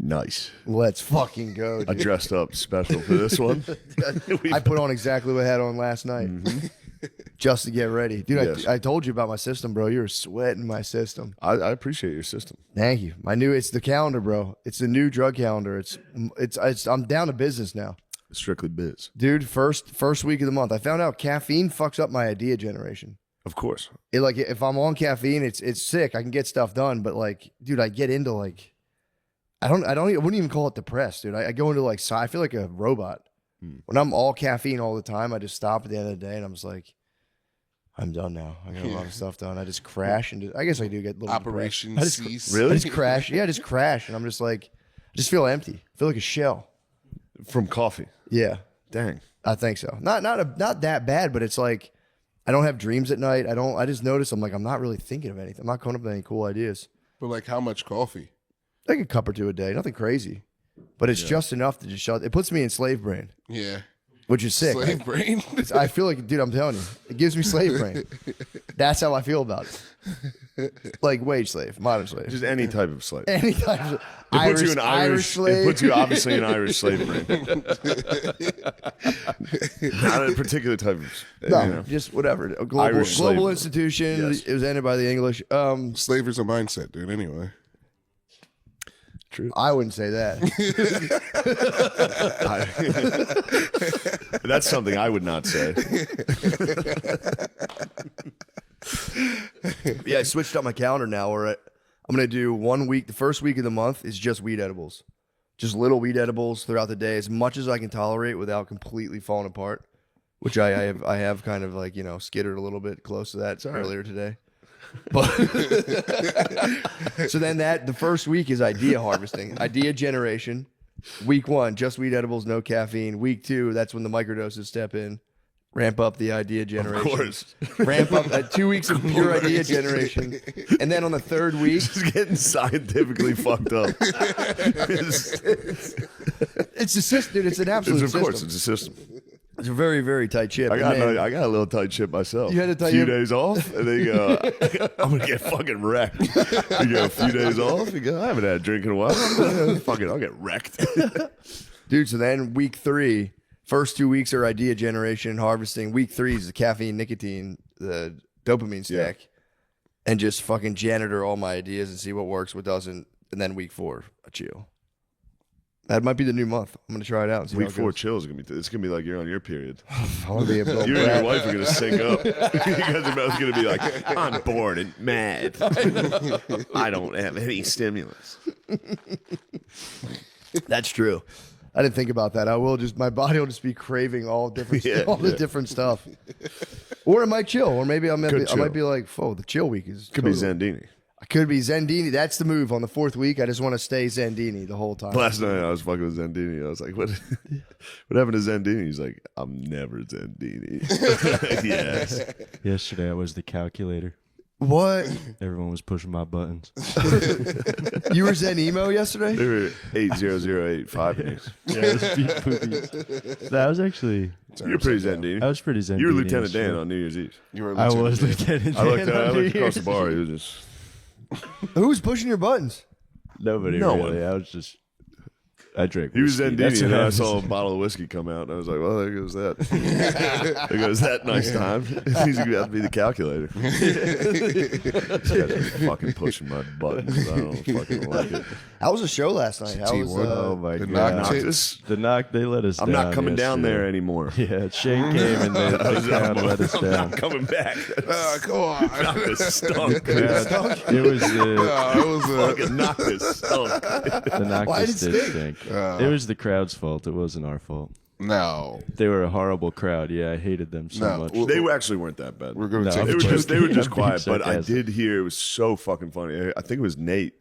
Nice. Let's fucking go, dude. I dressed up special for this one. I put on exactly what I had on last night just to get ready. Dude, Yes. I told you about my system, bro. You were sweating my system. I appreciate your system. Thank you. It's the calendar, bro. It's the new drug calendar. I'm down to business now. Strictly biz. Dude, first week of the month, I found out caffeine fucks up my idea generation. Of course. If I'm on caffeine, it's sick. I can get stuff done, but like, dude, I get into like, I wouldn't even call it depressed, dude. I go into like, I feel like a robot. When I'm all caffeine all the time, I just stop at the end of the day and I'm just like, I'm done now. I got a lot of stuff done. I just crash and I guess I do get a little Operation cease. Really? I just crash. Yeah, I just crash and I'm just like, I just feel empty. I feel like a shell. From coffee. Yeah. Dang. I think so. Not that bad, but it's like I don't have dreams at night. I just notice I'm not really thinking of anything. I'm not coming up with any cool ideas. But like how much coffee? Like a cup or two a day. Nothing crazy. But it's just enough to just shut. It puts me in slave brain. Yeah. Which is sick. Slave brain? I feel like, dude, I'm telling you, it gives me slave brain. That's how I feel about it. Like wage slave, modern slave. Just any type of slave. Any type of It puts you in Irish slave. It puts you obviously in Irish slave brain. Not a particular type of. No, just whatever. A global slavery. institution. Yes. It was ended by the English. Slavery's a mindset, dude, anyway. True. I wouldn't say that. That's something I would not say. Yeah, I switched up my calendar now. Where I'm going to do 1 week. The first week of the month is just weed edibles. Just little weed edibles throughout the day, as much as I can tolerate without completely falling apart, which I have kind of like, skittered a little bit close to that earlier today. But so then the first week is idea harvesting, idea generation. Week 1, just weed edibles, no caffeine. Week 2, that's when the microdoses step in, ramp up the idea generation. Of course. Ramp up 2 weeks of pure idea generation, and then on the third week, Just getting scientifically fucked up. it's a system, dude. It's an absolute Of course, system. it's a system. It's a very, very tight ship. I got And then- a little tight ship myself. You had a tight few ship? days off, and then you go, I'm gonna get fucking wrecked. You go a few days off, you go, I haven't had a drink in a while. I'll get wrecked. Dude, so then week 3, first 2 weeks are idea generation and harvesting. Week 3 is the caffeine, nicotine, the dopamine stack, and just fucking janitor all my ideas and see what works, what doesn't. And then week 4, a chill. That might be the new month. I'm gonna try it out. And see Week how it 4 goes. chill is gonna be. It's gonna be like you're on your period. I want to be a Bill You and your Pratt. wife are gonna sync up. You guys are both gonna be like, I'm bored and mad. I don't have any stimulus. That's true. I didn't think about that. My body will just be craving all different, the different stuff. Or it might chill. Or maybe I might be like, "Oh, the chill week is Could be Zandini. I could be Zendini. That's the move on the 4th week. I just want to stay Zendini the whole time. Last night I was fucking with Zandini. I was like, what happened to Zandini? He's like, I'm never Zandini. Yes. Yesterday I was the calculator. What? Everyone was pushing my buttons. You were Zen Emo yesterday? They were 80085 news. Yeah, it was beat poopies. That was actually. You're pretty Zandini. I was pretty Zen. You were Lieutenant Dan on New Year's Eve. You were I was Lieutenant Dan. I looked on New across Year's the bar. Eve. He was just. Who's pushing your buttons? Nobody No really. one. I was just. I drank. He was whiskey. Zandini, That's and what then I was. saw a bottle of whiskey come out, and I was like, well, there goes that. There goes that nice time. He's going to have to be the calculator. This guy's been fucking pushing my buttons. I don't fucking like it. How was the show last night? How was, Oh my The god! knock Noctis? The knock. They let us. I'm down not coming down yesterday. there anymore. Yeah, Shane came and they kind of let us I'm down. not coming back. Come on. Noctis stunk. Yeah, it was the It was Fucking Noctis stunk. Why Noctis did did it stink. It was the crowd's fault. It wasn't our fault. no. They were a horrible crowd. Yeah, I hated them so No, much. well, They actually weren't that bad. We're going to No, take They a were break. just I'm being quiet, but I sarcastic. did hear it was so fucking funny. I think it was Nate.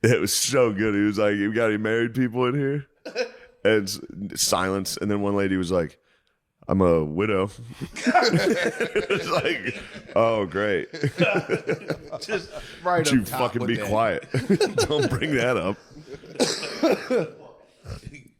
It was so good. He was like, "You got any married people in here?" And silence. And then one lady was like, "I'm a widow." It was like, "Oh, great." just right But you fucking be quiet. Don't bring that up.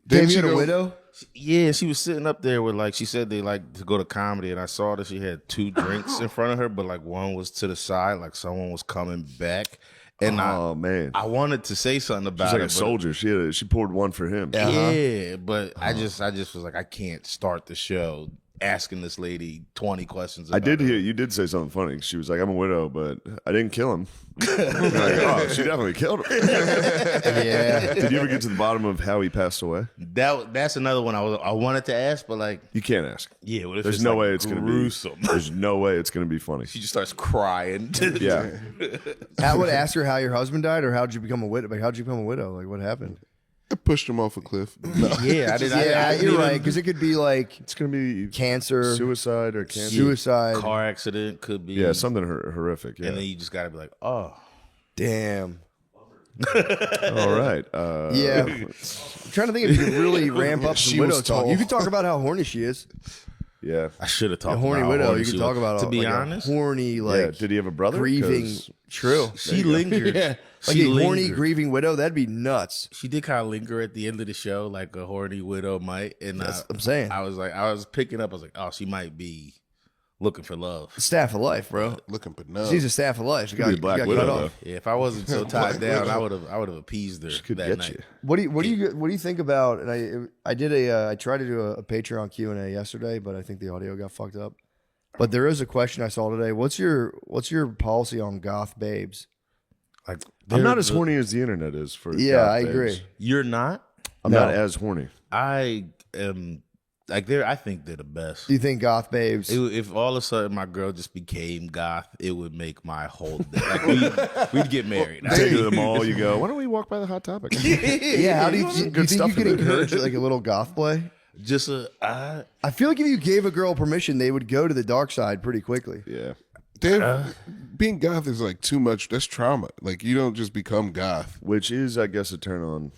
Damn, she you had a go- widow? Yeah, she was sitting up there with she said they like to go to comedy, and I saw that she had 2 drinks in front of her, but one was to the side, like someone was coming back. And Oh man, I wanted to say something about she's like it. a soldier. She poured one for him. Yeah, but I just was like, I can't start the show asking this lady 20 questions. I About did her. hear you did say something funny. She was like, "I'm a widow, but I didn't kill him." Like, oh, she definitely killed him. Yeah. Did you ever get to the bottom of how he passed away? That's another one I wanted to ask, but like, You can't ask. yeah, what if There's it's no like way it's gonna gruesome? be. There's no way it's gonna be funny. She just starts crying. Yeah, I would ask her how your husband died, or how'd you become a widow? Like, how'd you become a widow? Like, what happened? I pushed him off a cliff. No. Yeah, I did. Yeah, I didn't you're even- right, because it could be like it's gonna be cancer, suicide or cancer. suicide. Car accident could be. Yeah, something horrific. Yeah. And then you just got to be like, oh, Damn. All right. Yeah. I'm trying to think if you could really ramp up some She widow was talk. tall. You could talk about how horny she is. Yeah. I should have talked A horny about how widow. horny You she could talk was. about To be like honest, a horny, like Yeah. Did he have a brother? grieving. 'Cause- True. she lingered. Yeah. Like She a horny, lingered. grieving widow. That'd be nuts. She did kind of linger at the end of the show, like a horny widow might. And That's what I'm saying. I was picking up. I was like, oh, she might be looking for love. Staff of life, bro. Looking but no. She's a staff of life. She Could be a Black got Widow, cut though. off. Yeah, if I wasn't so tied down, I would have appeased her Could that get night. you. What do you think about? And I tried to do a Patreon Q&A yesterday, but I think the audio got fucked up. But there is a question I saw today. What's your policy on goth babes? Like, I'm not they're as the- horny as the internet is for. Yeah, goth I babes. agree. You're not. I'm No. not as horny. I am. Like I think they're the best. Do you think goth babes? If all of a sudden my girl just became goth, it would make my whole day. Like we'd get married. Take her to the mall. You go. Why don't we walk by the Hot Topic? yeah. How do you Some think good you stuff could in there. encourage like a little goth play? Just I feel like if you gave a girl permission, they would go to the dark side pretty quickly. Yeah. Being goth is like too much. That's trauma. Like you don't just become goth. Which is, I guess, a turn on.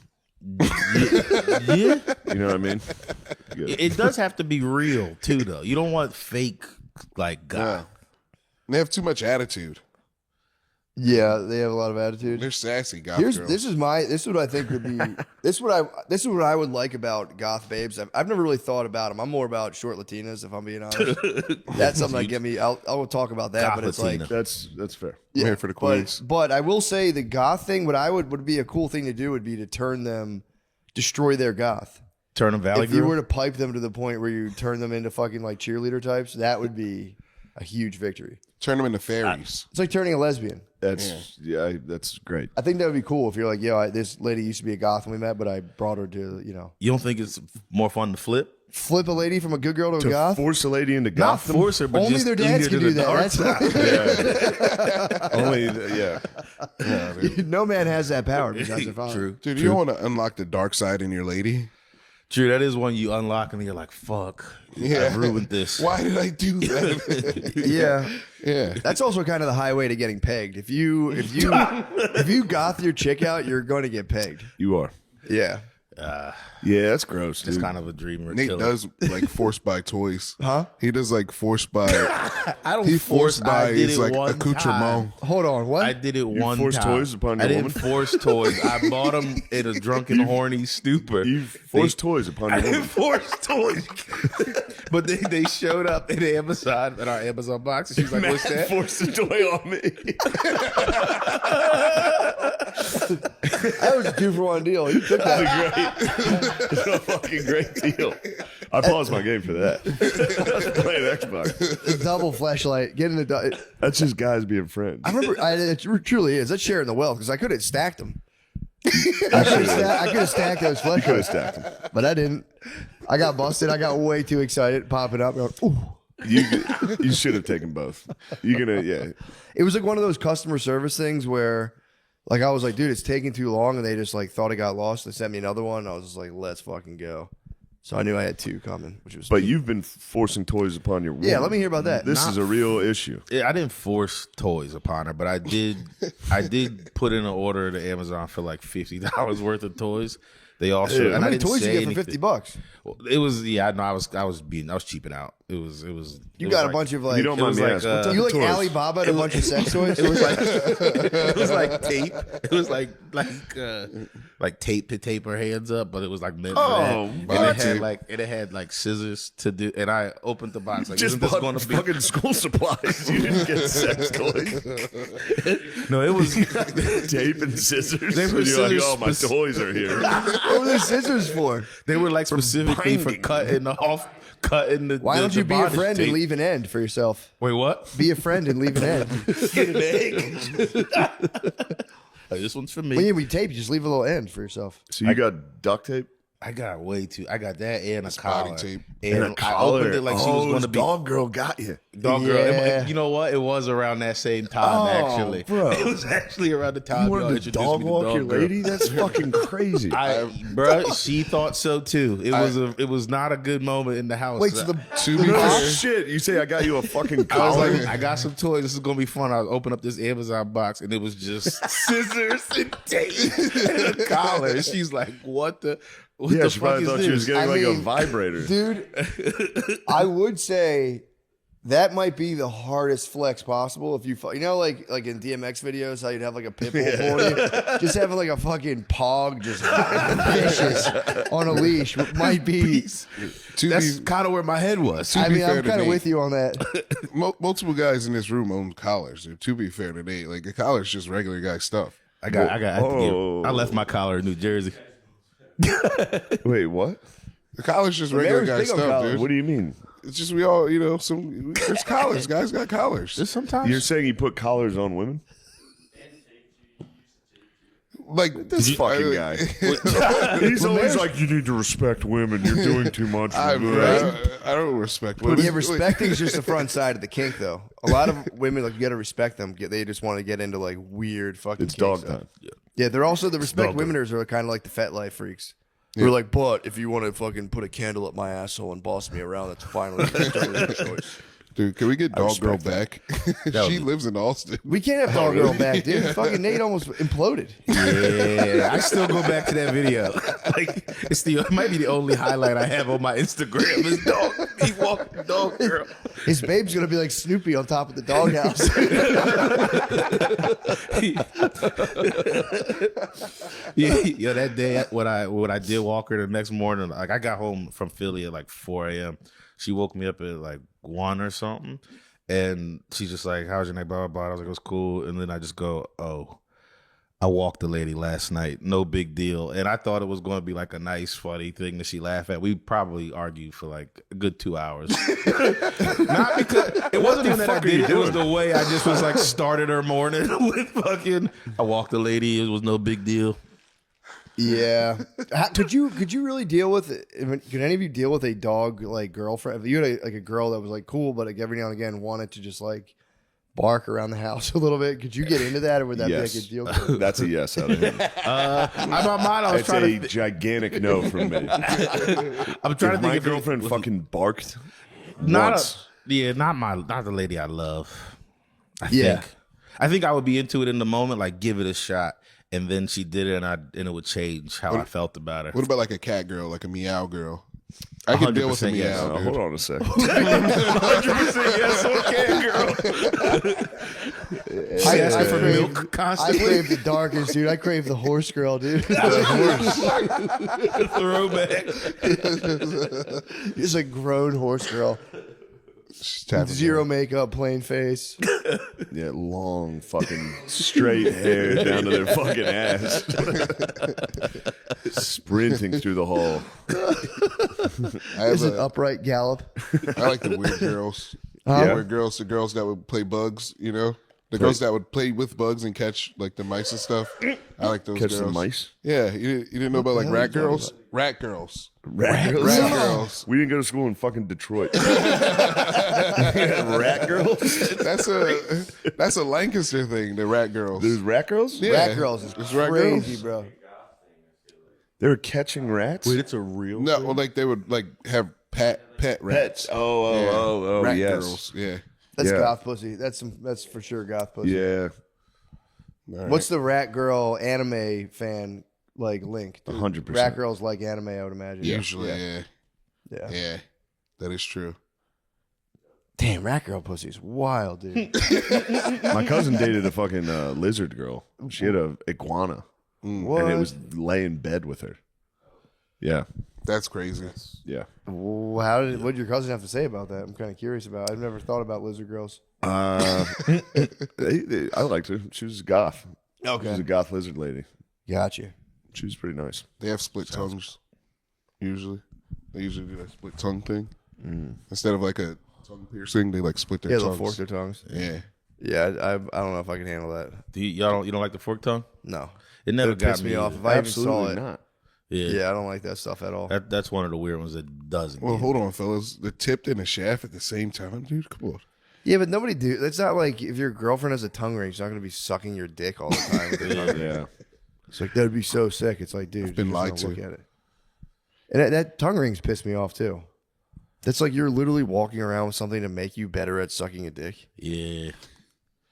yeah. You know what I mean? Good. It does have to be real too, though. You don't want fake like goth. They have too much attitude. Yeah, they have a lot of attitude. They're sassy goth This girls. is what I think would be this is what I would like about goth babes. I've never really thought about them. I'm more about short Latinas, if I'm being honest. That's something that get me. I'll talk about that, Goth but it's Latina. like That's fair. I'm here for the queens. But I will say the goth thing. What I would be a cool thing to do would be to destroy their goth. Turn a valley If you girl. were to pipe them to the point where you turn them into fucking like cheerleader types, that would be a huge victory. Turn them into fairies. It's like turning a lesbian. That's that's great. I think that would be cool if you're like, yo, this lady used to be a goth when we met, but I brought her to, You don't think it's more fun to flip? flip a lady from a good girl to a To goth. force a lady into Not Gotham. force her, but Only just their dads lead her can to do the that. dark That's side. Only, no man has that power besides their father. True. Dude, you don't want to unlock the dark side in your lady. True. That is one you unlock and you're like, fuck. I ruined this. Why did I do that? Yeah. yeah. That's also kind of the highway to getting pegged. If you goth your chick out, you're going to get pegged. You are. Yeah. Yeah, that's gross, It's dude. kind of a dream or Nate killer. does like force buy toys. Huh? He does like force buy. I don't He force. forced by I did his it like one accoutrement. time. Hold on. What? I did it one forced time. toys upon I your didn't woman? force toys. I bought them in a drunken, horny stupor. You forced toys upon I your didn't woman. force toys. But they showed up in Amazon, in our Amazon box, and she was like, what's that? Forced a toy on me. That was a 2-for-1 deal. You took that. It's a fucking great deal. I paused my game for that. I was playing Xbox. Double flashlight. Get in the. That's just guys being friends. I remember. It truly is. That's sharing the wealth because I could have stacked them. I could have stacked those Could have flashlights, stacked them. but I didn't. I got busted. I got way too excited, popping up. Going, ooh. You should have taken both. You're gonna It was like one of those customer service things where, like, I was like, dude, it's taking too long, and they just like thought it got lost. They sent me another one. I was just like, let's fucking go. So I knew I had 2 coming, which was. But you've been forcing toys upon your woman. Yeah, let me hear about that. This is a real issue. Yeah, I didn't force toys upon her, but I did put in an order to Amazon for like $50 worth of toys. They also Yeah. and How I many didn't toys say you get for anything. $50? It was I was cheaping out. It was. You got a bunch of like. You don't it mind was me like, asking, what type You of like toys? Alibaba and a bunch of sex toys? It was like it was like tape. It was like tape to tape her hands up, but it was like meant for that. And it had like scissors to do. And I opened the box like, Just isn't this bought going to be? fucking school supplies. You didn't get sex toys. No, it was. Tape and scissors. They were And you're like, scissors oh, my spec- toys are here. What were the scissors for? They were like specifically for binding. cutting the. Why don't you be a friend and leave an end for yourself? Wait, what? Be a friend and leave an end. Get an egg. Like, this one's for me. When you tape, you just leave a little end for yourself. So you got duct tape? I got that and a Spotting collar. tape. And I opened it like she was going to be dog girl got you. dog girl. Yeah. You know what? It was around that same time, actually. bro. It was actually around the time You wanted to introduced dog me to walk dog your girl. lady? That's fucking crazy. Bro, she thought so too. It was not a good moment in the house. Wait, so the To be No fair, shit. You say I got you a fucking I was collar? like, I got some toys. This is gonna be fun. I open up this Amazon box and it was just scissors and tape and a collar. And she's like, "What the? What Yeah, the she fuck probably is thought this?" she was getting I like a mean, vibrator. dude, I would say that might be the hardest flex possible. If you know, like in DMX videos, how you'd have like a pit bull pulling you, just having like a fucking pog just vicious on a leash might be. That's kind of where my head was. I be mean, fair I'm to kind of me- with you on that. multiple guys in this room own collars. To be fair today, like a collar's just regular guy stuff. I left my collar in New Jersey. Wait, what? The collar's just regular Mary's guy big on stuff, collars. dude. What do you mean? It's just we all, there's collars. Guys got collars. Just sometimes You're saying you put collars on women? Like This fucking guy. He's always like, you need to respect women. You're doing too much. I don't respect women. Yeah, respecting is just the front side of the kink, though. A lot of women, like, you got to respect them. They just want to get into like weird fucking. It's kink dog stuff. time. Yeah, they're also the respect womeners are kind of like the fat life freaks. We're like, but if you want to fucking put a candle up my asshole and boss me around, that's finally your choice. Dude, can we get Dog Girl back? She lives in Austin. We can't have Dog Girl back, dude. Fucking Nate almost imploded. Yeah, I still go back to that video. Like it might be the only highlight I have on my Instagram is he walking dog girl. His babe's gonna be like Snoopy on top of the doghouse. Yo, that day when I did walk her the next morning, like I got home from Philly at like 4 a.m. She woke me up at like 1 or something, and she's just like, "How's your night?" Blah blah blah. I was like, "It was cool," and then I just go, "Oh, I walked the lady last night. No big deal." And I thought it was going to be like a nice, funny thing that she laugh at. We probably argued for like a good 2 hours. Not because it wasn't even that I did it. It was the way I just was like started her morning with fucking. I walked the lady. It was no big deal. Yeah. Could you really deal with it? Could any of you deal with a dog like girlfriend? If you had a girl that was like cool, but like every now and again wanted to just like bark around the house a little bit, could you get into that, or would that Yes. be like a deal killer? That's a yes out of him. My mind, I was It's trying a to. gigantic no from me. I'm trying to If think my if it girlfriend was- fucking barked not once. not the lady I love. Yeah. I think I would be into it in the moment, like give it a shot, and then she did it, and it would change how I felt about her. What about like a cat girl, like a meow girl? I can deal with a 100% yes. meow, dude. Hold on a second. 100% yes, okay, girl. She asked me for crave- milk I constantly. crave the darkest, dude. I crave the horse girl, dude. Throwback. Just a grown horse girl. She's tapping Zero makeup, plain face. Yeah, long fucking straight hair down to their fucking ass. Sprinting through the hall. I, have It's an upright gallop. I like the weird girls. Yeah. Weird girls, the girls that would play bugs, The girls that would play with bugs and catch like the mice and stuff. I like those Catch girls. some mice? Yeah, you didn't know about like hell are you rat talking girls? Rat girls. Rat girls? Rat girls. We didn't go to school in fucking Detroit. Rat girls? That's a Lancaster thing, the rat girls. There's rat girls? Yeah. Rat girls is It's rat crazy, girls. bro. They were catching rats? Wait, it's a real. No, well, like they would like have pet rats. Pets. Oh, rat yes. girls. Yeah. That's Yeah. goth pussy. That's for sure goth pussy. Yeah. All What's the rat girl anime fan like link? Dude? 100%. Rat girls like anime, I would imagine. Usually, yeah. Yeah. Yeah. That is true. Damn, rat girl pussy's wild, dude. My cousin dated a fucking lizard girl. She had a iguana, What? and it was lay in bed with her. Yeah, That's crazy. yeah. What did your cousin have to say about that? I'm kind of curious about. I've never thought about lizard girls. I liked her. She was goth. She was a goth lizard lady. Gotcha. She was pretty nice. They have split tongues. Usually, they usually do that split tongue thing instead of like a tongue piercing. They like split their Yeah, tongues. they'll fork their tongues. Yeah, Yeah, I don't know if I can handle that. You don't like the fork tongue? No, It never it got pissed me off. either. If I even saw Absolutely it, not. Yeah, yeah, I don't like that stuff at all. that's one of the weird ones that doesn't. Well, get hold on, fellas. The tip and the shaft at the same time, dude. Come on. Yeah, but nobody do. It's not like if your girlfriend has a tongue ring, she's not going to be sucking your dick all the time. With her tongue. Yeah. It's like that'd be so sick. It's like, dude, been you're just lied gonna to. Look at it. And that tongue rings pissed me off too. That's like you're literally walking around with something to make you better at sucking a dick. Yeah.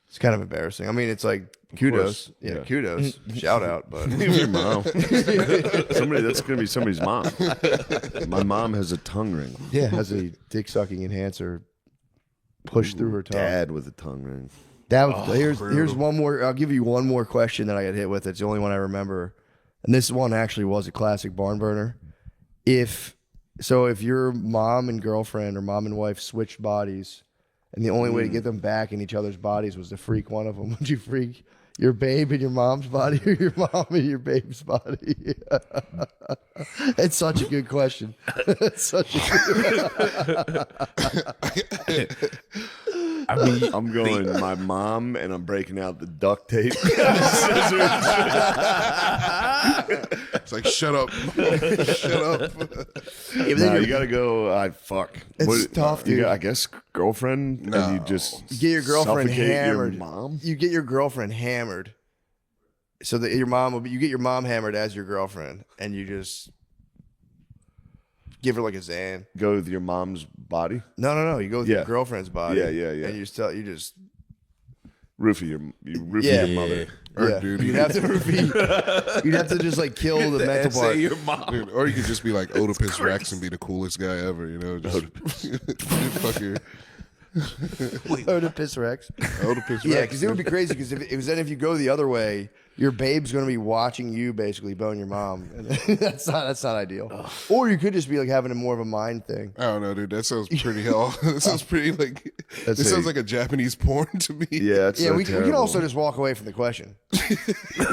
It's kind of embarrassing. I mean, it's like kudos. course, Yeah, yeah. kudos. Shout out, but Your mom. That's gonna be somebody's mom. My mom has a tongue ring. yeah, has a dick sucking enhancer pushed through her tongue. Dad with a tongue ring. That was, here's one more. I'll give you one more question that I got hit with. It's the only one I remember, and this one actually was a classic barn burner. If your mom and girlfriend or mom and wife switched bodies, and the only way to get them back in each other's bodies was to freak one of them, would you freak your babe in your mom's body or your mom in your babe's body? It's such a good question. It's such a good I mean, I'm going my mom, and I'm breaking out the duct tape. It's like shut up, shut up. Yeah, but then No, you're- you gotta go. Fuck. It's tough, you dude. I guess girlfriend. No. And you just You get your girlfriend suffocate hammered. Your mom. You get your girlfriend hammered, so that your mom will be. You get your mom hammered as your girlfriend, and you just give her like a Xan. Go with your mom's body. No. You go with Yeah. your girlfriend's body. Yeah. And you just Roofie your Yeah. mother. yeah. dude. You'd have to you'd have to just like kill the mental part. your mom. Dude, or you could just be like Oedipus Rex and be the coolest guy ever, you know? Just fucking Oedipus Rex. Oedipus Rex. Yeah, because it would be crazy. Because if you go the other way, your babe's going to be watching you basically bone your mom, and that's not ideal. Or you could just be like having more of a mind thing. I don't know, dude. That sounds pretty hell. That sounds pretty like. That's This sounds a- like a Japanese porn to me. Yeah, it's Yeah, so we can terrible. also just walk away from the question. We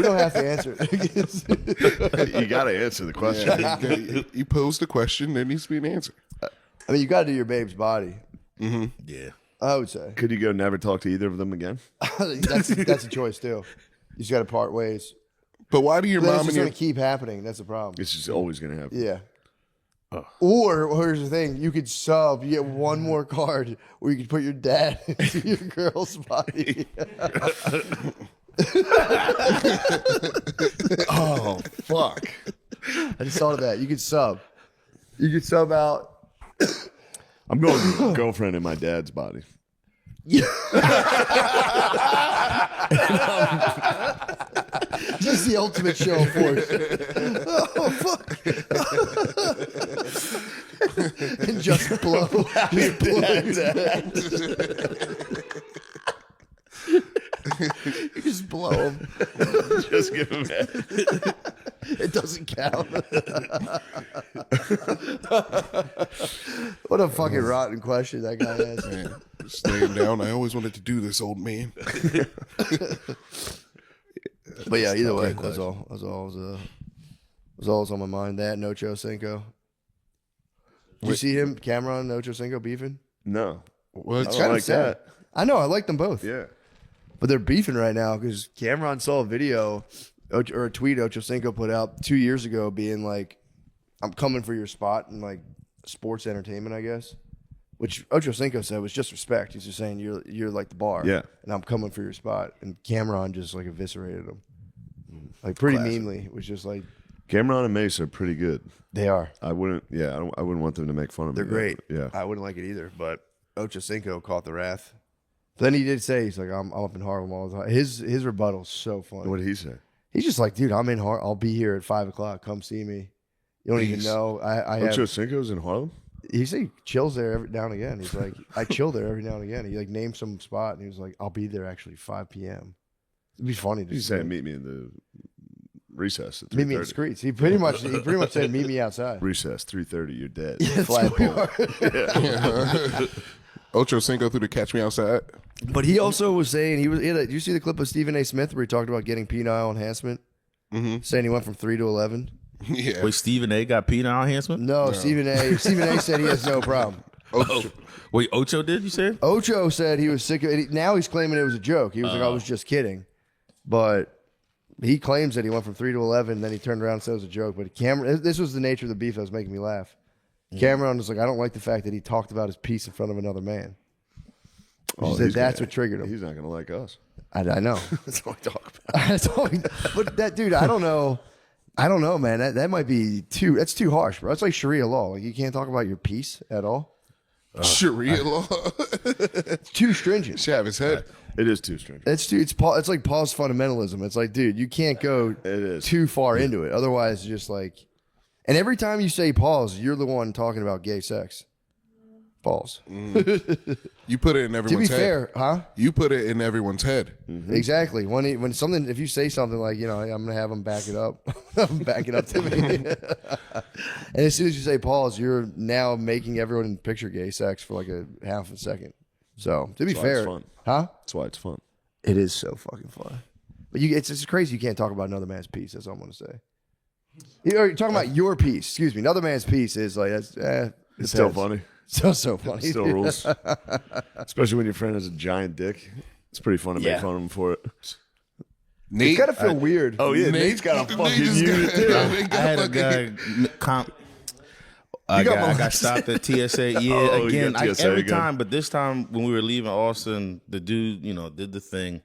don't have to answer it. You gotta answer the question. Yeah, you pose the question. There needs to be an answer. I mean, you got to do your babe's body. Yeah. I would say Could you go never talk to either of them again? that's a choice too. You just got to part ways. But why do your Then it's mom just and going your to keep happening. That's the problem. It's just always gonna happen. Yeah. Or here's the thing: you could sub. You get one more card where you could put your dad into your girl's body. Oh fuck! I just thought of that. You could sub. You could sub out. I'm going girlfriend in my dad's body. Just the ultimate show of force. Oh fuck! And just blow. Just blow his head. You just blow him. Just give him head. It doesn't count. What a fucking rotten question that guy asked. man, just lay him down. I always wanted to do this, old man. But yeah, either way, that's all. That's all was on my mind. That and Ocho Cinco. Did you see him, Cameron and Ocho Cinco beefing? No, What? I It's don't kind like of sad. that. I know. I like them both. Yeah. But they're beefing right now because Cameron saw a video or a tweet Ocho Cinco put out 2 years ago being like, I'm coming for your spot in like sports entertainment, I guess. Which Ocho Cinco said was just respect. He's just saying you're like the bar. Yeah. And I'm coming for your spot. And Cameron just like eviscerated him. Like pretty meanly. It was just like, Cameron and Mace are pretty good. they are. I wouldn't. Yeah, I wouldn't want them to make fun of They're me. great. Yeah. I wouldn't like it either. But Ocho Cinco caught the wrath. But then he did say, he's like, I'm up in Harlem all the time. His rebuttal's so funny. What did he say? He's just like, dude, I'm in Harlem. I'll be here at 5 o'clock. Come see me. You don't even Peace. know. I Ocho have, Cinco's in Harlem. He said he chills there every now and again. He's like, I chill there every now and again. He like named some spot, and he was like, I'll be there actually 5 p.m. It'd be funny to He's see. saying meet me in the recess at 3:30. Meet me in the streets. He pretty much said meet me outside. Recess 3:30. You're dead. Flat pole. Ocho Cinco through the Catch Me Outside. But he also was saying did you see the clip of Stephen A. Smith where he talked about getting penile enhancement? Mm-hmm. Saying he went from 3 to 11. Yeah. Wait, Stephen A. got penile enhancement? No, Stephen A. said he has no problem. Ocho. Wait, Ocho did, you said? Ocho said he was sick of it. Now he's claiming it was a joke. He was like, I was just kidding. But he claims that he went from 3 to 11, then he turned around and said it was a joke. But Cameron, this was the nature of the beef that was making me laugh. Cameron was like, I don't like the fact that he talked about his piece in front of another man. He said that's what triggered him. He's not gonna like us. I know. That's all I talk about. That's all but that dude, I don't know. I don't know, man. That might be that's too harsh, bro. That's like Sharia law. Like you can't talk about your piece at all. Sharia law. It's too stringent. Should have his head. It is too strange. It's like Paul's fundamentalism. It's like, dude, you can't go too far into it. Otherwise, it's just like, and every time you say pause, you're the one talking about gay sex. Pause. You put it in To everyone's be head. fair, huh? You put it in everyone's head. Exactly. When something, if you say something like, I'm gonna have them back it up, back it up to me. And as soon as you say pause, you're now making everyone picture gay sex for like a half a second. So to be That's why it's fair, fun. huh? That's why it's fun. It is so fucking fun. But it's just crazy you can't talk about another man's piece. That's all I'm gonna say. You're talking about your piece. Excuse me. Another man's piece is like It's still funny. So funny. It still rules. Especially when your friend has a giant dick. It's pretty fun to make fun of him for it. Nate, It's gotta feel weird. Oh yeah, Nate's got a fucking just unit too. I had a guy I got stopped at TSA. Yeah, Oh, you again, got TSA every again. time. But this time when we were leaving Austin, the dude, did the thing,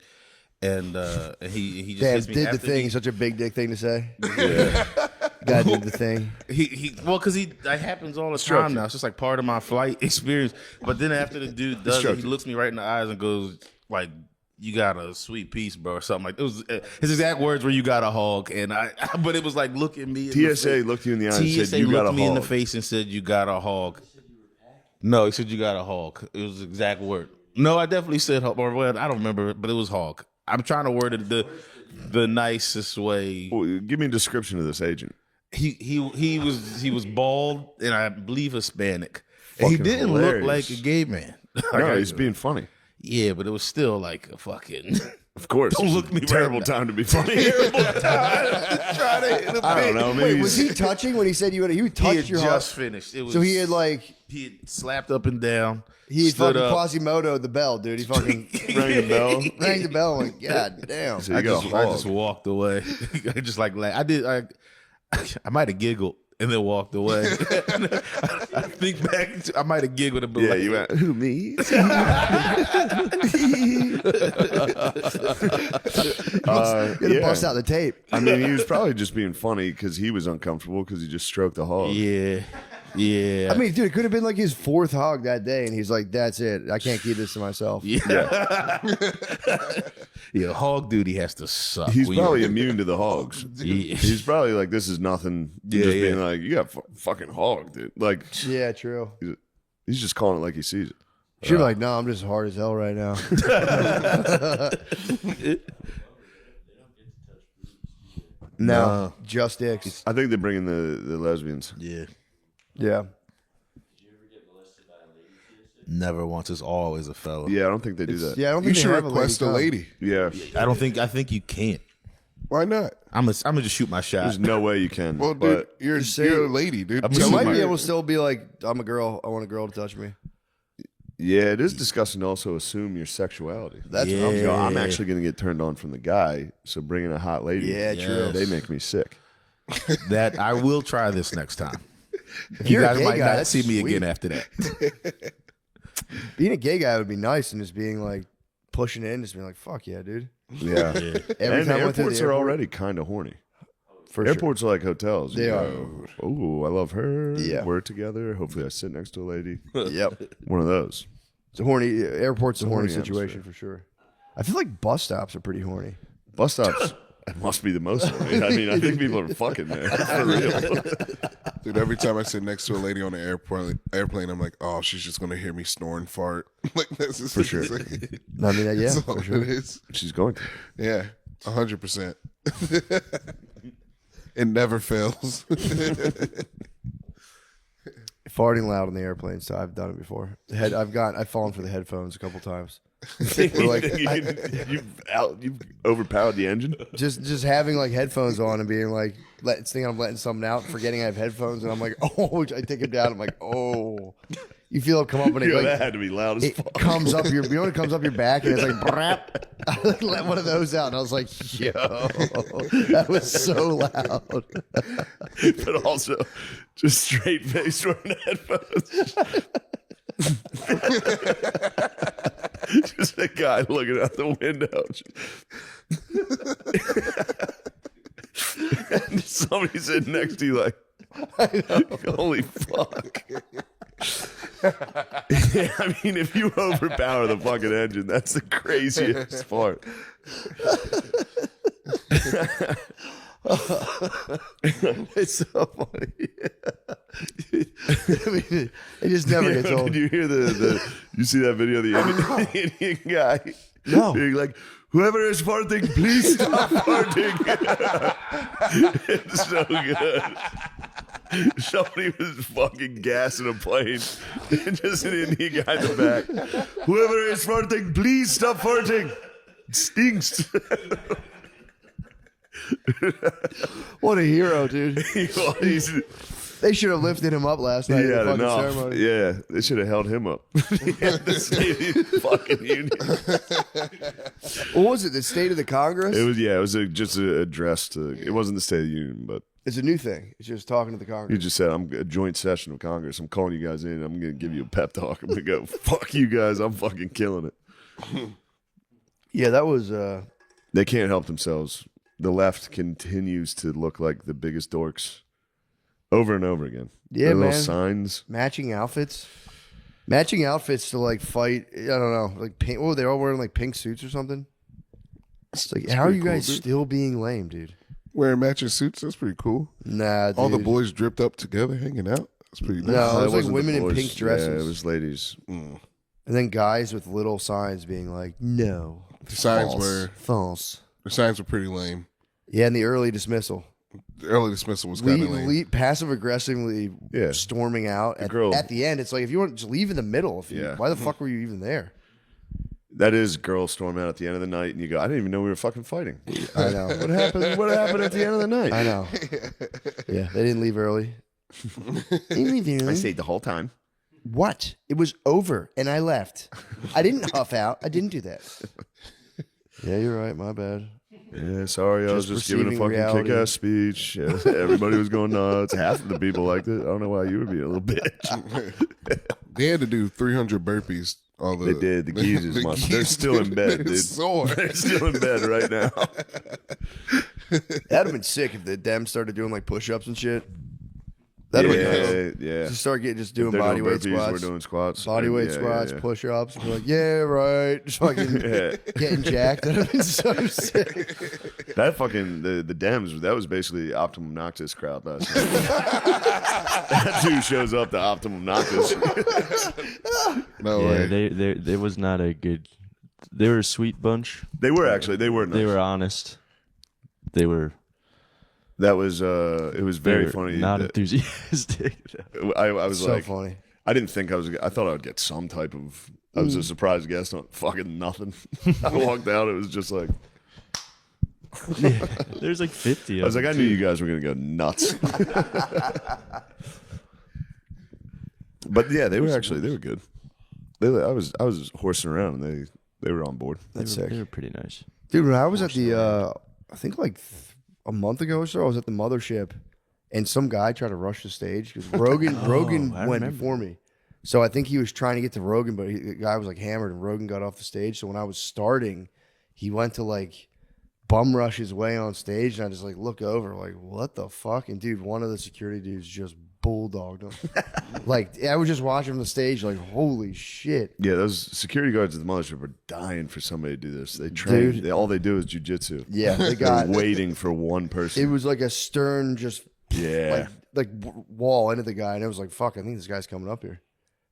and he just Damn, hits me did the after thing. Such a big dick thing to say. Yeah. Guy did the thing. Because that happens all the time now. It's just like part of my flight experience. But then after the dude does it, he looks me right in the eyes and goes like, "You got a sweet piece, bro," or something like. It was his exact words were, "You got a hog," and but it was like, look at me. TSA looked you in the eye and TSA said, "You got a looked me in the hog." face and said, "You got a hog." No, he said, "You got a hog." It was the exact word. No, I definitely said hog. Or well, I don't remember, but it was hog. I'm trying to word it the nicest way. Well, give me a description of this agent. He was bald and I believe Hispanic. And he Fucking didn't hilarious. look like a gay man. No, he's being funny. Yeah, but it was still like a fucking. Of course. Don't look me right Terrible now. time to be funny. I I don't know. Maybe Wait, was he touching when he said you He touched had your just heart? finished. It was, So he had like he had slapped up and down. he had stood fucking up. Quasimodo the bell, dude. He fucking rang the bell. rang the bell. I'm like, God damn. So you got a I hog. just walked away. I just like I might have giggled and then walked away. I think back, I might have giggled and been Yeah, like, you went, who, me? Gonna bust out the tape. I mean, he was probably just being funny because he was uncomfortable because he just stroked the hog. yeah. I mean, dude, it could have been like his 4th hog that day, and he's like, "That's it. I can't keep this to myself." Yeah. Yeah, hog duty has to suck. He's when probably you- immune to the hogs. Yeah. He's probably like, this is nothing. Yeah, Just yeah. being like, you got fucking hog, dude. Like, Yeah, true. he's just calling it like he sees it. She'd be like, "No, I'm just hard as hell right now." No, just dicks. I think they're bringing the lesbians. Yeah. Yeah. Never once. It's always a fella. Yeah, I don't think they do that. Yeah, I don't You think they should have request a come. lady. Yeah. I think you can't. Why not? I'm gonna just shoot my shot. There's no way you can. Well, dude, but you're say- a lady, dude. I'm You Shoot might my- be able to still be like, "I'm a girl. I want a girl to touch me." yeah, it is disgusting to also assume your sexuality. That's Yeah. what I'm You know, I'm Yeah. actually going to get turned on from the guy, so bringing a hot lady, Yeah, true. they make me sick. That I will try this next time. If You you're a guys gay might guy, not that's see me sweet. again after that. Being a gay guy would be nice, and just being like pushing in, just being like, "Fuck yeah, dude." Yeah. Every And time I went through airports the are airport- already kind of horny. For sure. Airports are like hotels. They are. Oh, I love her. Yeah. We're together. Hopefully I sit next to a lady. Yep. One of those. It's a horny. Airport's a horny horny situation atmosphere. for sure. I feel like bus stops are pretty horny. Bus stops. It must be the most horny. I mean, I think people are fucking there. For real. Dude, every time I sit next to a lady on an airplane, I'm like, oh, she's just gonna hear me snore and fart. Like that's just For sure. I mean, yeah, That's all for sure. it is. She's going to. Yeah, 100%. It never fails. Farting loud on the airplane, so I've done it before. I've fallen for the headphones a couple times. Like, you've overpowered the engine. Just having like headphones on and being like, thinking I'm letting something out, forgetting I have headphones, and I'm like, oh, I take them down. I'm like, oh, you feel it come up and it, Yo, like, that had to be loud as it fuck. comes up your, it comes up your back and it's like, brap. I like let one of those out and I was like, yo, that was so loud. But also, just straight face wearing headphones. Just a guy looking out the window. And somebody sitting next to you like, holy fuck. Yeah, I mean, if you overpower the fucking engine, that's the craziest part. It's so funny. I mean, it just never gets old. Did you hear you see that video of the Indian guy? No. Being like, whoever is farting, please stop farting. It's so good. Somebody was fucking gassing a plane. Just an Indian guy in the back. Whoever is farting, please stop farting. It stinks. What a hero, dude. They should have lifted him up last night. Yeah, at the fucking enough. ceremony. Yeah, they should have held him up. The State of the fucking Union. What was it? The State of the Congress? It was just an address to. It wasn't the State of the Union, but It's a new thing. It's just talking to the you Congress. just said I'm a joint session of Congress. I'm calling you guys in. I'm gonna give you a pep talk. I'm gonna go fuck you guys. I'm fucking killing it. Yeah, that was. They can't help themselves. The left continues to look like the biggest dorks over and over again. Yeah, Their little man. signs. Matching outfits to like fight. I don't know, like pink. Oh, they're all wearing like pink suits or something. It's like, how are pretty you cool, guys dude. still being lame, dude? Wearing matching suits, that's pretty cool. Nah, dude. All the boys dripped up together, hanging out. That's pretty nice. No, it That was like wasn't the women in boys. pink dresses, Yeah, it was ladies. and then guys with little signs being like, "No, The signs false." were pretty lame. Yeah, and the early dismissal. The early dismissal was kind of lame. Passive aggressively Yeah. storming out girl- at the end. It's like, if you want to just leave in the middle. Yeah. Why the fuck were you even there? That is girls storm out at the end of the night, and you go, I didn't even know we were fucking fighting. I know. What happened? What happened at the end of the night? I know. Yeah, they didn't leave early. They didn't leave early. I stayed the whole time. What? It was over, and I left. I didn't huff out. I didn't do that. Yeah, you're right. My bad. Yeah, sorry, I was Just just giving a receiving fucking reality. kick-ass speech. Yeah, everybody was going nuts. Half of the people liked it. I don't know why you would be a little bitch. They had to do 300 burpees. All the They did. The geezers must. They're still in bed, They're dude. sore. They're still in bed right now. That'd have been sick if the Dems started doing like push-ups and shit. That'd have been nice. Yeah. Just start doing They're body doing weight burpees, squats. We're doing squats. Body weight Yeah, squats, yeah. push-ups. We're like, yeah, right. Just fucking Yeah. getting jacked. That'd have been so sick. That fucking the Dems. That was basically Optimum Noctis crowd last night. That dude shows up to Optimum Noctis. No Yeah, way. they was not a good. They were a sweet bunch. They were actually. They were. Nice. They were honest. They were. That was. It was very they were funny. Not that- enthusiastic. I was So like, funny. I didn't think I was. I thought I would get some type of. I was a surprise guest on fucking nothing. I walked out. It was just like. There's like 50 of I was like, them, I knew too. you guys were gonna go nuts. But yeah, they were good. I was horsing around and they were on board. That's They were sick. pretty nice. Dude, when I was at the, I think like a month ago or so, I was at the mothership, and some guy tried to rush the stage because Rogan I went remember. before me. So I think he was trying to get to Rogan, but the guy was like hammered, and Rogan got off the stage. So when I was starting, he went to like bum rush his way on stage, and I just like look over, like, what the fuck? And dude, one of the security dudes just bulldogged him. Like, I was just watching from the stage, like, holy shit. Yeah, those security guards at the mothership are dying for somebody to do this. They train. Dude. All they do is jujitsu. Yeah, they They're got waiting for one person. it was like a stern, just Yeah. like wall into the guy, and it was like, fuck, I think this guy's coming up here.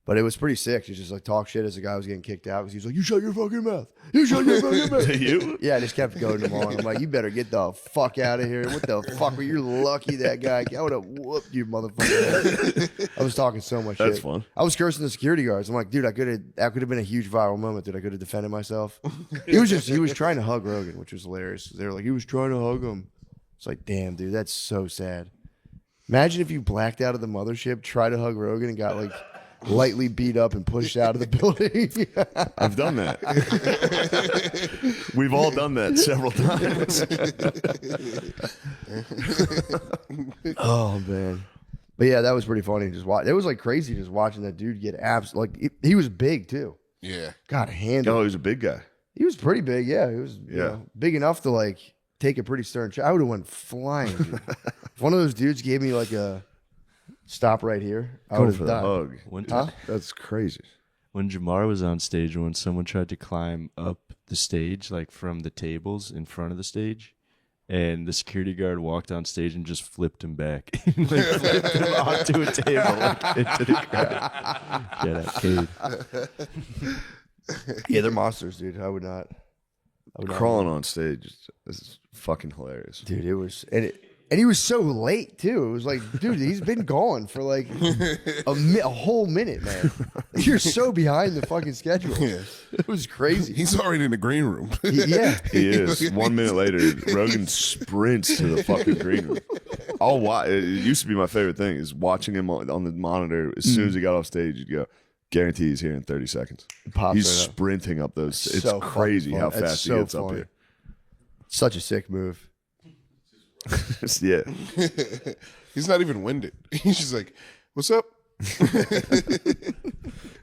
But it was pretty sick. He just like talk shit as the guy was getting kicked out because he was like, "You shut your fucking mouth. You shut your fucking mouth." You? Yeah, I just kept going to him on. I'm like, "You better get the fuck out of here. What the fuck? You're lucky that guy. I would have whooped you, motherfucker." I was talking so much That's shit. fun. I was cursing the security guards. I'm like, dude, that could have been a huge viral moment, dude. I could have defended myself. He was trying to hug Rogan, which was hilarious. They were like, he was trying to hug him. It's like, damn, dude, that's so sad. Imagine if you blacked out of the mothership, tried to hug Rogan, and got like lightly beat up and pushed out of the building. I've done that. We've all done that several times. Oh man, but yeah, that was pretty funny. Just watch. It was like crazy just watching that dude get abs. Like he was big too. Yeah. God, handle. Oh, he was a big guy. He was pretty big. Yeah, he was. You know, big enough to like take a pretty stern shot. I would have went flying. Dude. If one of those dudes gave me like a stop right here, I would Go have for the died. hug. Huh? That's crazy. When Jamar was on stage, when someone tried to climb up the stage, like from the tables in front of the stage, and the security guard walked on stage and just flipped him back, like flipped him onto a table, like into the crowd. Yeah, that kid. Yeah, they're monsters, dude. I would not. Crawling on stage is fucking hilarious. Dude, it was, and he was so late too. It was like, dude, he's been gone for like a whole minute, man. You're so behind the fucking schedule. Yeah. It was crazy. He's already in the green room. Yeah, He is. 1 minute later, Rogan sprints to the fucking green room. I'll watch. It used to be my favorite thing is watching him on the monitor. As soon as he got off stage, you'd go, guarantee he's here in 30 seconds. Pops He's right up. sprinting up those. It's So crazy fucking how fun. It's fast so he gets up funny. here. Such a sick move. Yeah. He's not even winded. He's just like, "What's up?"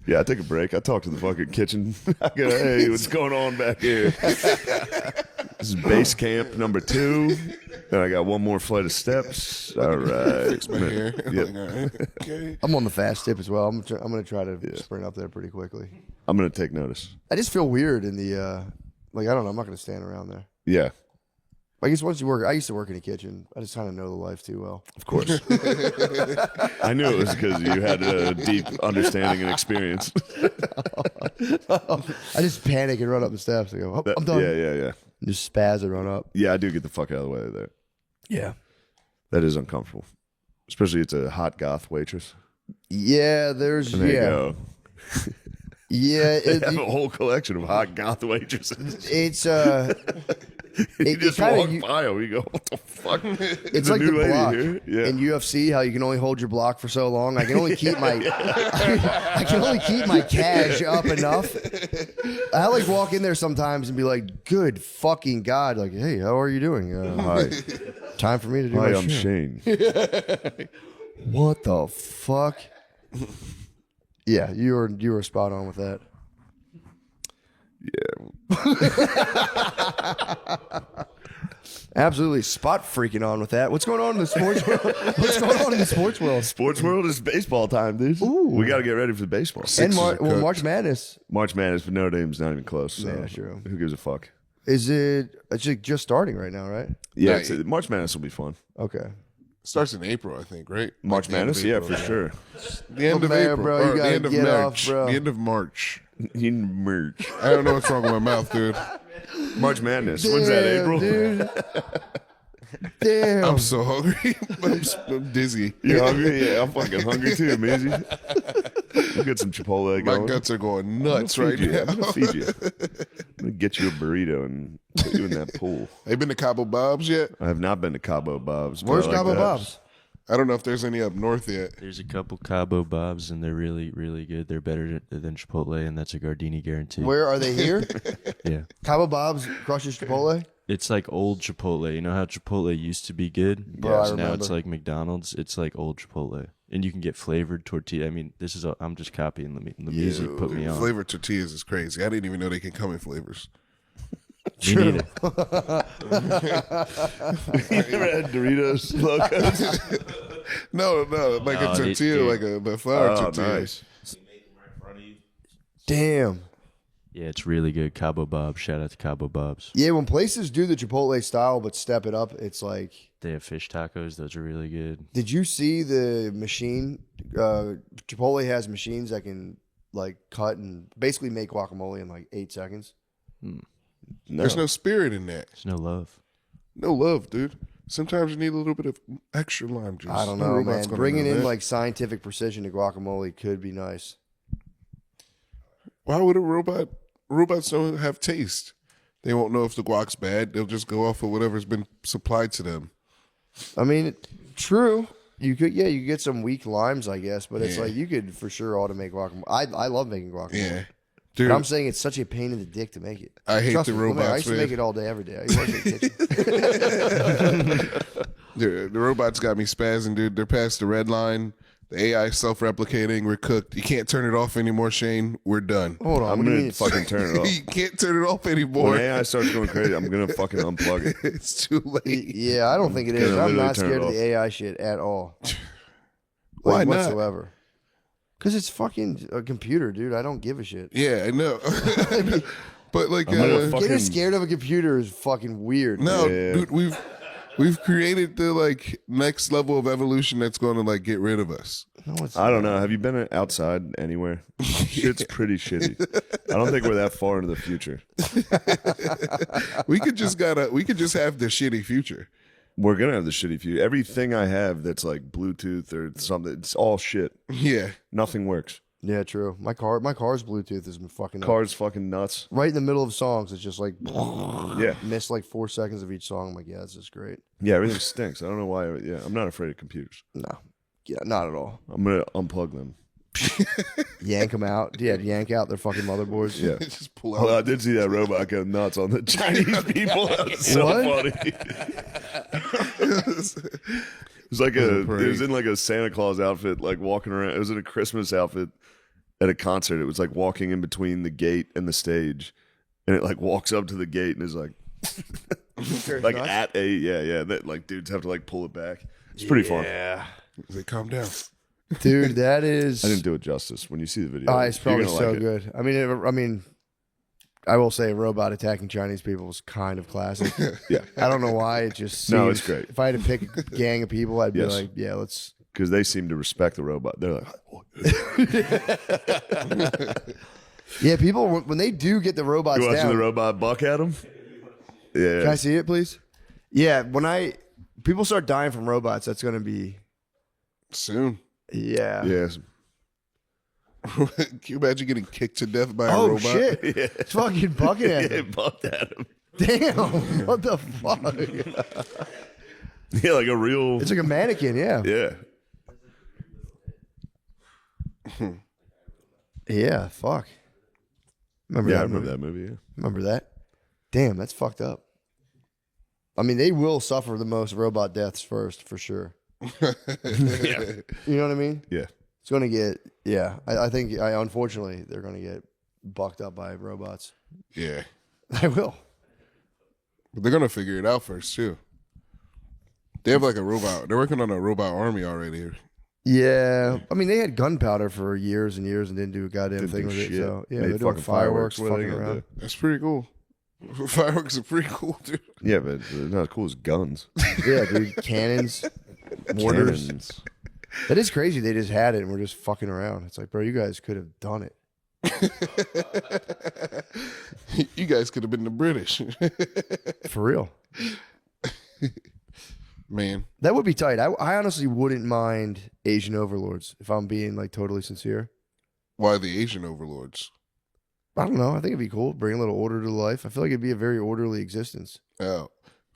Yeah, I take a break. I talk to the fucking kitchen. I go, "Hey, what's going on back here?" This is base camp number 2. Then I got one more flight of steps. All right. Fix my hair. Yep. Like, all right, okay. I'm on the fast tip as well. I'm gonna try to sprint up there pretty quickly. I'm going to take notice. I just feel weird in the like I don't know. I'm not gonna stand around there. Yeah, I guess once you work, I used to work in a kitchen. I just kind of know the life too well. of course. I knew it was because you had a deep understanding and experience. I just panic and run up the steps. I go, oh, I'm done. Yeah. And just spaz and run up. Yeah, I do get the fuck out of the way there. Yeah. That is uncomfortable. Especially it's a hot goth waitress. Yeah, there's And there you go. Yeah, They have a whole collection of hot goth waitresses. it's You just kinda walk by them, you go, what the fuck? it's a like new the lady block here. Yeah. in UFC. How you can only hold your block for so long. I can only keep my I can only keep my cash up enough. I like walk in there sometimes and be like, "Good fucking god!" Like, "Hey, how are you doing? Hi. Time for me to do Hi, my I'm shit." Shane. What the fuck? Yeah, you were spot on with that. Absolutely spot freaking on with that. What's going on in the sports world? What's going on in the sports world? Sports world is baseball time, dude. We got to get ready for baseball. And are cooked. March Madness. March Madness, but Notre Dame's not even close. So Yeah, true. Who gives a fuck? Is it? It's just starting right now, right? Yeah, Nah, March Madness will be fun. Okay. Starts in April, I think, right? March Like the end of Madness, yeah, April, for sure. The end of Come here, April, bro. You or the gotta end of get March. off, bro. The end of March. In merch. I don't know what's wrong with my mouth, dude. March Madness. When's that, Damn, April? dude. Damn. I'm so hungry. I'm dizzy. You hungry? Yeah, I'm fucking hungry too, Maisie. We'll get some Chipotle My going. guts are going I'm nuts gonna right feed you. now. I'm going to feed you. I'm going to get you a burrito and put you in that pool. Have you been to Cabo Bob's yet? I have not been to Cabo Bob's. but Where's I like Cabo that. Bob's? I don't know if there's any up north yet. There's a couple Cabo Bobs, and they're really, really good. They're better than Chipotle, and that's a Gardini guarantee. Where are they here? Yeah. Cabo Bob's crushes Chipotle. It's like old Chipotle. You know how Chipotle used to be good? Bro, I So now it's remember. like McDonald's. It's like old Chipotle. And you can get flavored tortilla. I mean, this is I'm just copying the music put me on. Flavored tortillas is crazy. I didn't even know they can come in flavors. Me neither. You never had Doritos locos? No, like No, a they- tortilla, they- like a flour Oh, tortilla. nice. Damn. Yeah, it's really good. Cabo Bob. Shout out to Cabo Bob's. Yeah, when places do the Chipotle style but step it up, it's like. They have fish tacos. Those are really good. Did you see the machine? Chipotle has machines that can like cut and basically make guacamole in like 8 seconds. No. There's no spirit in that. There's no love. No love, dude. Sometimes you need a little bit of extra lime juice. I don't No know, robot's man. gonna Bringing know in that. like scientific precision to guacamole could be nice. Why would a robot? Robots don't have taste. They won't know if the guac's bad. They'll just go off of whatever's been supplied to them. I mean, true. You could, yeah, you get some weak limes, I guess, but it's Yeah. like you could for sure automate guacamole. I love making guacamole. Yeah, But dude. I'm saying it's such a pain in the dick to make it. I hate Trust the me, come here, I robots, used to man. make it all day, every day. I used to work in the kitchen. Dude, the robots got me spazzing, dude. They're past the red line. The AI self-replicating. We're cooked. You can't turn it off anymore, Shane. We're done. Hold on, I'm what do you gonna mean? It's, fucking turn it off. You can't turn it off anymore. When AI starts going crazy, I'm gonna fucking unplug it. It's too late. yeah, I don't think it is. Gonna I'm literally not turn it scared of off. the AI shit at all. Why not? whatsoever? Because it's fucking a computer, dude. I don't give a shit. Yeah, I know. But like, I'm gonna Getting fucking- scared of a computer is fucking weird. no, Yeah. dude, we've created the like next level of evolution that's going to like get rid of us. No, it's I don't know. Have you been outside anywhere? Shit's pretty shitty. I don't think we're that far into the future. We could just have the shitty future. We're gonna have the shitty future. Everything I have that's like Bluetooth or something, it's all shit. Yeah, Nothing works. Yeah, true. My car's Bluetooth has been fucking up. Car's fucking nuts. Right in the middle of songs, it's just like Yeah, miss like 4 seconds of each song. I'm like, yeah, this is great. yeah. Everything stinks. I don't know why. Yeah, I'm not afraid of computers. No, yeah, not at all. I'm gonna unplug them. Yank them out. Yeah, yank out their fucking motherboards. Yeah. just pull Well, I out. did see that robot go nuts on the Chinese people. That was so What? funny. It was like it was in like a Santa Claus outfit, like walking around. It was in a Christmas outfit at a concert. It was like walking in between the gate and the stage, and it like walks up to the gate and is like, like nuts? at a yeah. That like dudes have to like pull it back. It's pretty fun. Yeah, Say, calm down. dude, that is. I didn't do it justice. When you see the video, Oh, it's you're probably gonna so like it. good. I mean, I will say, a robot attacking Chinese people was kind of classic. Yeah, I don't know why. It just seems, No, it's great. If I had to pick a gang of people, I'd be Yes. like, yeah, let's. because they seem to respect the robot. They're like, Yeah, people when they do get the robots you watching down. the robot buck at him? Yeah, Can I see it, please? Yeah, when people start dying from robots, that's going to be Soon. yeah. yes. Can you imagine getting kicked to death by a Oh robot? shit! Yeah. It's fucking bucking at Yeah, him. bucked at him. Damn! What the fuck? Yeah, like a real. It's like a mannequin. Yeah. Yeah. Yeah. Fuck. Remember Yeah, I that? remember movie? that movie. Yeah. Remember that? Damn, that's fucked up. I mean, they will suffer the most robot deaths first, for sure. Yeah. You know what I mean? Yeah. It's going to get. Yeah, I think. Unfortunately, they're going to get bucked up by robots. Yeah. I will. But they're gonna figure it out first too. They have like a robot. They're working on a robot army already. Yeah, I mean they had gunpowder for years and years and didn't do a goddamn Didn't thing do with it. shit. So yeah, Made they're doing fucking fireworks, What are they fucking gonna around. That's pretty cool. Fireworks are pretty cool, dude. do? Yeah, but they're not as cool as guns. Yeah, dude, cannons, mortars. Cannons. That is crazy. They just had it and we're just fucking around. It's like, bro, you guys could have done it. You guys could have been the British. For real. Man. That would be tight. I honestly wouldn't mind Asian overlords if I'm being like totally sincere. Why the Asian overlords? I don't know. I think it'd be cool. Bring a little order to life. I feel like it'd be a very orderly existence.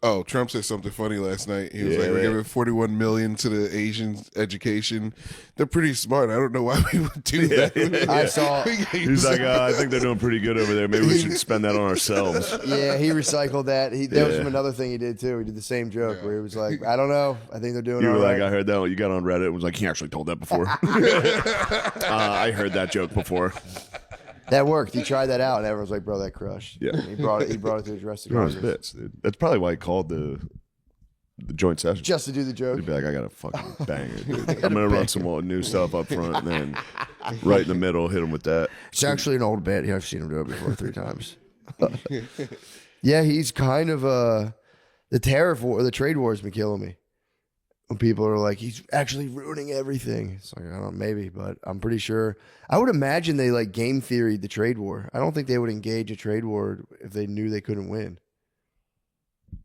Oh, Trump said something funny last night. He was like, "We're Yeah. giving 41 million to the Asian education. They're pretty smart. I don't know why we would do that." I saw. He's like, I think they're doing pretty good over there. Maybe we should spend that on ourselves. Yeah, he recycled that. That was Yeah. from another thing he did too. He did the same joke where he was like, I don't know. I think they're doing You all were like, right. I heard that. You got on Reddit and was like, he actually told that before. I heard that joke before. That worked. He tried that out, and everyone's like, "Bro, that crushed." Yeah. And he brought it to his rest of You're on his Congress. bits, dude. That's probably why he called the the joint session. Just to do the joke. He'd be like, I got to fucking bang it, dude. I'm going to run some more new stuff up front and then right in the middle, hit him with that. It's actually an old bit. Yeah, I've seen him do it before 3 times. Yeah, he's kind of the tariff war, the trade war has been killing me. When people are like, he's actually ruining everything. It's like, I don't know, maybe, but I'm pretty sure. I would imagine they like game theoried the trade war. I don't think they would engage a trade war if they knew they couldn't win.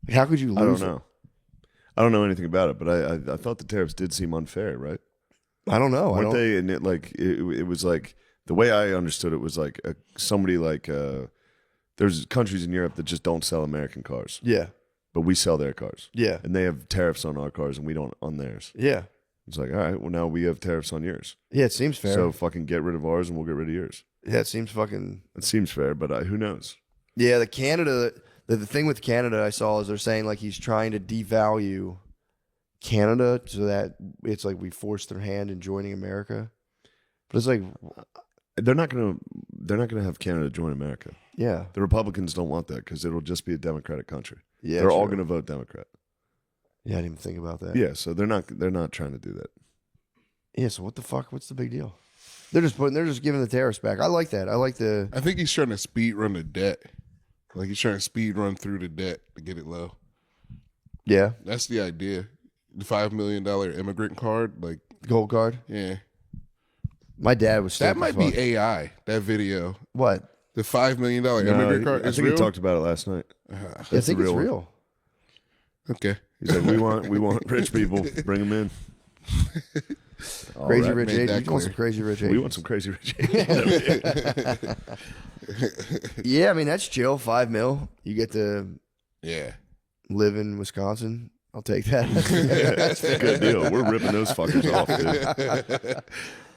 Like, how could you lose? I don't know. I don't know anything about it, but I thought the tariffs did seem unfair, right? I don't know. Weren't they? And it was like the way I understood it was like somebody like there's countries in Europe that just don't sell American cars, Yeah. but we sell their cars, Yeah. and they have tariffs on our cars and we don't on theirs. Yeah. It's like, all right, well now we have tariffs on yours, Yeah, it seems fair. so fucking get rid of ours and we'll get rid of yours. Yeah, it seems fucking. It seems fair, but who knows? Yeah, the Canada. The thing with Canada I saw is they're saying like he's trying to devalue Canada so that it's like we forced their hand in joining America. But it's like, They're not gonna have Canada join America. yeah, The Republicans don't want that because it'll just be a Democratic country. yeah, They're all true. gonna vote Democrat. Yeah, I didn't even think about that. Yeah, so they're not trying to do that. Yeah. So what the fuck? What's the big deal? They're just giving the tariffs back. I like that. I like the. I think he's trying to speed run the debt. Like he's trying to speed run through the debt to get it low. Yeah, That's the idea. The $5 million immigrant card, like, gold card. yeah, My dad was. that stoked might as be fuck. AI. That video, What? the $5 million immigrant card, I is think real. he talked about it last night. I That's think the it's real one. real. Okay, He's like, we want rich people, bring them in. All Crazy right. rich made Asians. that You want some clear. crazy rich We Asians? want some crazy rich. Asians. Yeah, I mean that's chill. $5 million. You get to yeah. live in Wisconsin. I'll take that. That's a good deal. We're ripping those fuckers off, dude.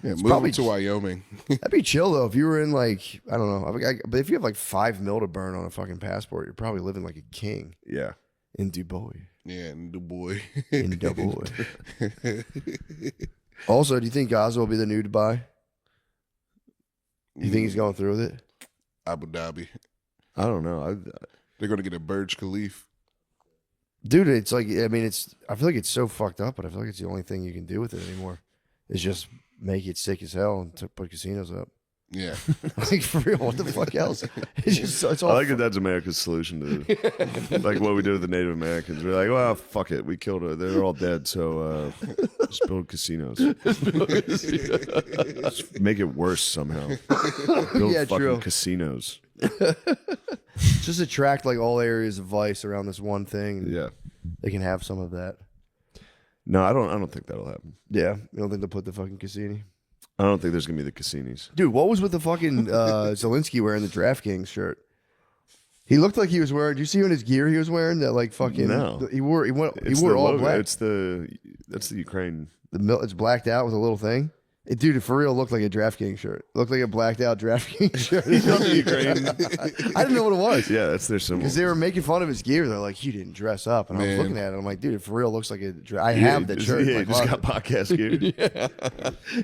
Yeah, move probably- to Wyoming. That'd be chill though. If you were in like I don't know, but if you have like $5 million to burn on a fucking passport, you're probably living like a king Yeah. in Dubai. Yeah, and the boy. In Dubai. Also, do you think Gaza will be the new Dubai? You think he's going through with it? Abu Dhabi. I don't know. They're going to get a Burj Khalifa. Dude, it's like I mean, I feel like it's so fucked up, but I feel like it's the only thing you can do with it anymore. Is just make it sick as hell and put casinos up. Yeah. Like for real, what the fuck else? It's just it's all I like that that's America's solution to like what we did with the Native Americans. We're like, well, fuck it. We killed her. They're all dead, so just build casinos. Just make it worse somehow. Build Yeah, fucking true. casinos. just attract like all areas of vice around this one thing. And Yeah. they can have some of that. No, I don't think that'll happen. Yeah, you don't think they'll put the fucking casino? I don't think there's gonna be the casinos. Dude, what was with the fucking Zelensky wearing the DraftKings shirt? He looked like he was wearing. Did you see him in his gear he was wearing? That like fucking. No. He wore It's all the logo. black. That's the Ukraine. It's blacked out with a little thing. It, dude, it for real looked like a DraftKings shirt. It looked like a blacked out DraftKings shirt. I didn't know what it was. Yeah, that's their symbol. Because they were making fun of his gear. They're like, he didn't dress up. And I was Man. looking at it. I'm like, dude, it for real looks like a. I have the shirt. in Yeah, my you just got closet. podcast gear.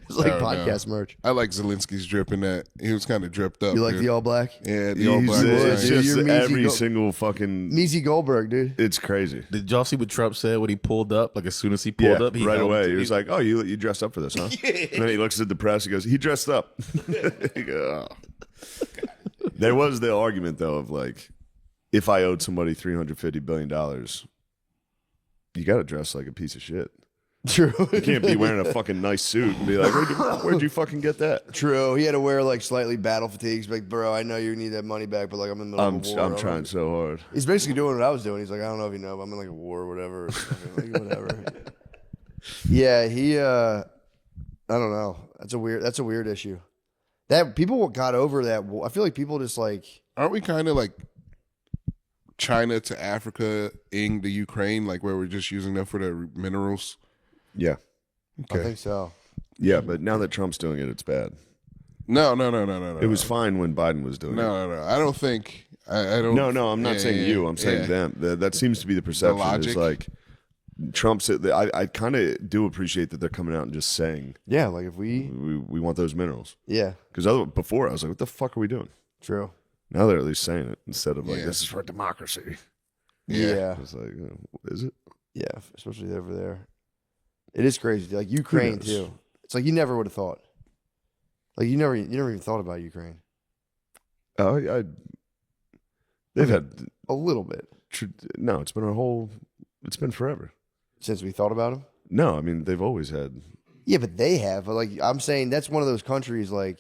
It's like I don't podcast know. merch. I like Zelensky's drip in that. He was kind of dripped up. You like dude. the all black? Yeah, the all black. It's Dude, just you're Measy every Go- single fucking. Measy Goldberg, dude. It's crazy. Did y'all see what Trump said when he pulled up? Like as soon as he pulled up, he right held away. it. He was like, "Oh, you dressed up for this, huh?" And then he looks at the press. He goes, "He dressed up." You go, "Oh." There was the argument though of like, if I owed somebody $350 billion, you got to dress like a piece of shit. True. You can't be wearing a fucking nice suit and be like, "Where'd you fucking get that?" True. He had to wear like slightly battle fatigues. Like, bro, I know you need that money back, but like I'm in the middle of a war. I'm trying so hard. He's basically doing what I was doing. He's like, I don't know if you know, but I'm in like a war or whatever. Like, whatever. Yeah, he. I don't know. That's a weird issue. That people got over that. I feel like people just like. Aren't we kind of like China to Africa ing the Ukraine, like where we're just using them for their minerals? Yeah, I think so. yeah. But now that Trump's doing it, it's bad. No. It was fine when Biden was doing it. No. I don't think. I don't. No, I'm not yeah, saying yeah, you. I'm saying yeah. them. That seems to be the perception. logic. Is like Trump's. I kind of do appreciate that they're coming out and just saying Yeah, like if we. we want those minerals. Yeah, Because before I was like, what the fuck are we doing? true. Now they're at least saying it instead of like, Yeah. this is for democracy. Yeah. It's like, is it? Yeah, especially over there. It is crazy. Like Ukraine knows? too. It's like you never would have thought. Like you never even thought about Ukraine. Oh, they've had A little bit no. It's been forever. since we thought about them. No, I mean they've always had. Yeah, but they have. But like I'm saying, that's one of those countries. Like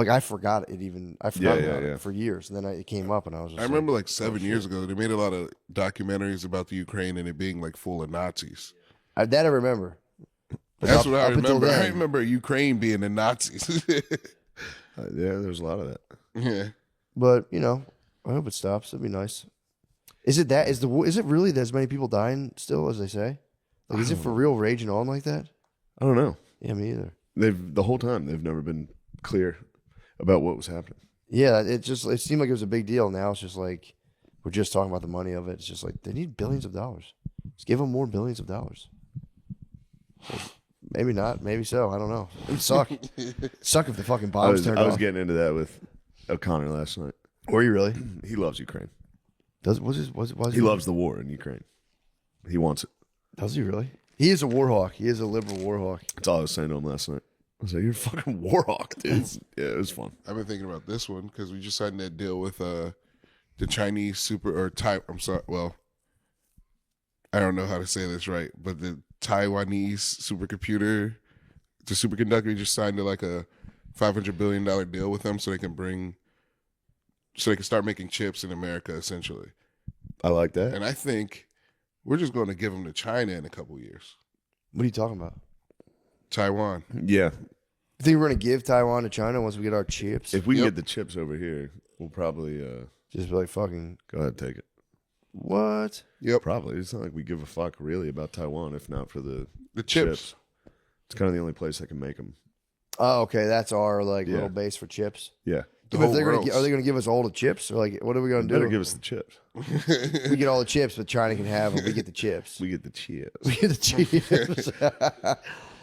I forgot it even. I forgot about it for years, and then it came up, and I was. Just I remember like 7 years ago, they made a lot of documentaries about the Ukraine and it being like full of Nazis. That I remember. But That's up- what I up until remember. I then- remember Ukraine being the Nazis. Yeah, there's a lot of that. Yeah. But I hope it stops. It'd be nice. Is it that? Is it really that as many people dying still as they say? Like, is it for real raging on like that? I don't know. Yeah, me either. The whole time they've never been clear about what was happening. Yeah, it seemed like it was a big deal. Now it's just like we're just talking about the money of it. It's just like they need billions of dollars. Just give them more billions of dollars. Maybe not. Maybe so. I don't know. It'd suck. Suck if the fucking bombs turned I was off. getting into that with O'Connor last night. Were you really? He loves Ukraine. Was He loves the war in Ukraine. He wants it. Does he really? He is a war hawk. He is a liberal war hawk. That's all I was saying to him last night. I was like, "You're a fucking war hawk, dude." Yeah, it was fun. I've been thinking about this one because we just signed that deal with the Chinese I'm sorry. Well, I don't know how to say this right, but the Taiwanese supercomputer, the superconductor, we just signed like a $500 billion deal with them so they can start making chips in America, essentially. I like that. And I think we're just going to give them to China in a couple years. What are you talking about? Taiwan. Yeah, You think we're gonna give Taiwan to China once we get our chips? if we can Yep. get the chips over here, we'll probably Just be like fucking go ahead and take it. what? Yep. Probably. It's not like we give a fuck really about Taiwan, if not for the The chips. It's kind of the only place that can make them. Oh, okay, that's our like Yeah. little base for chips. Yeah, The But whole are world. they gonna give us all the chips, or like what are we gonna better do? give us the chips. We get all the chips, but China can have them. We get the chips. We get the chips. We get the chips.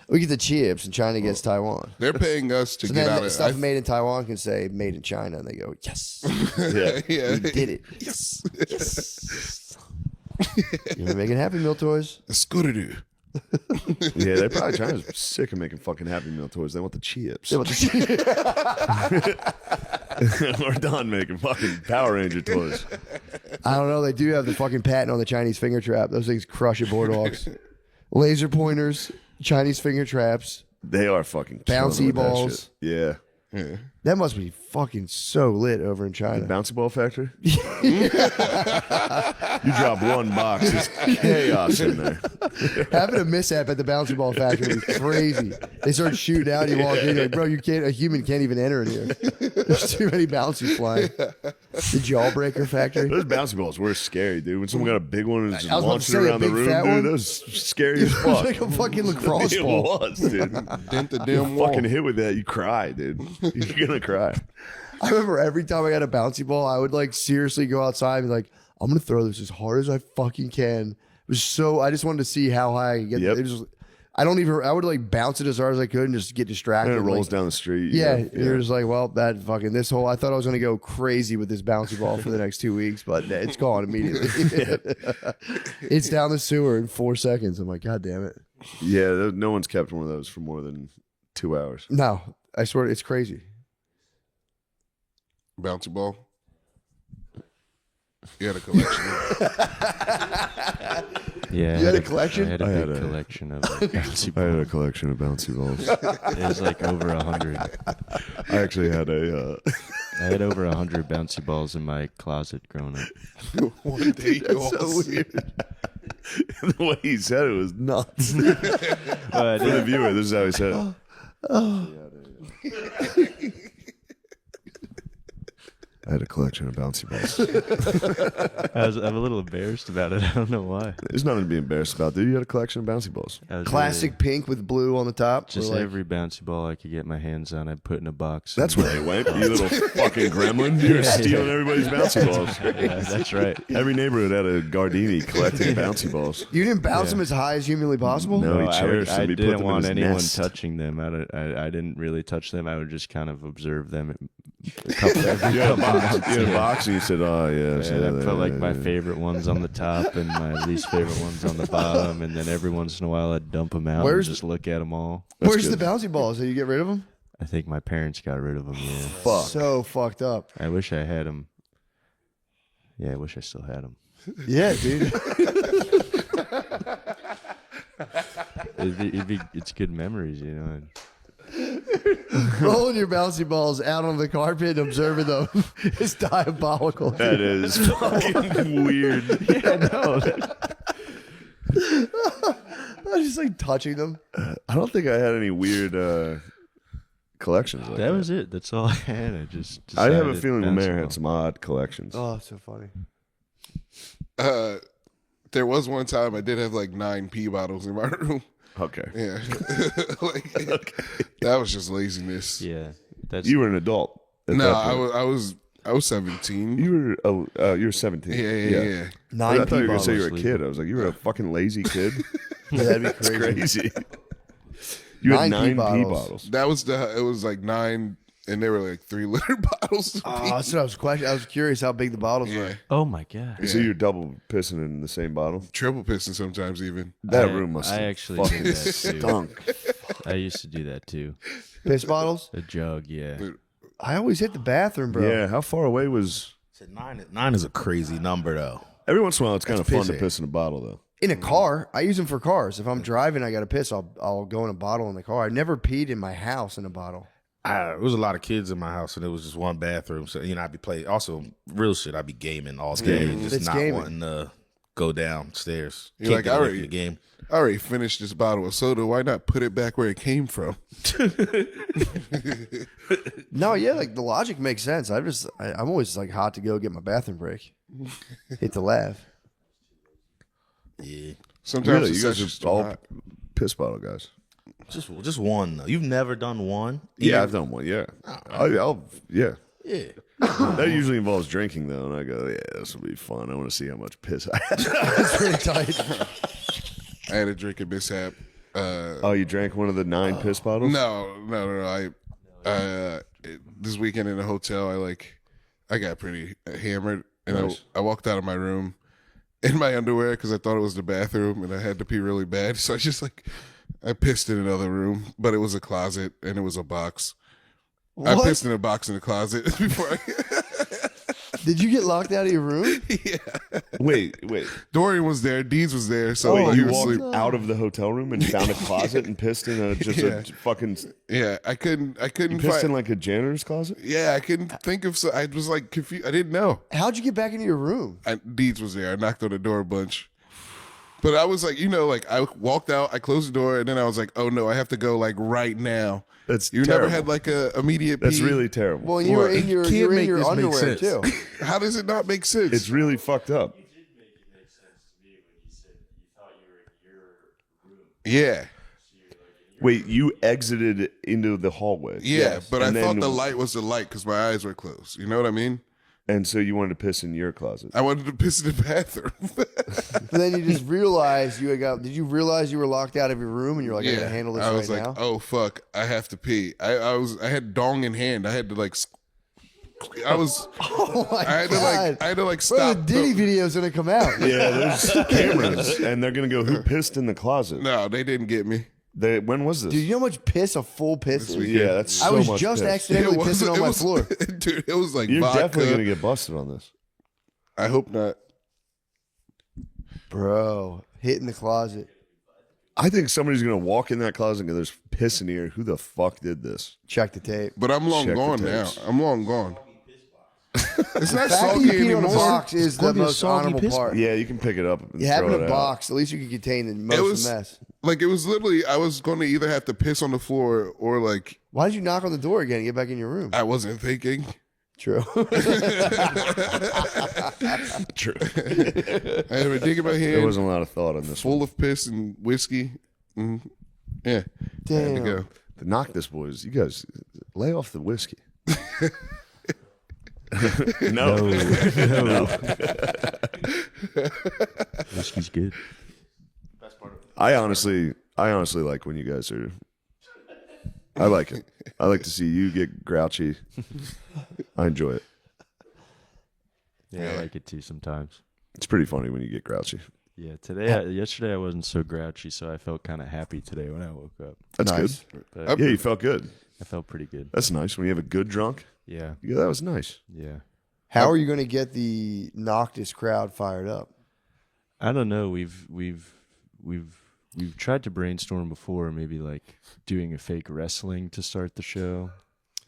We get the chips, and China gets Taiwan. They're paying us to So get then out of stuff made in Taiwan can say made in China, and they go, yes, Yeah, Yeah. we did it. Yes. Yes. You're making Happy Meal toys. Scooter-Doo. yeah. They probably China's sick of making fucking Happy Meal toys. They want the chips. Yeah, but the- We're done making fucking Power Ranger toys. I don't know. They do have the fucking patent on the Chinese finger trap. Those things crush your boardwalks. Laser pointers, Chinese finger traps. They are fucking killing Bouncy with that balls. shit. Yeah, Yeah. That must be fucking so lit over in China. bouncy ball factory. You drop one box, it's chaos in there. Having a mishap at the bouncy ball factory would be crazy. They start shooting out. You walk in, you're like, bro, a human can't even enter in here. There's too many bouncies flying. The Jawbreaker factory. Those bouncy balls were scary, dude. When someone got a big one and was just I was about to launching say, a around the big room, fat dude, one? that was scary as It was fuck. like a fucking lacrosse It ball. was, dude. Dent the You damn wall. fucking hit with that, you cry, dude. You're gonna cry. I remember every time I got a bouncy ball, I would like seriously go outside and be like, I'm gonna throw this as hard as I fucking can. It was so I just wanted to see how high I could get. Yep. It was, I would like bounce it as hard as I could and just get distracted. And it rolls like, down the street. Yeah, you know? you're just like, well, that fucking this whole. I thought I was gonna go crazy with this bouncy ball for the next 2 weeks, but it's gone immediately. It's down the sewer in 4 seconds. I'm like, God damn it! Yeah, no one's kept one of those for more than 2 hours. No, I swear it's crazy. Bouncy ball. You had a collection. Yeah, You had a collection? I had a I big had a- collection of bouncy I had a balls. collection of bouncy balls. It was like over 100. I actually had a. I had over 100 bouncy balls in my closet growing up. One day you all so weird. The way he said it was nuts. For But the viewer, this is how he said it. I had a collection of bouncy balls. I'm a little embarrassed about it. I don't know why. There's nothing to be embarrassed about, dude. You had a collection of bouncy balls. I was Classic pink with blue on the top. Just We're like, every bouncy ball I could get my hands on, I'd put in a box. That's where they went. You little fucking gremlin. You were stealing everybody's bouncy balls. Yeah, that's right. Every neighborhood had a Gardini collecting bouncy balls. you didn't bounce them as high as humanly possible. No, he I cherished them. He put didn't them in want his anyone nest. touching them. I didn't really touch them. I would just kind of observe them a couple every You had a couple box, months. you had a Yeah. box and you said, oh, yeah. so And I put like my yeah. favorite ones on the top and my least favorite ones on the bottom, and then every once in a while I'd dump them out Where's and just look at them all. Where's good. the bouncy balls? Did you get rid of them? I think my parents got rid of them. Yeah, Fuck. So fucked up. I wish I had them. Yeah, I wish I still had them. Yeah, dude. It's good memories, you know. Rolling your bouncy balls out on the carpet and observing them is diabolical. That is fucking weird. Yeah, no. I'm just like touching them. I don't think I had any weird collections like that. That was it. That's all I had. I just. I have a decided feeling the mayor basketball. had some odd collections. Oh, it's so funny. There was one time I did have like 9 pee bottles in my room. Okay. Yeah, like, that was just laziness. Yeah, that's. You were an adult. at No, that point. I was 17. You were 17. Yeah. I thought you were gonna bottles. say you were a kid. I was like, you were a fucking lazy kid. Yeah, that'd be It's crazy. crazy. You had 9 pee 9 pee bottles. bottles. That was it was like 9, and they were like 3-liter bottles. Of Oh, pee. that's what I was questioning. I was curious how big the bottles Yeah, were. Oh my god. So you're double pissing in the same bottle. triple piston sometimes even. That I- room must I have actually fucking did that too. stunk. I used to do that too. Piss bottles? A jug, yeah. I always hit the bathroom, bro. Yeah, how far away was? Said 9 is a crazy number though. Every once in a while, it's kind of fun to pissy. piss in a bottle, though. In a car, I use them for cars. If I'm driving, I got to piss. I'll go in a bottle in the car. I've never peed in my house in a bottle. There was a lot of kids in my house, and it was just one bathroom. So I'd be playing. Also, real shit. I'd be gaming all day, and just It's not gaming. wanting to go downstairs. You're like, Can't get I away already- from the game. I already finished this bottle of soda. Why not put it back where it came from? No, yeah, like the logic makes sense. I'm always like hot to go get my bathroom break. Hit the laugh. Yeah, Sometimes Really, it's you guys just are all hot. piss bottle guys. just one though. You've never done one? Yeah, I've done one. Yeah, yeah. Yeah. That usually involves drinking, though, and I go, yeah, this will be fun. I want to see how much piss I have. It's pretty tight. I had a drinking mishap. Oh, you drank one of the 9 piss bottles? No. This weekend in a hotel, I got pretty hammered, and Nice. I walked out of my room in my underwear because I thought it was the bathroom, and I had to pee really bad. So I pissed in another room, but it was a closet and it was a box. I What? pissed in a box in the closet before I. Did you get locked out of your room? Wait. Dorian was there, Deeds was there, so Wait, he you was walked asleep. out of the hotel room and found a closet and pissed in a fucking. Yeah, I couldn't You pissed find. in like a janitor's closet? Yeah, I couldn't think of. I was like confused. I didn't know. How'd you get back into your room? Deeds was there. I knocked on the door a bunch. But I was like, I walked out, I closed the door, and then I was like, oh no, I have to go right now. That's You terrible. never had like a immediate pee? That's really terrible. Well, you were What? in your Can't you were in make your this make underwear too. sense. How does it not make sense? It's really fucked up. yeah. Wait, you exited into the hallway. Yeah, but And I thought then- the light was the light because my eyes were closed. You know what I mean? And so you wanted to piss in your closet. I wanted to piss in the bathroom. But then you just realized you had got. Did you realize you were locked out of your room and you're like, I gotta handle this I was right like, now? oh fuck, I have to pee. I had dong in hand. I had to I was. Oh my I had to god! I had to Bro, stop. the Diddy video's gonna come out. Yeah, there's cameras, and they're gonna go, who pissed in the closet? No, they didn't get me. When was this? Dude, you know how much piss a full piss is? weekend. Yeah, that's so I was much just piss. accidentally pissing on my floor. Dude, it was like You're vodka. definitely gonna get busted on this. I hope not. Bro, hit in the closet. I think somebody's gonna walk in that closet and go, "There's piss in here. Who the fuck did this?" Check the tape. But I'm long Check the gone now. tapes. I'm long gone. It's not The fact that soggy you pee on a anymore. box is the gonna be a most soggy honorable piss part. Yeah, you can pick it up and You throw have it in it a out. box. At least you can contain the most It of was the mess. like it was literally. I was going to either have to piss on the floor or like Why did you knock on the door again and get back in your room? I wasn't thinking. True. True. I had a dick in my There hand, wasn't a lot of thought on this. full of piss and whiskey. Yeah, I had to Damn. go. To knock this, boys. You guys lay off the whiskey. No. Whiskey's good. I honestly like when you guys are. I like it. I like to see you get grouchy. I enjoy it. Yeah, I like it too sometimes. It's pretty funny when you get grouchy. Yeah, yesterday I wasn't so grouchy, so I felt kind of happy today when I woke up. That's Nice. good. But Yeah, you felt good. I felt pretty good. That's nice. When you have a good drunk, Yeah, yeah, that was nice. yeah. How are you going to get the Noctis crowd fired up? I don't know. We've tried to brainstorm before, maybe like doing a fake wrestling to start the show.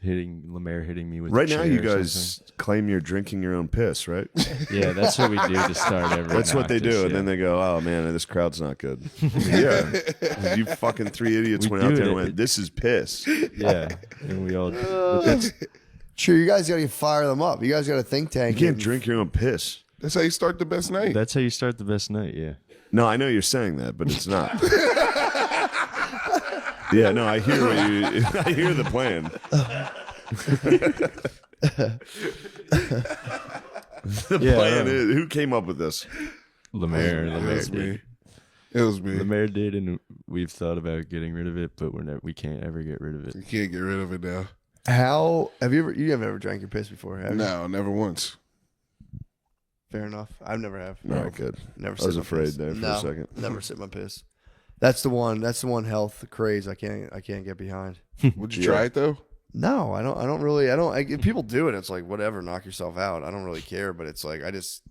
Lemaire hitting me with Right a now, chair you or guys something. claim you're drinking your own piss, right? Yeah, that's what we do to start every. That's what they Noctis, do, and yeah. then they go, "Oh man, this crowd's not good." Yeah, you fucking three idiots We went out do there and it. went, "This is piss." Yeah, and we all. But that's, Sure, you guys got to fire them up. You guys got a think You tank. can't drink your own piss. That's how you start the best night. that's how you start the best night. Yeah. No, I know you're saying that, but it's not. Yeah, no, I hear what you. I hear the plan. The plan is, who came up with this? Lemaire It was did. me. It was me. Lemaire did, and we've thought about getting rid of it, but we can't ever get rid of it. You can't get rid of it now. How have you ever? You haven't ever drank your piss before, have you? No, never once. Fair enough. I've never have. All right, good. Never. I was sit my afraid piss. there for a second. Never sit my piss. That's the one. That's the one health craze I can't get behind. Would you try it though? No, I don't really. if people do it, it's like whatever. Knock yourself out. I don't really care. But it's like I just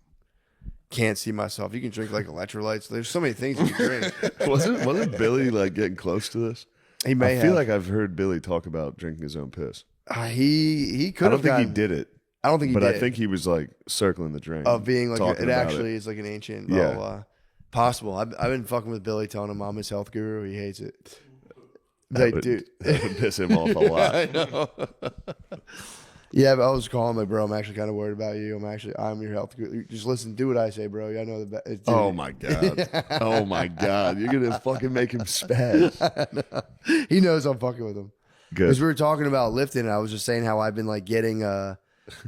can't see myself. You can drink like electrolytes. There's so many things you can drink. Wasn't Billy like getting close to this? He may I feel have. like I've heard Billy talk about drinking his own piss. He I could don't have. think he did it, I don't think he but did. I think he was like circling the drain of being like talking it about actually is like an ancient. Yeah. Blah, blah, blah. Possible. I've been fucking with Billy, telling him I'm his health guru. He hates it. Like, dude. That would piss him off a lot. I know. Yeah, but I was calling my bro. I'm actually kind of worried about you. I'm your health guru. Just listen, do what I say, bro. I know the best. Oh my god! Oh my god! You're gonna fucking make him spaz. He knows I'm fucking with him. Good. Because we were talking about lifting, and I was just saying how I've been like getting,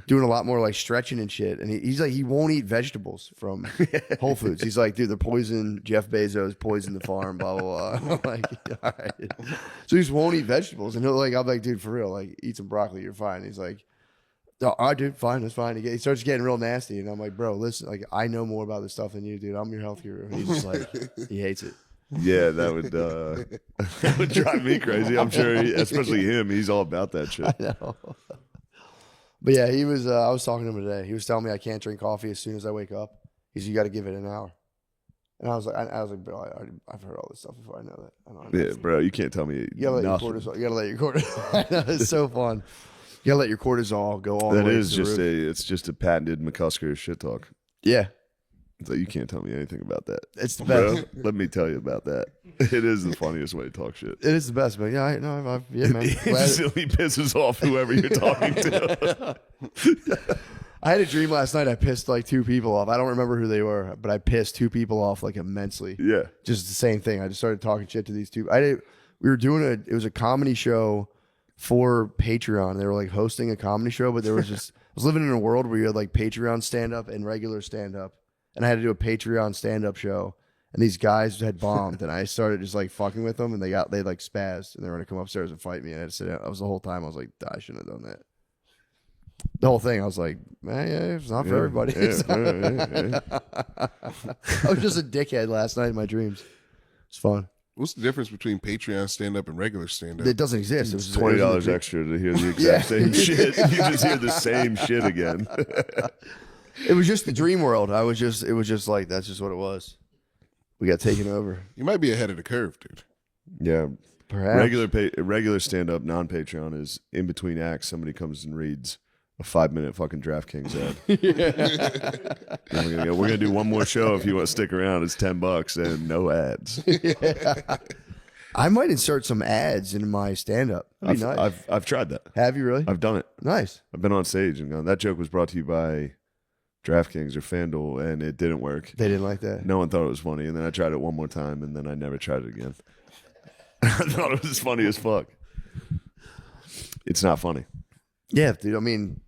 doing a lot more like stretching and shit. And he's like, he won't eat vegetables from Whole Foods. He's like, dude, they're poison. Jeff Bezos poisoned the farm. Blah blah blah. I'm like, all right. So he just won't eat vegetables, and I'm like, dude, for real, like, eat some broccoli, you're fine. He's like, oh, all right, dude, fine, that's fine. He starts getting real nasty, and I'm like, bro, listen, like, I know more about this stuff than you, dude. I'm your health guru. And he's just like, he hates it. Yeah, that would drive me crazy. I'm sure, especially him. He's all about that shit. I know. But yeah, he was. I was talking to him today. He was telling me I can't drink coffee as soon as I wake up. He said, you got to give it an hour. And I was like, bro, I've heard all this stuff before. I know that. I don't know. Yeah, bro, you can't tell me. You gotta let nothing. your cortisol. You gotta let your cortisol. I know, it's so fun. You gotta let your cortisol go all the That way. is to the just roof. it's just a patented McCusker shit talk. Yeah, So you can't tell me anything about that. it's the Bro, best. let me tell you about that. It is the funniest way to talk shit. It is the best, but yeah, yeah, man. It silly pisses off whoever you're talking to. I had a dream last night. I pissed like 2 people off. I don't remember who they were, but I pissed 2 people off like immensely. Yeah. Just the same thing. I just started talking shit to these 2. We were doing it was a comedy show for Patreon. They were like hosting a comedy show, but there was just I was living in a world where you had like Patreon stand up and regular stand up, and I had to do a Patreon stand up show. And these guys had bombed, and I started just like fucking with them, and they like spazzed, and they were gonna come upstairs and fight me. And I had to sit down. That was the whole time. I was like, I shouldn't have done that. The whole thing, I was like, man, yeah, it's not for everybody. Yeah. I was just a dickhead last night in my dreams. It's fun. What's the difference between Patreon stand up and regular stand up? It doesn't exist. It was just, $20 extra to hear the exact same shit. You just hear the same shit again. It was just the dream world. It was just like that's just what it was. We got taken over. You might be ahead of the curve, dude. Yeah. Perhaps. Regular stand up, non Patreon is in between acts. Somebody comes and reads a 5-minute fucking DraftKings ad. And we're gonna do one more show if you want to stick around. It's $10 and no ads. I might insert some ads in my stand up. That'd be nice. I've tried that. Have you really? I've done it. Nice. I've been on stage and gone. That joke was brought to you by DraftKings or FanDuel, and it didn't work. They didn't like that. No one thought it was funny, and then I tried it one more time, and then I never tried it again. I thought it was funny as fuck. It's not funny. Yeah, dude. I mean,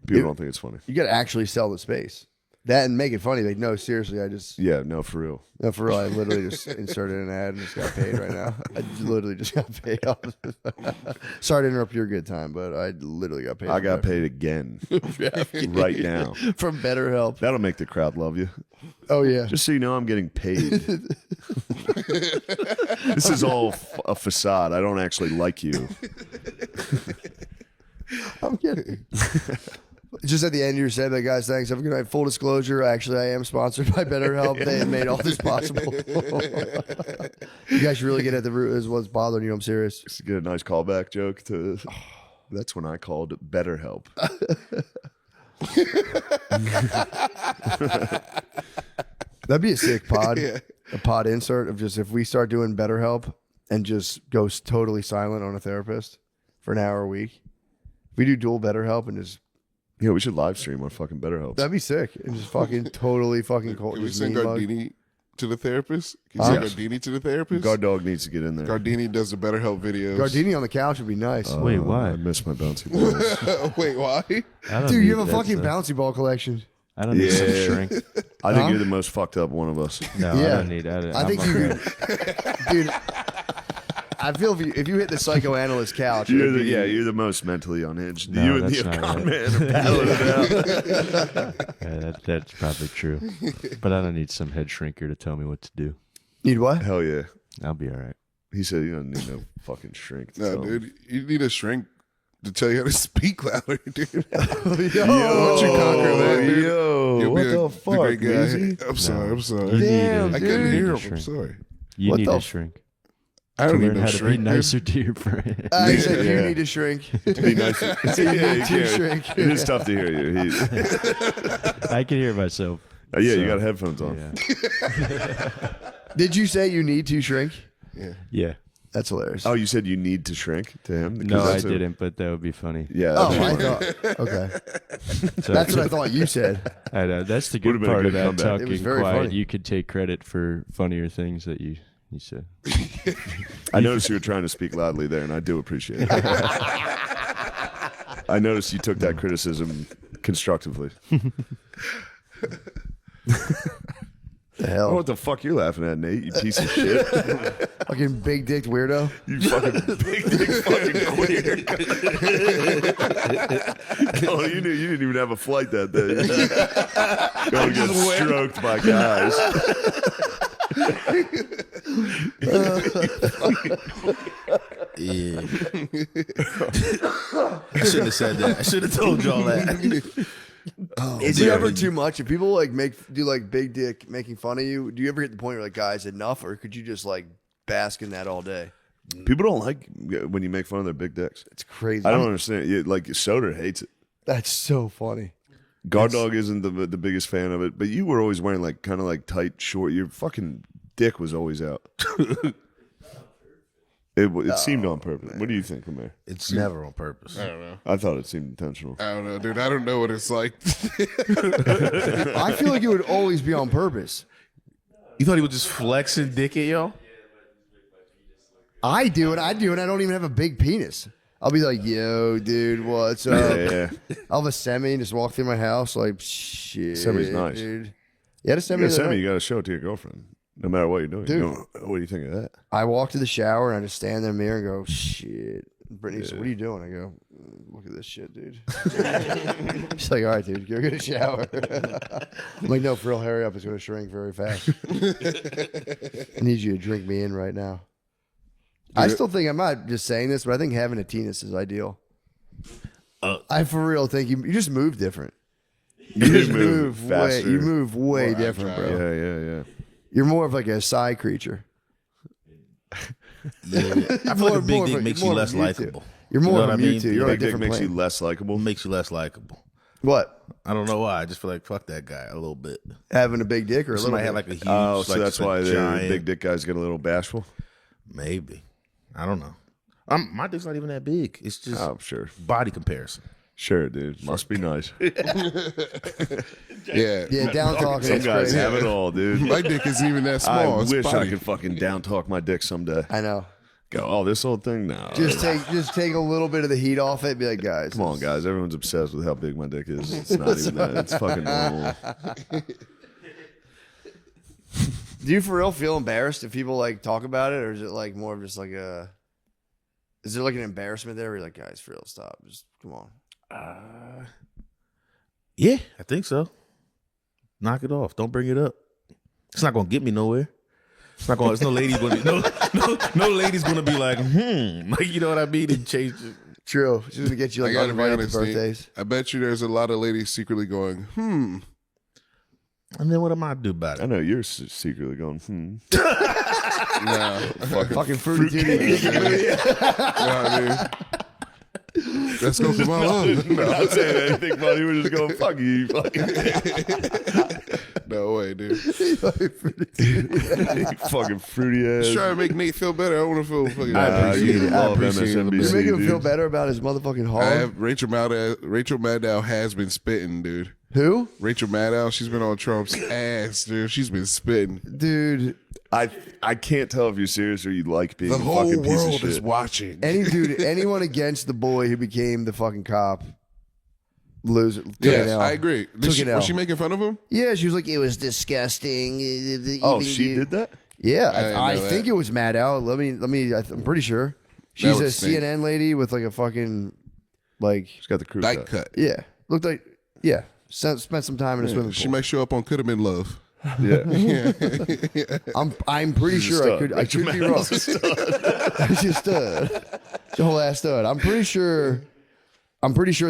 People don't think it's funny. you got to actually sell the space. That and make it funny. Like, no, seriously, I just Yeah, no, for real. no for real. I literally just inserted an ad and just got paid right now. I literally just got paid off. Sorry to interrupt your good time, but I literally got paid. I got paid again right now. from BetterHelp. That'll make the crowd love you. Oh yeah. Just so you know, I'm getting paid. This is all a facade. I don't actually like you. I'm kidding. Just at the end, you said that, guys. Thanks. Have a good night. Full disclosure, actually, I am sponsored by BetterHelp. They made all this possible. You guys should really get at the root is what's bothering you. I'm serious. Just to get a nice callback joke to. That's when I called BetterHelp. That'd be a sick pod. A pod insert of just if we start doing BetterHelp and just go totally silent on a therapist for an hour a week. If we do dual BetterHelp and just. Yeah, we should live stream on fucking BetterHelp. That'd be sick. And just fucking totally fucking cold. Can we Just send mean mug. Gardini to the therapist? Can you send Gardini to the therapist? Guard Dog needs to get in there. Gardini does the BetterHelp videos. Gardini on the couch would be nice. Wait, why? I miss my bouncy balls. Wait, why? I don't Dude, need you have a that fucking stuff. bouncy ball collection. I don't need some Yeah. shrink. I think Huh? you're the most fucked up one of us. No, Yeah. I don't need. I think you dude. I feel if you hit the psychoanalyst couch, You're it'd the, be- yeah, you're the most mentally unhinged. No, you and that's the not con right. man are battling it out. Yeah, that's probably true. But I don't need some head shrinker to tell me what to do. Need what? Hell yeah. I'll be all right. He said you don't need no fucking shrink. to No, tell him. dude, you need a shrink to tell you how to speak louder, dude. Yo, Once you conquer that, dude, Yo, you'll what be the fuck, great guy. Weezy? I'm sorry. I'm You sorry. need Damn, a- I couldn't dude. hear You him. need a I'm shrink. sorry. You What need the a f- shrink. I To don't need learn no how to be shrink. nicer to your friend. he said you Yeah. need to shrink. Be nice. you Yeah, need you to can't. shrink. It is tough to hear you. I can hear myself. Yeah, you So, got headphones on. Yeah. Did you say you need to shrink? Yeah. That's hilarious. Oh, you said you need to shrink to him? Because No, I that's a- didn't, but that would be funny. Yeah. Oh, that's I funny. thought. Okay, So that's what I thought you said. I know. That's the Would've good been a part good about comeback. It was talking very quiet. funny. You could take credit for funnier things that you said. I noticed you were trying to speak loudly there, and I do appreciate it. I noticed you took that criticism constructively. The Oh, hell, what the fuck you're laughing at, Nate? You piece of shit. fucking big dick weirdo. You fucking big dick fucking queer. Oh, you didn't even have a flight that day. Going to get stroked by guys. Yeah. I shouldn't have said that. I should have told y'all that. Is it ever too much? If people like do like big dick making fun of you, do you ever hit the point where like, guys, enough, or could you just like bask in that all day? People don't like when you make fun of their big dicks. It's crazy. I don't understand. Like Soder hates it. That's so funny. Guard Dog isn't the biggest fan of it, but you were always wearing like kind of like tight, short. Your fucking dick was always out. It seemed on purpose. What do you think, Amir? It's never on purpose. I don't know. I thought it seemed intentional. I don't know, dude. I don't know what it's like. I feel like it would always be on purpose. You thought he was just flexing dick at y'all? I do it. I don't even have a big penis. I'll be like, yo, dude, what's up? Yeah. I'll have a semi and just walk through my house like, shit. Semi's nice. Dude. Yeah, the semi. You the gotta other send me. night. You gotta show it to your girlfriend, no matter what you're doing. Dude. What do you think of that? I walk to the shower and I just stand in the mirror and go, shit. Brittany's, what are you doing? I go, look at this shit, dude. She's like, all right, dude, go get a shower. I'm like, no, for real, hurry up. It's going to shrink very fast. I need you to drink me in right now. I still think, I'm not just saying this, but I think having a penis is ideal. I for real think you just move different. You just move way, faster. you move way different, agile. bro. Yeah. You're more of like a side creature. Yeah. I feel like a big dick makes you less more of a Mewtwo. likable. You're more You know of a what I mean? Mewtwo. You're on a Big dick different makes you plane. less likable. Makes you less likable. What? I don't know why. I just feel like fuck that guy a little bit. Having a big dick or a little Somebody bit? had like a huge. Oh, so like, that's just a why the giant, big dick guys get a little bashful. Maybe. I don't know. My dick's not even that big. It's just Oh, sure, body comparison. sure, dude. Must be nice. Yeah. Yeah, down talking. Some It's guys crazy. have it all, dude. My dick isn't even that I small. It's wish I body. could fucking down talk my dick someday. I know. Go, oh, this whole thing now. Just take a little bit of the heat off it. Be like, guys, Come on, guys. Everyone's obsessed with how big my dick is. It's not even that. It's fucking normal. Do you for real feel embarrassed if people like talk about it, or is it like more of just like a? Is there like an embarrassment there? Where you're like, guys, for real, stop. Just come on. Yeah, I think so. Knock it off. Don't bring it up. It's not gonna get me nowhere. It's not gonna. It's no ladies gonna be, no ladies gonna be like, like, you know what I mean, and change it. True. She's gonna get you I like gotta be uninvited honest, birthdays. Nate. I bet you there's a lot of ladies secretly going, And then what am I to do about I it? know you're secretly going, nah. Fucking fruity titty. You know what I mean? Let's go for my love. We're not saying anything funny. We're just going, fuck you. Fucking, No way, dude. fucking fruity ass. Just trying to make Nate feel better. I want to feel fucking. Nah, you it. I love appreciate MSNBC, You're making him feel dude. better about his motherfucking I hog. have Rachel Maddow has been spitting, dude. Who? Rachel Maddow, she's been on Trump's ass, dude. She's been spitting. Dude. I can't tell if you're serious or you like being The a whole fucking piece of world shit. is watching. Anyone against the boy who became the fucking cop. Loser. Yes, I agree. Took an L. Was she making fun of him? Yeah, she was like, it was disgusting. Oh, she did that? Yeah, I didn't I know think that. it was Matt Al. I'm pretty sure. She's a would stink. CNN lady with like a fucking, like, She's got the crew Dyke cut. cut. yeah. Looked like, yeah. Spent some time in a swimming She pool. might show up on Could Have Been Love. Yeah. I'm pretty She's a sure I stud. could Rachel be wrong. Maddow's a stud. She's a stud. She's a whole ass stud. I'm pretty sure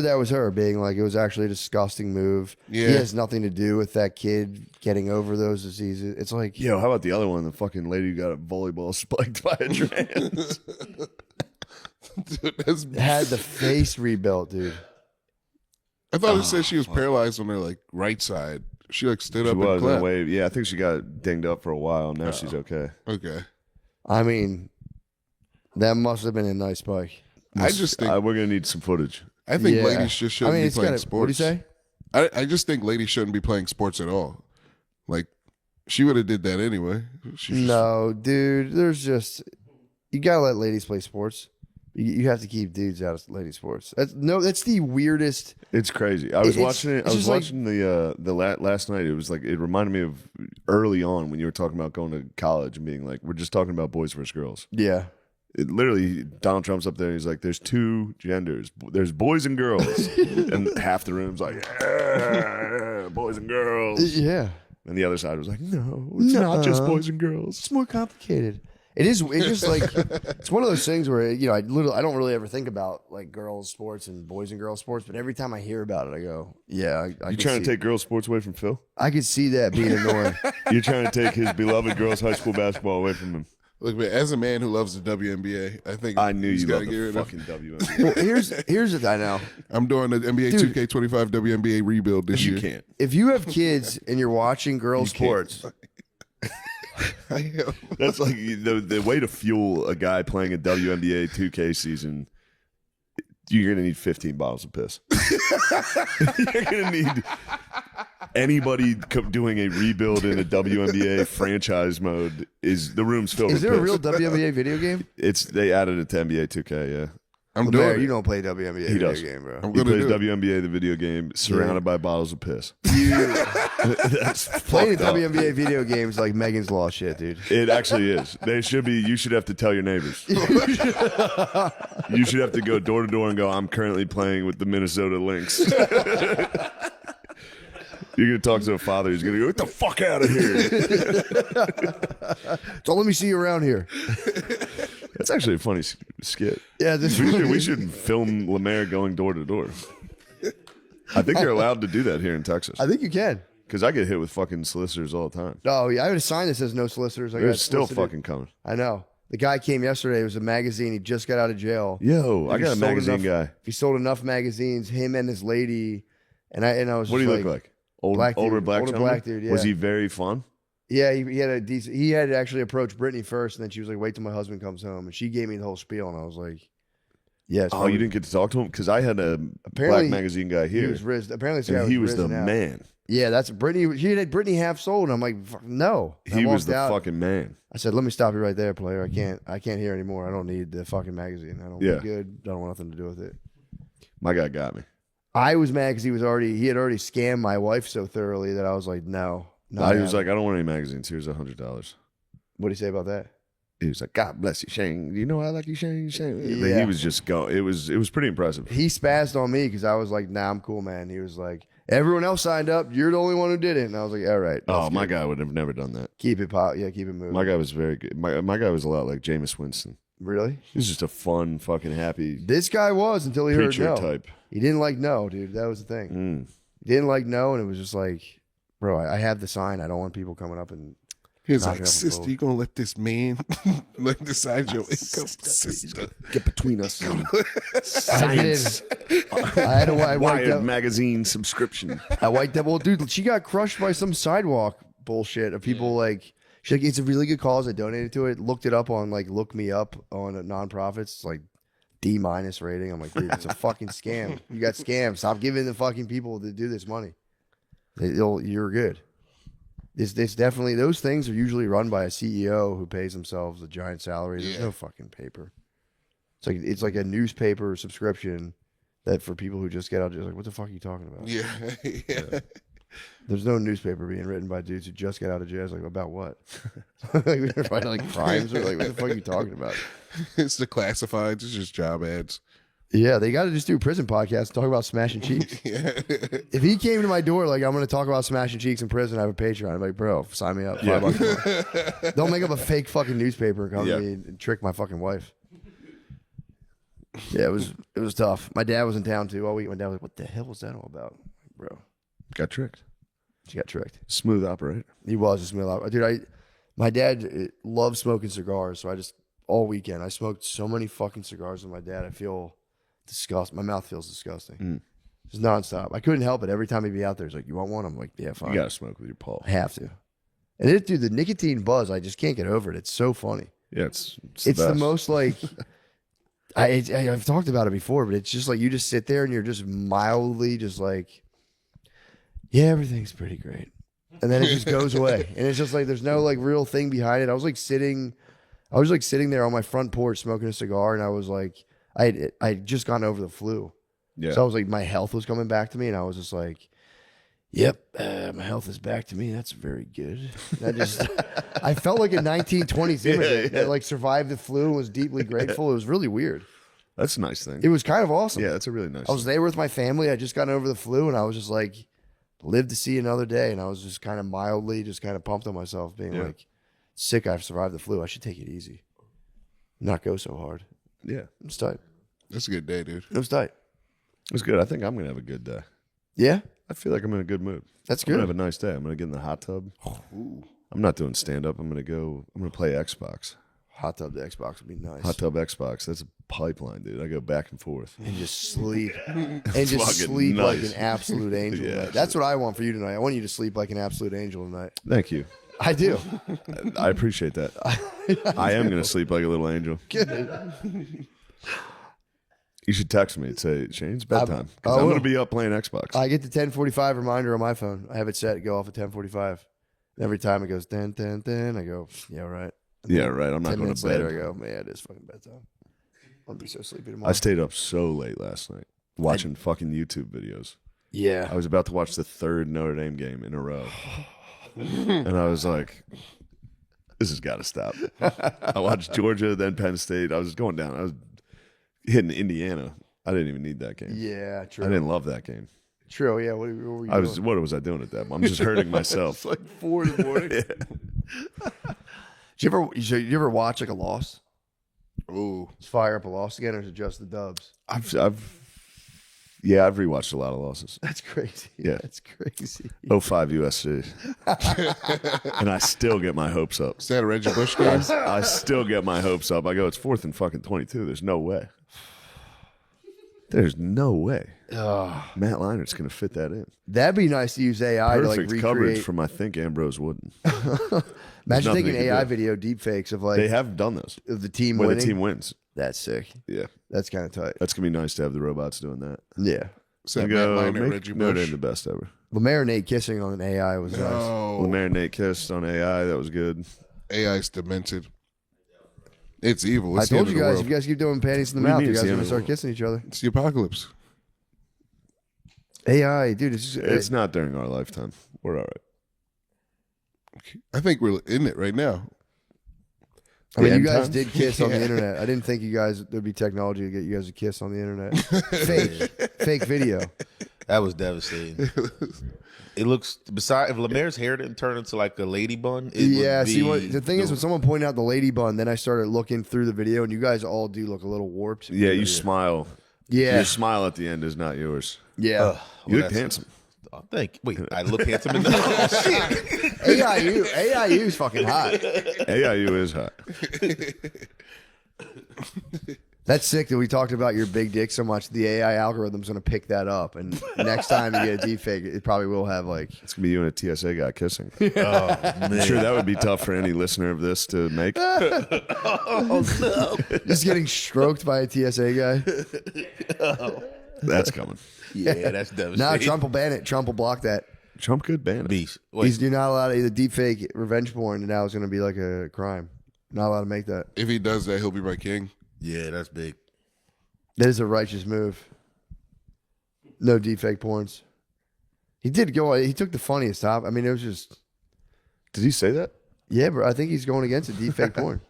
that was her being like, it was actually a disgusting move. Yeah. He has nothing to do with that kid getting over those diseases. It's like, Yo, how about the other one? The fucking lady who got a volleyball spiked by a trans. Dude, that's, had the face rebuilt, dude. I thought it said she was paralyzed on her like right side. She like stood She up and was in a clapped. way. Yeah, I think she got dinged up for a while. Now she's okay. Okay. I mean, that must have been a nice spike. I just think We're gonna need some footage. I think Yeah. ladies just shouldn't be it's playing gotta- sports. What do you say? I just think ladies shouldn't be playing sports at all. Like she would have did that anyway. She just- No, dude. There's just you gotta let ladies play sports. You have to keep dudes out of lady sports. That's the weirdest. It's crazy. I was It's- watching it. it's I was just like- watching the last night. It was like it reminded me of early on when you were talking about going to college and being like, we're just talking about boys versus girls. Yeah. It literally, Donald Trump's up there. He's like, there's two genders. There's boys and girls, and half the room's like, yeah, boys and girls. Yeah. And the other side was like, no, it's not just boys and girls. It's more complicated. It is. It's just like it's one of those things where I don't really ever think about like girls sports and boys and girls sports, but every time I hear about it, I go, yeah. I You can trying to see- take girls' sports away from Phil? I could see that being annoying. You're trying to take his beloved girls' high school basketball away from him. Look, man, as a man who loves the WNBA, I think I knew he's you gotta loved get the rid of. fucking WNBA. Well, here's the thing. I know. I'm doing the NBA Dude. 2K25 WNBA rebuild this You year. can't. If you have kids and you're watching girls You can't. sports, I am. That's like the way to fuel a guy playing a WNBA 2K season. You're gonna need 15 bottles of piss. You're gonna need anybody doing a rebuild in a WNBA franchise mode. Is the room's filled is with there a piss. real WNBA video game? They added it to NBA 2K. Yeah, I'm Lemaire, doing you it. don't play WNBA He video does. game, bro. I'm he gonna plays do it. WNBA the video game, surrounded by bottles of piss. That's Playing fucked up. WNBA video games like Megan's Law shit, dude. It actually is. They should be. You should have to tell your neighbors. You should have to go door to door and go, I'm currently playing with the Minnesota Lynx. You're going to talk to a father who's going to go, get the fuck out of here. So let me see you around here. That's actually a funny skit. Yeah, this We should film Lemaire going door to door. I think they're allowed to do that here in Texas. I think you can. Because I get hit with fucking solicitors all the time. Oh, yeah, I have a sign that says no solicitors. I They're got still solicited. fucking coming. I know. The guy came yesterday. It was a magazine. He just got out of jail. Yo, I He got a sold magazine enough- guy. He sold enough magazines. Him and his lady, and I was. What do just you look like? Black Older dude. black Older gentleman? black dude, yeah. Was he very fun? Yeah, he had a decent. He had actually approached Brittany first, and then she was like, "Wait till my husband comes home," and she gave me the whole spiel, and I was like, "Yes." Oh, you didn't get to talk to him? Because I had a Apparently, black magazine guy He here, was apparently, this guy and he was the risen out. man. Yeah, that's Brittany. She had Brittany half sold. And I'm like, no. I He was walked the out. fucking man. I said, let me stop you right there, player. I can't hear anymore. I don't need the fucking magazine. I don't Yeah. be good. I don't want nothing to do with it. My guy got me. I was mad because he had already scammed my wife so thoroughly that I was like, no. He was like, I don't want any magazines. Here's $100. What do you say about that? He was like, God bless you, Shane. You know I like you, Shane. Shane. But Yeah. he was just going. It was pretty impressive. He spazzed on me because I was like, nah, I'm cool, man. He was like, everyone else signed up. You're the only one who did it. And I was like, all right. Oh, that's my good. guy would have never done that. Keep it pop. Yeah, keep it moving. My guy was very good. My guy was a lot like Jameis Winston. Really? He was just a fun, fucking happy This guy was until he heard preacher no. type. He didn't like no, dude. That was the thing. Mm. He didn't like no, and it was just like, bro, I have the sign. I don't want people coming up and He was knocking like, up a sister, bowl. you gonna let this man like decide your income, sister? Get between us. I Science. did. I had to I wiped Wired up. magazine subscription. I wiped up. Well, dude, she got crushed by some sidewalk bullshit of people like. She's like, it's a really good cause. I donated to it. Looked it up on like Look Me Up on nonprofits. It's like D- rating. I'm like, dude, it's a fucking scam. You got scammed. Stop giving the fucking people that do this money. You're good. It's definitely, those things are usually run by a CEO who pays themselves a giant salary. There's no fucking paper. It's like a newspaper subscription that for people who just get out, just like, what the fuck are you talking about? Yeah, yeah. There's no newspaper being written by dudes who just get out of jail. It's like, about what? Like, we're fighting like crimes or like, what the fuck are you talking about? It's the classifieds. It's just job ads. Yeah, they got to just do a prison podcast and talk about smashing cheeks. Yeah. If he came to my door like, I'm going to talk about smashing cheeks in prison, I have a Patreon. I'm like, bro, sign me up. $5 a month. Don't make up a fake fucking newspaper and come to me and trick my fucking wife. Yeah, it was tough. My dad was in town too all week. My dad was like, what the hell was that all about? Bro, Got tricked. she got tricked. Smooth operator. He was a smell out. Dude, my dad loved smoking cigars, so I just, all weekend, I smoked so many fucking cigars with my dad. I feel disgusting. My mouth feels disgusting. Just nonstop. I couldn't help it. Every time he'd be out there, he's like, you want one? I'm like, yeah, fine. You gotta smoke with your Paul. I have to. And dude, the nicotine buzz, I just can't get over it. It's so funny. Yeah, it's The best. most like, I've talked about it before, but it's just like you just sit there and you're just mildly just like, yeah, everything's pretty great. And then it just goes away. And it's just like there's no like real thing behind it. I was like sitting there on my front porch smoking a cigar, and I was like, I had just gotten over the flu. Yeah. So I was like, my health was coming back to me, and I was just like, yep, my health is back to me. That's very good. And I felt like a 1920s immigrant that like survived the flu and was deeply grateful. It was really weird. That's a nice thing. It was kind of awesome. Yeah, that's a really nice I was there with my family. I just gotten over the flu, and I was just like, live to see another day. And I was just kind of mildly, just kind of pumped on myself, being like, sick. I've survived the flu. I should take it easy, not go so hard. Yeah. It was tight. That's a good day, dude. It was tight. It was good. I think I'm going to have a good day. Yeah, I feel like I'm in a good mood. that's I'm going to good. have a nice day. I'm going to get in the hot tub. I'm not doing stand-up. I'm going to play Xbox. Hot tub to Xbox would be nice. Hot tub Xbox. That's a pipeline, dude. I go back and forth. And just sleep. And just fucking sleep like nice. an absolute angel. Yeah, tonight. That's what I want for you tonight. I want you to sleep like an absolute angel tonight. Thank you. I do. I appreciate that. I am going to sleep like a little angel. You should text me and say, Shane, it's bedtime. I Because I'm will. going to be up playing Xbox. I get the 10:45 reminder on my phone. I have it set to go off at 10:45. Every time it goes, then, I go, yeah, right. And Yeah, then right. I'm not 10 going minutes to bed. later, I go, man, it is fucking bedtime. I'll be so sleepy tomorrow. I stayed up so late last night watching fucking YouTube videos. Yeah. I was about to watch the third Notre Dame game in a row. And I was like, this has got to stop. I watched Georgia, then Penn State. I was going down. I was hitting Indiana. I didn't even need that game. Yeah, true. I didn't love that game. True, yeah. What were you I was. doing? What was I doing at that? I'm just hurting myself. It's like 4 in the morning. Did you ever watch like a loss? Ooh. Just fire up a loss again, or is it just the dubs? I've rewatched a lot of losses. That's crazy. Yeah. That's crazy. 05 USC. And I still get my hopes up. Is that a Reggie Bush game? I still get my hopes up. I go, it's 4th and fucking 22. There's no way. There's no way. Matt Leinert's going to fit that in. That'd be nice to use AI to like Perfect coverage recreate. from I think Ambrose Wooden. Imagine nothing taking they can AI do. video deep fakes of like They have done those of the team when winning. the team wins. That's sick. Yeah, That's kind of tight. that's gonna be nice to have the robots doing that. Yeah. Is that And Matt go Leinart, make Reggie Notre Bush? Dame the best ever. Lemaire and Nate kissing on an AI was nice. No, Lemaire and Nate kissed on AI. That was good. AI's demented. It's evil. I It's the told end you of the guys, world. if you guys keep doing panties in the What do you mouth, mean you it's guys the are end gonna of the start world? kissing each other. It's the apocalypse. AI, dude, It's not during our lifetime. We're all right. I think we're in it right now. I mean, The you end guys times? did kiss on the Yeah. internet. I didn't think you guys there'd be technology to get you guys to kiss on the internet. Fake video. That was devastating. It looks beside if Lemaire's hair didn't turn into like a lady bun. It Yeah. would See, be what the thing is, when someone pointed out the lady bun, then I started looking through the video, and you guys all do look a little warped. Yeah, you smile. Yeah. Your smile at the end is not yours. Yeah. You look that's- handsome. Oh, thank. Wait, I look handsome in the. Oh, shit. AIU's fucking hot. AIU is hot. That's sick that we talked about your big dick so much. The AI algorithm's gonna pick that up, and next time you get a deepfake, it probably will have like. It's gonna be you and a TSA guy kissing. Oh, man. I'm sure that would be tough for any listener of this to make. Just getting stroked by a TSA guy. That's coming. Yeah, that's devastating. Nah, Trump will ban it. Trump will block that. Trump could ban it. Beast. Wait, You're not allowed to. The deepfake revenge porn now is going to be like a crime. Not allowed to make that. If he does that, he'll be my king. yeah, that's big. That is a righteous move. No deepfake porns. He did go. He took the funniest top. I mean, it was just. Did he say that? Yeah, bro. I think he's going against a deepfake porn.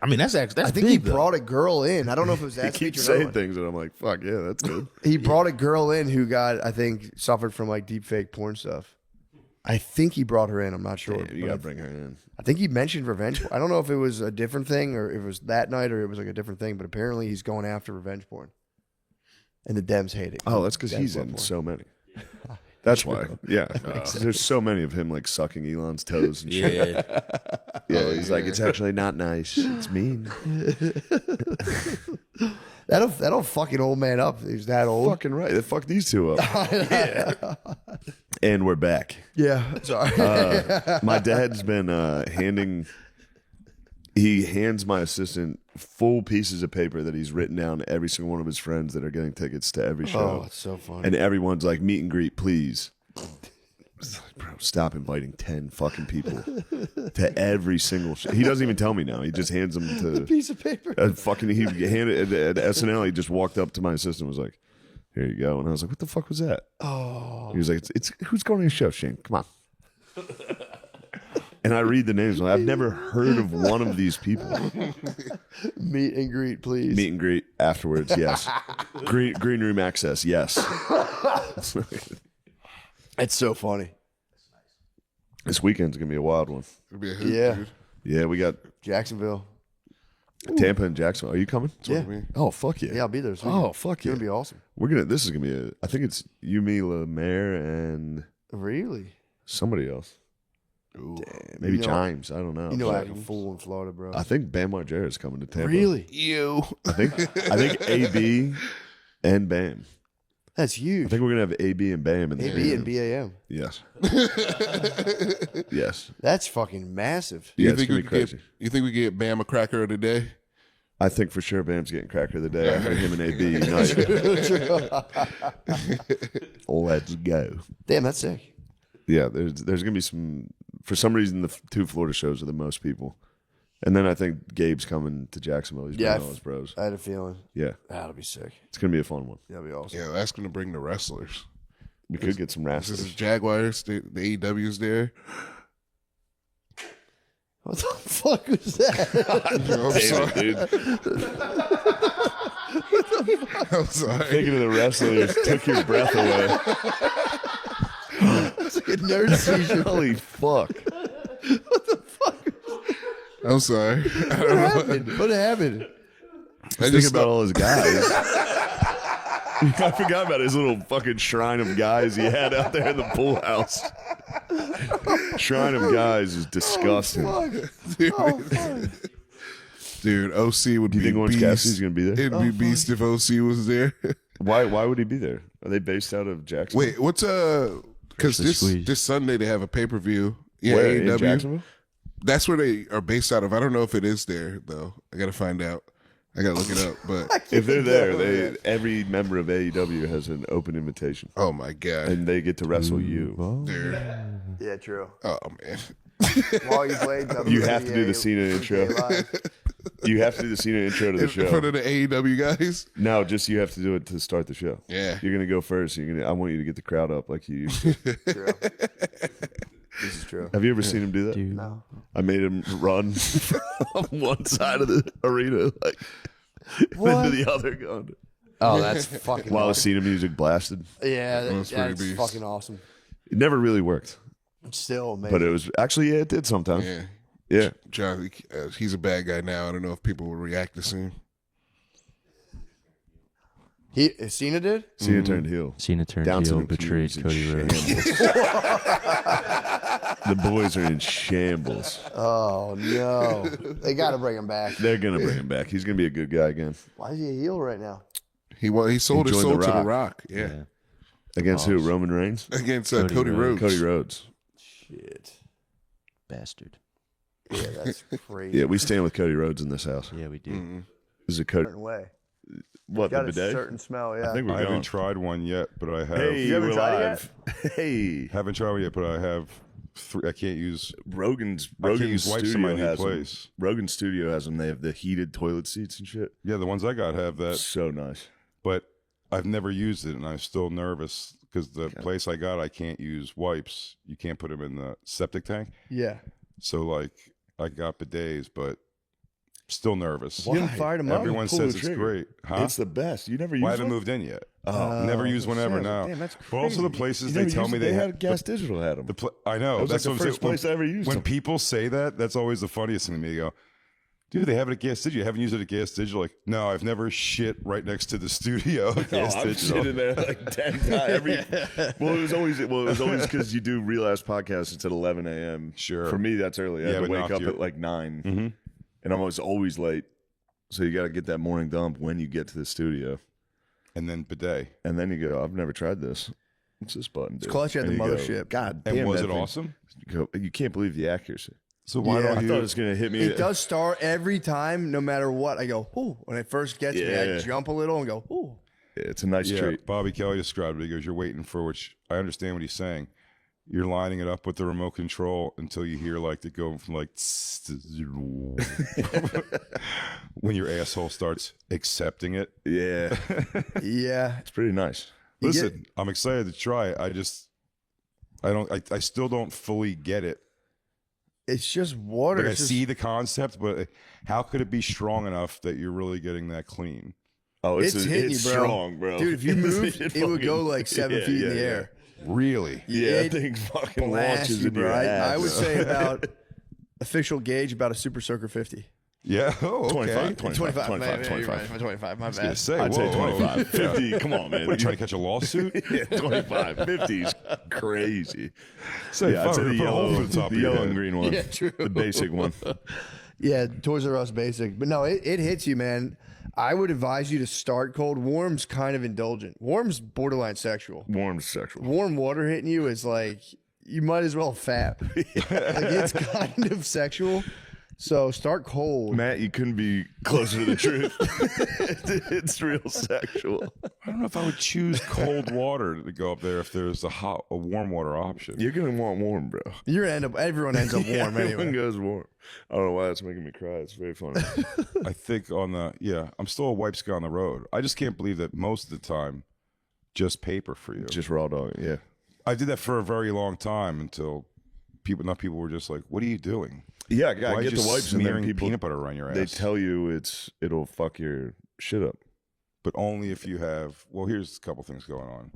I mean, that's actually. That's I think big, he though. brought a girl in. I don't know if it was He that keeps speech or saying not. things, and I'm like, "Fuck yeah, that's good." He brought a girl in who got, I think, suffered from like deepfake porn stuff. I think he brought her in. I'm not sure. Damn, you but gotta bring her in. I think he mentioned revenge. I don't know if it was a different thing or if it was that night or it was like a different thing, but apparently he's going after revenge porn. And the Dems hate it. Oh, that's because Dems he's love in porn. so many. That's why. Yeah, there's so many of him like sucking Elon's toes and shit. Yeah, Yeah, he's like, it's actually not nice. It's mean. That'll fucking old man up. He's that old. Fucking right. They fuck these two up. And we're back. Yeah. Sorry. My dad's been handing. He hands my assistant full pieces of paper that he's written down to every single one of his friends that are getting tickets to every oh, show. it's so funny. And everyone's like, meet and greet, please. It's like, bro, stop inviting 10 fucking people to every single show. He doesn't even tell me now. He just hands them to Piece of paper. he handed at SNL. He just walked up to my assistant and was like, here you go. And I was like, what the fuck was that? Oh. He was like, it's who's going to your show, Shane? Come on. And I read the names. I'm like, I've never heard of one of these people. Meet and greet, please. Meet and greet afterwards, yes. Green room access, yes. It's so funny. This weekend's gonna be a wild one. It'll be a hoot, Yeah. dude. Yeah, we got Jacksonville. Tampa and Jacksonville. Are you coming? Yeah. I mean, Oh fuck yeah. Yeah, I'll be there this weekend. Oh fuck It's yeah. going to be awesome. This is gonna be I think it's you, me, Lemaire, and Really? somebody else. ooh. Maybe You know- James. I don't know. You know, I But act a fool in Florida, bro. I think Bam Margera is coming to Tampa. Really? You. I think AB and Bam. That's I huge. think we're gonna have AB and Bam in the AB and BAM. Yes. Yes. That's fucking massive. Yeah, You it's think gonna we be could crazy. get? You think we get Bam a cracker of the day? I think for sure Bam's getting cracker of the day after him and AB unite. Let's go. Damn, that's sick. Yeah, there's gonna be some. For some reason, the two Florida shows are the most people, and then I think Gabe's coming to Jacksonville. He's Yeah, bringing all his bros. I had a feeling. Yeah, That'll be sick. it's gonna be a fun one. That'll be awesome. Yeah, that's gonna bring the wrestlers. We could get some This is wrestlers. Jaguars. The AEW's there. What the fuck was that? I'm sorry. I'm sorry. Thinking of the wrestlers took your breath away. It's like a nerd seizure. Holy fuck! I'm sorry. What happened? What happened? I Think just about all his guys. I forgot about his little fucking shrine of guys he had out there in the pool house. Shrine of guys is disgusting. Dude, OC would Do you be think Orange beast. Cassidy's gonna be there? It'd be beast if OC was there. Why would he be there? Are they based out of Jacksonville? Wait, what's because the this squeeze. this Sunday they have a pay per view. Yeah, Where, in AEW. Jacksonville? That's where they are based out of. I don't know if it is there though. I gotta find out. I gotta look it up, but If they're there, every member of AEW has an open invitation, oh my god, and they get to wrestle you. they're Yeah, true. oh man, While you played, You have to do the Cena intro. You have to do the Cena intro to the in front show. of the AEW guys. No, just you have to do it to start the show. Yeah, You're gonna go first. I want you to get the crowd up like you used to. True. This is true. Have you ever seen him do that? Dude. No. I made him run from one side of the arena, like What? into the other, going Oh, that's fucking while the awesome. Cena music blasted. Yeah, That's pretty that's beast. fucking awesome. It never really worked, Still, man. but it was actually it did sometimes. yeah. Yeah. John, he's a bad guy now. I don't know if people will react the same. Cena did? Cena turned heel. Cena turned Down heel, to betrayed Cody Rhodes. The boys are in shambles. Oh no. They gotta bring him back. They're gonna bring him back. He's gonna be a good guy again. Why is he a heel right now? He sold He his joined soul The to The Rock. Rock. Yeah, Against who? Roman Reigns? against Cody Cody Rhodes. Cody Rhodes. Shit. Bastard. Yeah, that's crazy. Yeah, we stand with Cody Rhodes in this house. Yeah, we do. Is it Cody? Certain way. What, the Got a bidet? certain smell, yeah. I think we're I going. haven't tried one yet, but I have. Hey, You haven't we're tried it live. Hey. Haven't tried one yet, but I have. I can't use. Rogan's I can't Rogan's use wipes in my studio new has them. place. Rogan's studio has them. They have the heated toilet seats and shit. Yeah, the ones I got have that, So nice. but I've never used it, and I'm still nervous because the place I got, I can't use wipes. You can't put them in the septic tank. Yeah. So like, I got bidets, but still nervous. You haven't fired him up? Everyone Pull says the it's trigger. great, huh? It's the best. You never used Well, I haven't one? moved in yet. Oh, Never use one ever now. Damn, that's But also the crazy. places You they never tell used me it? they had have Gas Digital had them. I know. That was That's like the what I'm first saying. place I ever used When them. people say that, that's always the funniest thing to me. They go, dude, they have it at Gas Digital. You haven't used it at Gas Digital? Like, no, I've never shit right next to the studio at Gas I'm Digital. sitting there like 10 times. Well, it was always because you do Real Ass Podcast. It's at 11 a.m. Sure. For me, that's early. I Yeah, have to but wake not up you. at like 9, Mhm. and I'm always late. So you got to get that morning dump when you get to the studio, And then bidet. and then you go, "I've never tried this. What's this button do?" clutch at And the you go, mothership. God And damn, was that it thing- awesome? You can't believe the accuracy. So why Yeah. don't I you? thought it was gonna hit me. It does start every time, no matter what. I go, ooh. When it first gets me, I Yeah. jump a little and go, ooh. It's a nice Yeah, treat. Bobby Kelly described it. He goes, "You're waiting for," which I understand what he's saying. You're lining it up with the remote control until you hear like it going from like when your asshole starts accepting it. Yeah, Yeah. it's pretty nice. Listen, I'm excited to try it. I still don't fully get it. It's just water. Like I It's just- see the concept, but how could it be strong enough that you're really getting that clean? Oh, It's hitting it's you, bro. strong, bro. Dude, if you moved, it would go fucking- like 7 Yeah, feet in the yeah, air. Really? Yeah, It that thing fucking Blast launches you, in your bro. ass. I would say about official gauge, about a Super Soaker 50. Yeah. Oh, okay. 25, 25, man, 25. you're right, 25, my I was gonna bad. say, I'd say whoa, 25. whoa. 50, come on, man. What, are you trying to catch a lawsuit? Yeah, 25. 50 is crazy. Say, Yeah, I'd say fuck, the put a hole yellow, through the top the of your yellow head. and green one. Yeah, true. The basic one. Yeah, Toys R Us basic. But no, it hits you, man. I would advise you to start cold. Warm's kind of indulgent. Warm's borderline sexual. Warm sexual. Warm water hitting you is like, you might as well fap. Like, it's kind of sexual. So start cold. Matt, you couldn't be closer to the truth. It's real sexual. I don't know if I would choose cold water to go up there if there's a warm water option. You're going to want warm, bro. Everyone ends up warm Everyone anyway. goes warm. I don't know why that's making me cry. It's very funny. I think I'm still a wipes guy on the road. I just can't believe that most of the time, just paper for you. Just raw dog. Yeah. I did that for a very long time until enough people were just like, "What are you doing? Yeah, Why I are you get the just wipes and then smearing people peanut butter on your ass?" they tell you it'll fuck your shit up. but only if you have. Well, here's a couple things going on.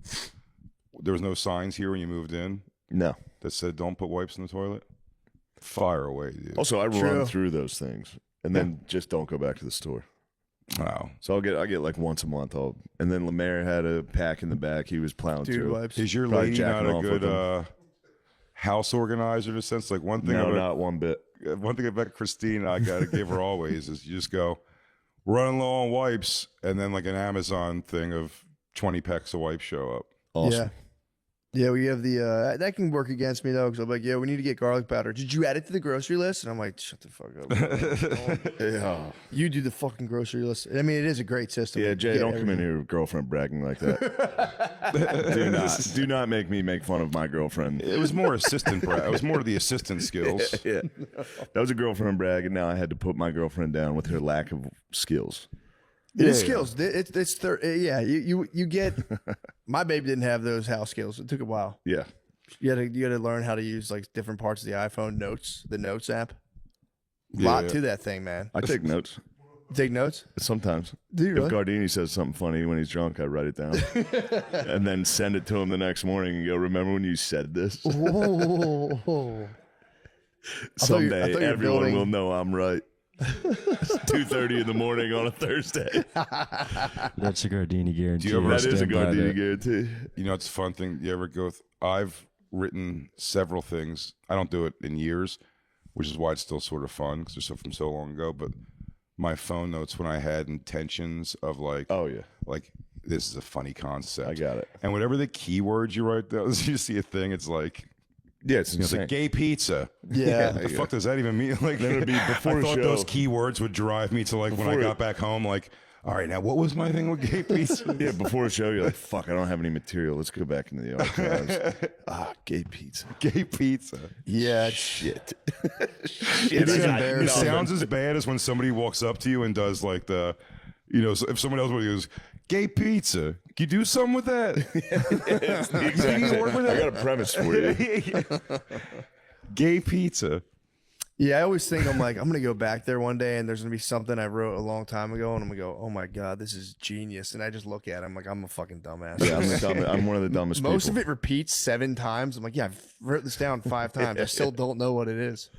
There was no signs here when you moved in No. that said don't put wipes in the toilet. Fire away, dude. Also, I True. run through those things and then just don't go back to the store. Wow. So I get like once a month. And then Lemaire had a pack in the back. He was plowing Dude through. wipes. Is your Probably lady not jacking a off good with them. house organizer in a sense? Like one thing No, about not one bit. Christine, I gotta give her always is you just go running low on wipes, and then like an Amazon thing of 20 packs of wipes show up. Awesome. Yeah, we have the that can work against me though, because I'm like, yeah, we need to get garlic powder. Did you add it to the grocery list? And I'm like, shut the fuck up. Yeah. You do the fucking grocery list. I mean, it is a great system. Yeah, Jay, Get don't come in everything. here with girlfriend bragging like that. do not make me make fun of my girlfriend. It was more assistant. It was more the assistant skills. Yeah, that was a girlfriend brag, and now I had to put my girlfriend down with her lack of skills. It is skills. Yeah, you get. My baby didn't have those house skills. It took a while. Yeah, You had to learn how to use like different parts of the iPhone the Notes app. A Yeah. lot to that thing, man. I take notes Take notes. sometimes. Do you really? If Gardini says something funny when he's drunk, I write it down and then send it to him the next morning and go, "Remember when you said this?" Whoa. Someday you were everyone building- will know I'm right. It's 2:30 in the morning on a Thursday. That's a Gardini guarantee. Do you ever- That is a Stand by Gardini that. guarantee. You know, it's a fun thing. You ever go? I've written several things. I don't do it in years, which is why it's still sort of fun because they're from so long ago. But my phone notes when I had intentions of like, Oh yeah, like this is a funny concept. I got it. And whatever the keywords you write down, you see a thing, it's like, Yeah, it's you know, it's insane. like gay pizza. Yeah. What the fuck does that even mean? Like, Then it'd be before I a thought show. those keywords would drive me to like when I Before- got back home, like, all right, now what was my thing with gay pizza? Yeah, before a show, you're like, "Fuck, I don't have any material. Let's go back into the archives." Gay pizza. Gay pizza. Yeah. Shit. It is I got embarrassing. It nothing. sounds as bad as when somebody walks up to you and does like the, you know, if someone else goes, gay pizza, can you do something with that? It's the exact Can you same. work with I that? got a premise for you. Gay pizza. Yeah, I always think I'm like, I'm gonna go back there one day and there's gonna be something I wrote a long time ago and I'm gonna go, oh my god, this is genius. And I just look at it, I'm like, I'm a fucking dumbass. Yeah, I'm one of the dumbest Most people. of it repeats 7 times. I'm like, yeah, I've written this down 5 times. I still don't know what it is.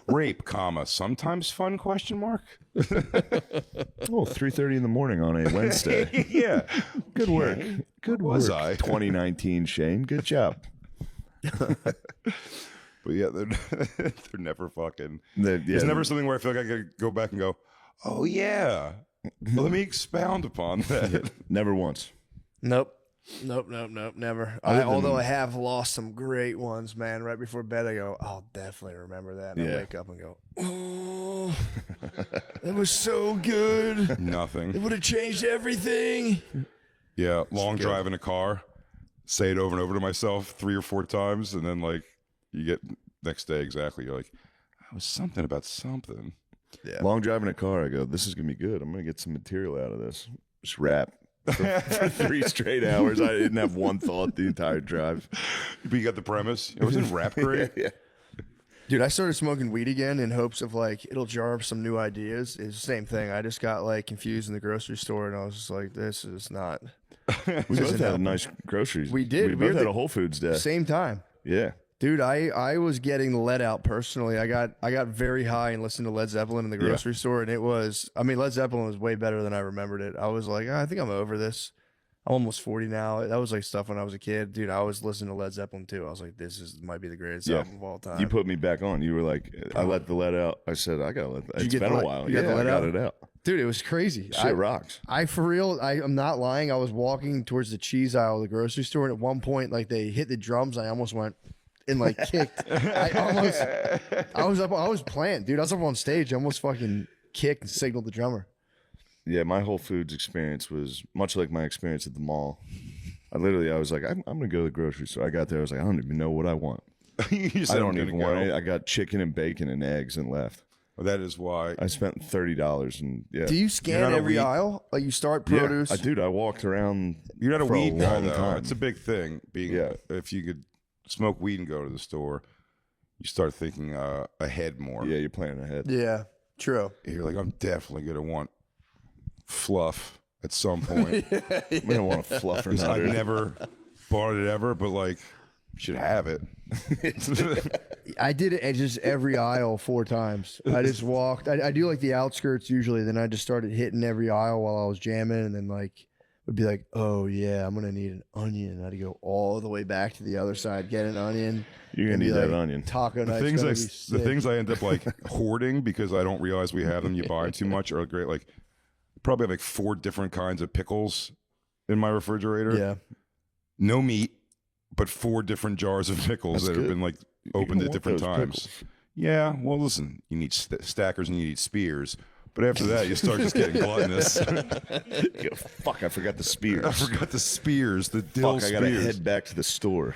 Rape, comma, sometimes fun, question mark? Oh, 3:30 in the morning on a Wednesday. Yeah. Good work. Good Was work. I? 2019, Shane. Good job. But yeah, they're never fucking. Yeah, There's never something where I feel like I could go back and go, oh yeah, well, let me expound upon that. never once. Nope. Never. Although I have lost some great ones, man. Right before bed, I go, I'll definitely remember that. And I Yeah. wake up and go, oh, that was so good. It Nothing. would have changed everything. Yeah, long drive in a car, say it over and over to myself 3 or 4 times, and then like you get next day exactly. You're like, that was something about something. Yeah. Long drive in a car, I go, this is going to be good. I'm going to get some material out of this. Just rap for 3 straight hours. I didn't have one thought the entire drive. But you got the premise. It wasn't rap great. Yeah. Dude, I started smoking weed again in hopes of like it'll jar up some new ideas. It's the same thing. I just got like confused in the grocery store and I was just like, this is not We both had a nice groceries. We did. We We both were had the- a Whole Foods day. same time. Yeah. Dude, I was getting let out personally. I got very high and listened to Led Zeppelin in the grocery store, and it was, I mean, Led Zeppelin was way better than I remembered it. I was like, I think I'm over this. I'm almost 40 now. That was like stuff when I was a kid, dude. I was listening to Led Zeppelin too. I was like, might be the greatest Yeah. album of all time. You put me back on. You were like, I let the let out. I said, I got to let that. you It's get been the a let- while. you got Yeah, the let I got out? it out. Dude, it was crazy. Shit rocks. I for real, I'm not lying. I was walking towards the cheese aisle of the grocery store, and at one point, like they hit the drums. I almost went and like kicked. I was playing, dude. I was up on stage. I almost fucking kicked and signaled the drummer. Yeah, my Whole Foods experience was much like my experience at the mall. I was like, I'm going to go to the grocery store. I got there. I was like, I don't even know what I want. You said, I "I'm don't gonna even go." want it. I got chicken and bacon and eggs and left. Well, that is why. I spent $30 and yeah. Do you You're scan not a every weed- aisle? Like you start Yeah, produce? I walked around. You're not a for weed guy, long though. time. It's a big thing. Being, Yeah. if you could smoke weed and go to the store, you start thinking ahead more. Yeah, you're planning ahead. Yeah, true. You're like, I'm definitely gonna want fluff at some point. We don't want to fluff or I've not. never bought it ever, but like, you should have it. I did it at just every aisle 4 times. I just walked. I do like the outskirts usually. Then I just started hitting every aisle while I was jamming, and then like would be like, oh yeah, I'm gonna need an onion. I had to go all the way back to the other side, get an onion. You're gonna and need be that like, onion. Taco The night's things gonna I be the sick. things I end up like hoarding because I don't realize we have them. You buy too much are great. Like, probably have like 4 different kinds of pickles in my refrigerator. Yeah. No meat. but 4 different jars of pickles that have good. been like opened at want different those times. pickles. Yeah, well, listen, you need stackers and you need spears, but after that, you start just getting gluttonous. Yeah, fuck, I forgot the spears. I forgot the spears, the dill Fuck, I gotta spears. head back to the store.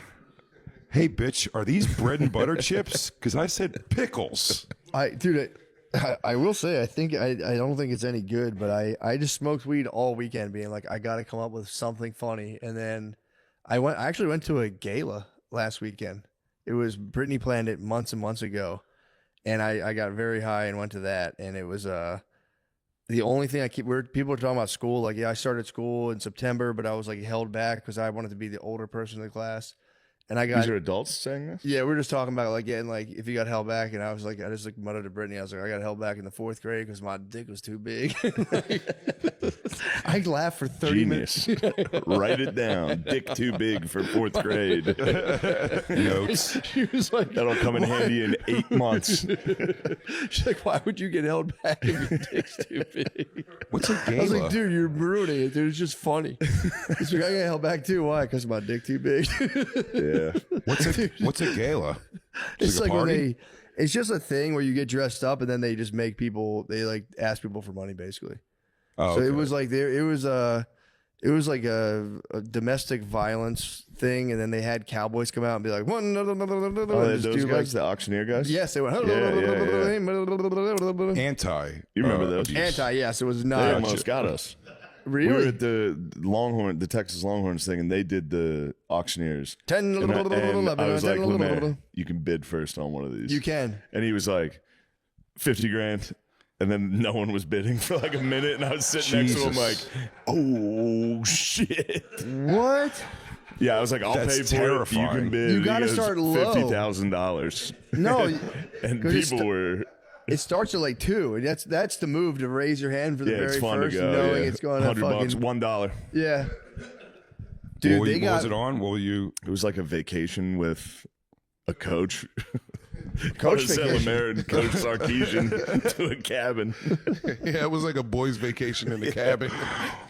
Hey, bitch, are these bread and butter chips? Because I said pickles. Dude, I will say, I don't think it's any good, but I just smoked weed all weekend, being like, I got to come up with something funny. And then I actually went to a gala last weekend. It was Brittany planned it months and months ago, and I got very high and went to that. And it was the only thing people were talking about school. Like, yeah, I started school in September, but I was like held back because I wanted to be the older person in the class. And I got These are adults saying this? yeah, we were just talking about like getting like if you got held back, and I was like, I just like muttered to Brittany, I was like, I got held back in the 4th grade because my dick was too big. I laughed for 30 minutes. Genius. Write it down. Dick too big for 4th grade. Notes. She was like, That'll come in handy in 8 months. she's like, why would you get held back if your dick's too big? What's a I was gala? like, dude, you're ruining it, dude. It's just funny. She's like, I got held back too. Why? Because my dick too big. Yeah. What's a gala? It's like like a when party? it's just a thing where you get dressed up and then they just make people, they like ask people for money basically. Oh, So it okay. was like it was like a domestic violence thing, and then they had cowboys come out and be like, Oh, those guys, the auctioneer guys? yes, they went anti. You remember those? abuse. anti. Yes, it was They not almost got us. We were really at the Texas Longhorns thing, and they did the auctioneers. 10. And I was like, Lemaire, you can bid first on one of these. You can. And he was like, 50 grand. And then no one was bidding for like a minute, and I was sitting next to him like, Jesus. oh shit. What? Yeah, I was like, I'll That's pay for it. terrifying. You can bid. You gotta He goes, start low. $50,000. No, And 'cause it's people were, it starts at like 2, and that's the move to raise your hand for the yeah, very it's fun first, to go. knowing Yeah. it's going to $100, fucking $1. yeah. Dude, What they what got was it on? What were you? It was like a vacation with a coach. Coach Sent vacation. Lemaire and Coach Sarkeesian to a cabin. Yeah, it was like a boys' vacation in the cabin.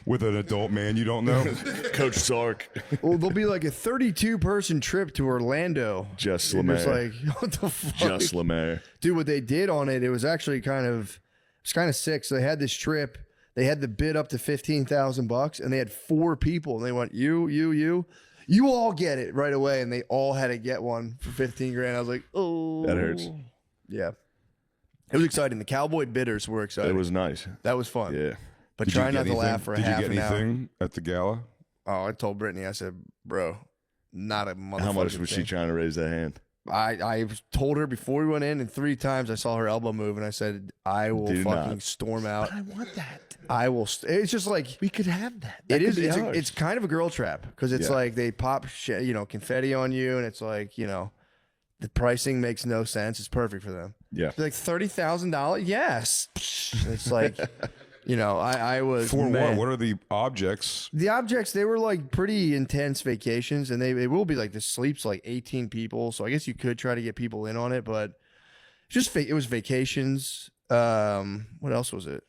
With an adult man you don't know? Coach Sark. Well, there'll be like a 32-person trip to Orlando. Just And it's Lemaire. like, what the fuck? Just Lemaire. Dude, what they did on it, it was actually kind of sick. So they had this trip. They had the bid up to $15,000, and they had 4 people, and they went, you all get it right away, and they all had to get one for 15 grand. I was like, oh, That hurts. Yeah, it was exciting. The cowboy bidders were excited. It was nice. That was fun. Yeah. But Did you try get not to anything? laugh for a Did half you get an hour. anything at the gala? Oh, I told Brittany, I said, bro, not a motherfucking How much was she thing. trying to raise that hand? I told her before we went in, and 3 times I saw her elbow move, and I said, I will Do fucking not. storm out. I want that. I will. It's just like We could have that. it is. be It's, ours. it's kind of a girl trap because it's Yeah. like they pop, confetti on you, and it's like the pricing makes no sense. It's perfect for them. Yeah. They're like $30,000. Yes. It's like, I was For man. what? What are the objects? The objects, they were like pretty intense vacations, and they will be like the sleeps like 18 people. So I guess you could try to get people in on it, but it was vacations. What else was it?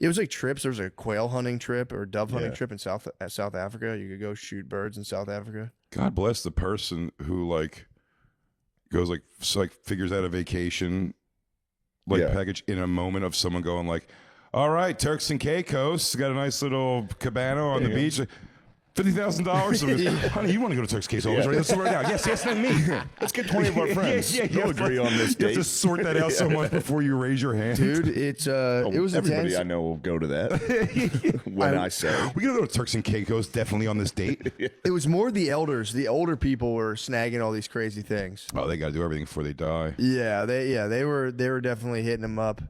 It was like trips. There was a quail hunting trip or dove hunting Yeah. trip in South Africa. You could go shoot birds in South Africa. God bless the person who goes figures out a vacation Yeah. package in a moment of someone going like, all right, Turks and Caicos got a nice little cabana on the Yeah. beach. $50,000. Honey, you want to go to Turks and Caicos? Right? Let's do it right now. Yes, then me. Let's get 20 of our friends. They'll agree on this You have date. to sort that out so much before you raise your hand. Dude, it was Everybody intense. I know will go to that when I say. We're going to go to Turks and Caicos definitely on this date. It was more the elders. The older people were snagging all these crazy things. Oh, they got to do everything before they die. Yeah, they were definitely hitting them up.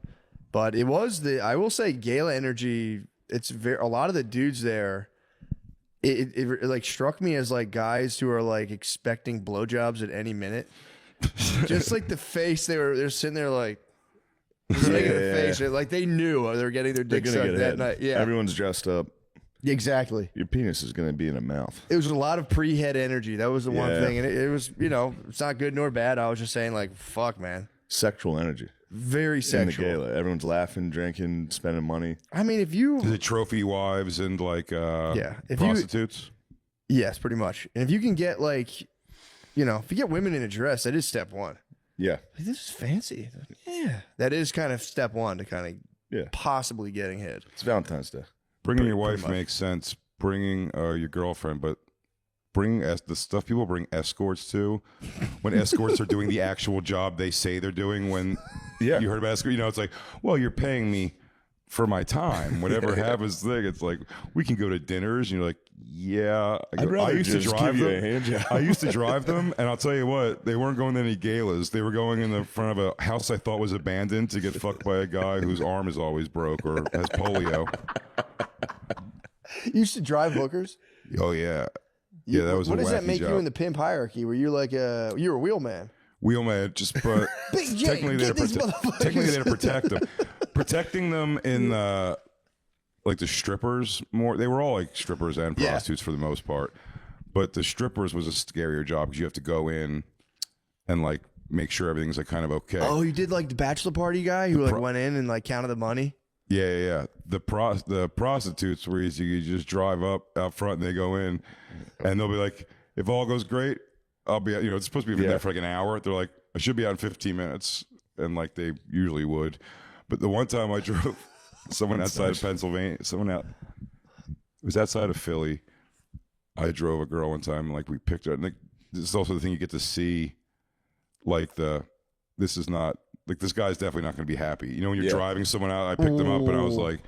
But it was I will say gala energy. It's a lot of the dudes there. It like struck me as like guys who are like expecting blowjobs at any minute. Just like the face they're sitting there like making a face like they knew they were getting their They're dick going to sucked get that ahead. night. Yeah, Everyone's dressed up. exactly. Your penis is going to be in a mouth. It was a lot of pre-head energy. That was the one Yeah. thing, and it was it's not good nor bad. I was just saying like fuck, man, Sexual energy. very In the sexual. gala. Everyone's laughing, drinking, spending money. I mean, if you Is it trophy wives and if you prostitutes? yes, pretty much. And if you can get like you know, if you get women in a dress, that is step one. Yeah. Like, this is fancy. Yeah, that is kind of step one to kind of Yeah. possibly getting hit. It's Valentine's Day. Bringing your pretty wife much. makes sense. Bringing your girlfriend, but the stuff people bring escorts to, when escorts are doing the actual job they say they're doing. When Yeah. you heard about escort, it's like, well, you're paying me for my time. Whatever happens thing, it's like we can go to dinners, and you're like, yeah. I'd rather just give you a hand job. I used to drive them, and I'll tell you what, they weren't going to any galas. They were going in the front of a house I thought was abandoned to get fucked by a guy whose arm is always broke or has polio. You used to drive hookers? Oh yeah, yeah. That was What a does that wacky make job. you in the pimp hierarchy? Were you like you're a wheelman? Wheelman, but Big J, technically get these motherfuckers. technically they protect them. Protecting them in like the strippers more. They were all like strippers and Yeah. prostitutes for the most part, but the strippers was a scarier job because you have to go in and like make sure everything's like kind of okay. Oh, you did like the bachelor party guy who like went in and like counted the money. Yeah. The prostitutes were easy. You just drive up out front and they go in, and they'll be like, if all goes great, I'll be. It's supposed to be there for like an hour. They're like, I should be out in 15 minutes, and like they usually would. But the one time I drove someone outside of Pennsylvania, it was outside of Philly. I drove a girl one time, and like we picked her. And like, this is also the thing you get to see. Like this is not. Like, this guy's definitely not going to be happy. When you're driving someone out, I picked them up, and I was like,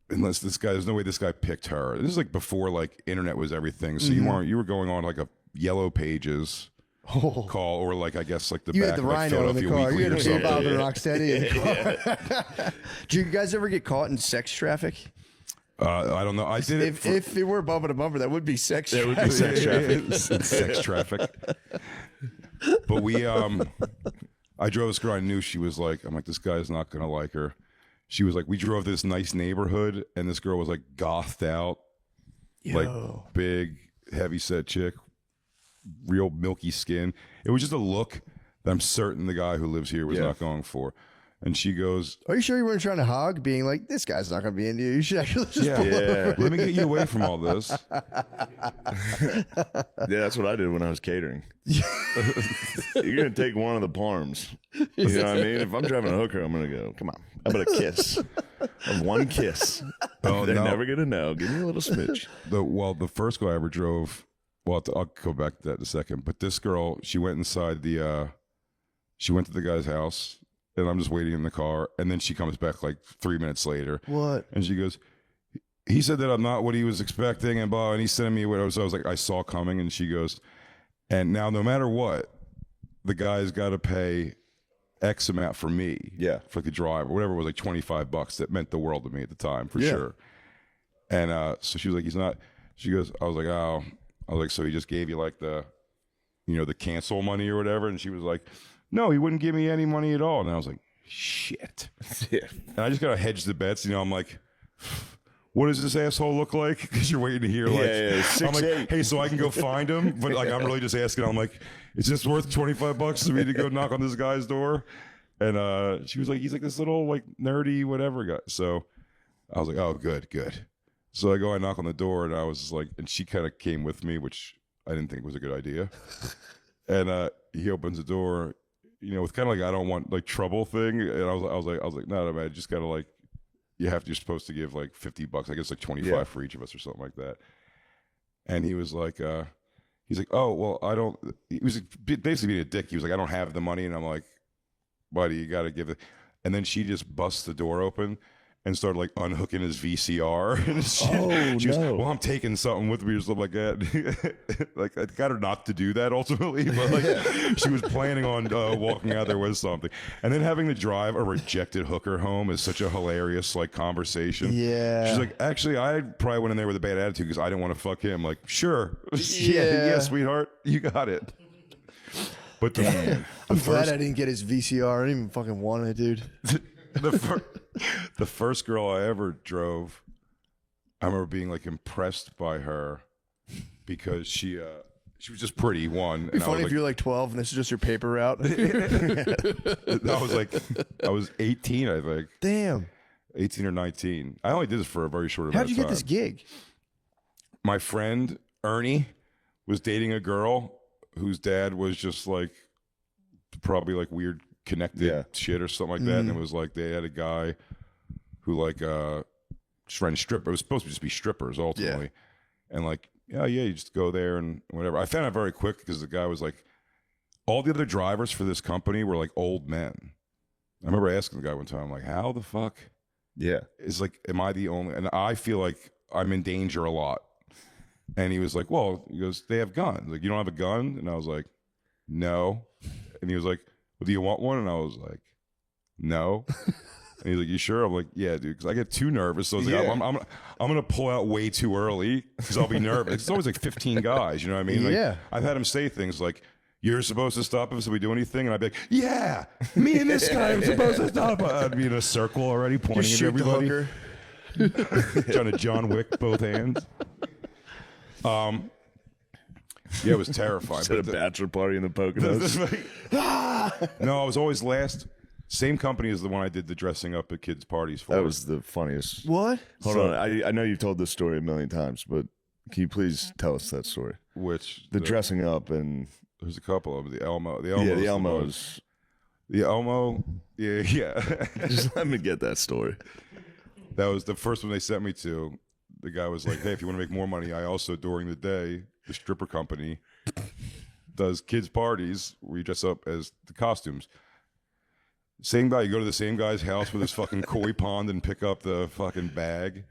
unless this guy, there's no way this guy picked her. This is like before like internet was everything. So you were going on like a Yellow Pages call, or like, I guess like the You back had the of like Rhino in the Philadelphia car. Weekly You or had something. Bob and Rocksteady in the car. Do you guys ever get caught in sex traffic? I don't know. I did it. If it were bumper to bumper, that would be sex traffic. would be sex traffic. Sex traffic. But I drove this girl. I knew she was like, I'm like, this guy's not going to like her. She was like, we drove this nice neighborhood, and this girl was like gothed out, like big, heavy set chick, real milky skin. It was just a look that I'm certain the guy who lives here was not going for. And she goes, Are you sure you weren't trying to hog, being like, this guy's not going to be into you? You should actually just Yeah. let me get you away from all this. Yeah, that's what I did when I was catering. You're going to take one of the parms. You know what I mean? If I'm driving a hooker, I'm going to go, come on, how about a kiss? One kiss. Oh, They're no. never going to know. Give me a little smidge. The first girl I ever drove, well, I'll go back to that in a second. But this girl, she went inside she went to the guy's house, and I'm just waiting in the car. And then she comes back like 3 minutes later. What? And she goes, he said that I'm not what he was expecting, and blah. And he's sending me what I was like, I saw coming. And she goes, and now no matter what, the guy's got to pay X amount for me. Yeah. For the drive or whatever it was, like $25. That meant the world to me at the time, for sure. And so she was like, he's not. She goes, I was like, oh. I was like, so he just gave you like the cancel money or whatever? And she was like, no, he wouldn't give me any money at all. And I was like, shit. Yeah. And I just got to hedge the bets. I'm like, what does this asshole look like? Because you're waiting to hear like, I'm like, 6'8". hey, so I can go find him. But like, I'm really just asking. I'm like, is this worth $25 for me to go knock on this guy's door? And she was like, he's like this little like nerdy whatever guy. So I was like, oh, good. So I knock on the door, and I was just like, and she kind of came with me, which I didn't think was a good idea. And he opens the door, with kind of like, I don't want like trouble thing. And I was like, no, man, just gotta like, you're supposed to give like $50. I guess like 25 for each of us or something like that. And he was like, he's like, oh, well, I don't, he was basically being a dick. He was like, I don't have the money. And I'm like, buddy, you got to give it. And then she just busts the door open and started like unhooking his VCR. And she was, well, I'm taking something with me or something like that. Like, I got her not to do that ultimately, but like she was planning on walking out there with something. And then having to drive a rejected hooker home is such a hilarious like conversation. Yeah. She's like, actually, I probably went in there with a bad attitude because I didn't want to fuck him. Like, sure. Yeah, sweetheart, you got it. But I'm glad I didn't get his VCR. I didn't even fucking want it, dude. the first girl I ever drove, I remember being like impressed by her because she was just pretty. One, It'd be funny if you're like 12 and this is just your paper route. I was 18, I think. Damn. 18 or 19. I only did this for a very short amount How'd of you time. get this gig? My friend Ernie was dating a girl whose dad was just like probably like weird connected shit or something like that. And it was like they had a guy who like just ran strip. It was supposed to just be strippers ultimately, and like you just go there and whatever. I found out very quick because the guy was like, all the other drivers for this company were like old men. I remember asking the guy one time, like, how the fuck? Yeah. Is like, am I the only? And I feel like I'm in danger a lot. And he was like, well, he goes, they have guns. Like, you don't have a gun? And I was like, no. And he was like, well, do you want one? And I was like, no. And he's like, you sure? I'm like, yeah, dude, because I get too nervous. So I was like, I'm going to pull out way too early because I'll be nervous. It's always like 15 guys, you know what I mean? Like, I've had him say things like, you're supposed to stop us if we do anything? And I'd be like, yeah, me and this guy are supposed to stop. I'd be in a circle already pointing at everybody. Trying to John Wick both hands. Yeah, it was terrifying. At a bachelor party in the Poconos. No, I was always last. Same company as the one I did the dressing up at kids' parties for. That was the funniest. What? Hold on. I know you've told this story a million times, but can you please tell us that story? Which? The dressing up and... There's a couple of them. The Elmo. The Elmos. The Elmo. Yeah. Just let me get that story. That was the first one they sent me to. The guy was like, hey, if you want to make more money, I also, during the day, the stripper company does kids' parties where you dress up as the costumes. Same guy, you go to the same guy's house with his fucking koi pond and pick up the fucking bag.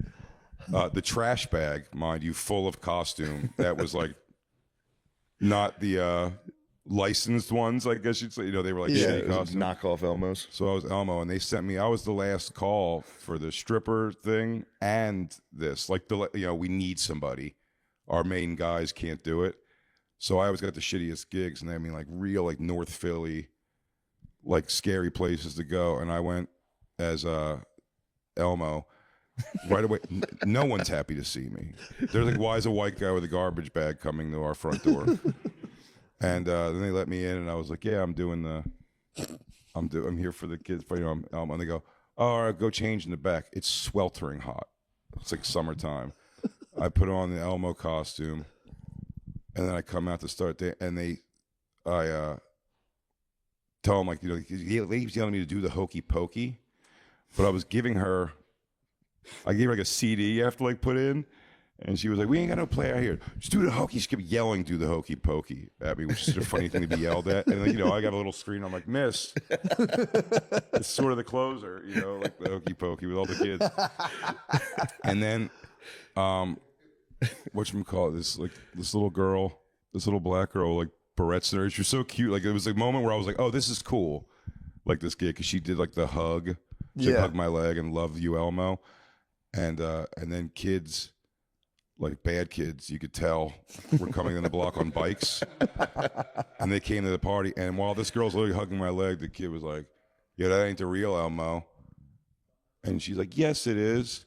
The trash bag, mind you, full of costume. That was like not the licensed ones, I guess you'd say. You know, they were like shitty costumes. Knockoff Elmos. So I was Elmo, and they sent me. I was the last call for the stripper thing and this. Like we need somebody. Our main guys can't do it, so I always got the shittiest gigs, and I mean like real like North Philly, like scary places to go. And I went as Elmo. Right away, no one's happy to see me. They're like, why is a white guy with a garbage bag coming to our front door? And then they let me in, and I was like, yeah, I'm here for the kids. But, I'm Elmo. And they go, oh, all right, go change in the back. It's sweltering hot. It's like summertime. I put on the Elmo costume, and then I come out to start day, and I tell them, like, he's telling me to do the hokey pokey, but I was giving her. I gave her like a CD you have to like put in, and she was like, we ain't got no player here. Just do the hokey. She kept yelling, do the hokey pokey at me, which is a funny thing to be yelled at. And then, I got a little screen. I'm like, miss. It's sort of the closer, like the hokey pokey with all the kids. And then, whatchamacallit, this little girl, this little black girl, like barrettes in her. She was so cute. Like, it was a moment where I was like, oh, this is cool. Like this gig, because she did like the hug. She hugged my leg and loved you, Elmo. And then kids, like bad kids, you could tell, were coming in the block on bikes. And they came to the party. And while this girl's literally hugging my leg, the kid was like, yeah, that ain't the real Elmo. And she's like, yes, it is.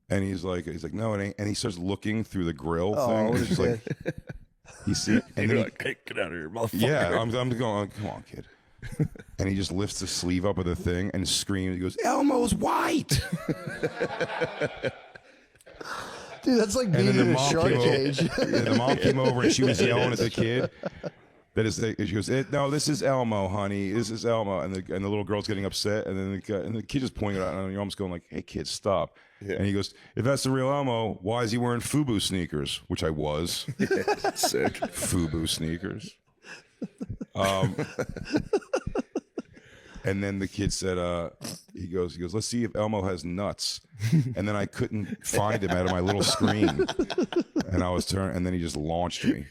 And he's like, no, it ain't. And he starts looking through the grill thing. And she's like, and you're like, hey, get out of here, motherfucker. Yeah, I'm going, come on, kid. And he just lifts the sleeve up of the thing and screams. He goes, Elmo's white. Dude, that's like being in a shark cage. The mom came over and she was yelling at the kid. She goes, no, this is Elmo, honey. This is Elmo. And the little girl's getting upset. And then the kid just pointing it out. And you're almost going like, hey, kid, stop. Yeah. And he goes, if that's the real Elmo, why is he wearing FUBU sneakers? Which I was. Sick. FUBU sneakers. And then the kid said, he goes, let's see if Elmo has nuts. And then I couldn't find him out of my little screen. And I was and then he just launched me.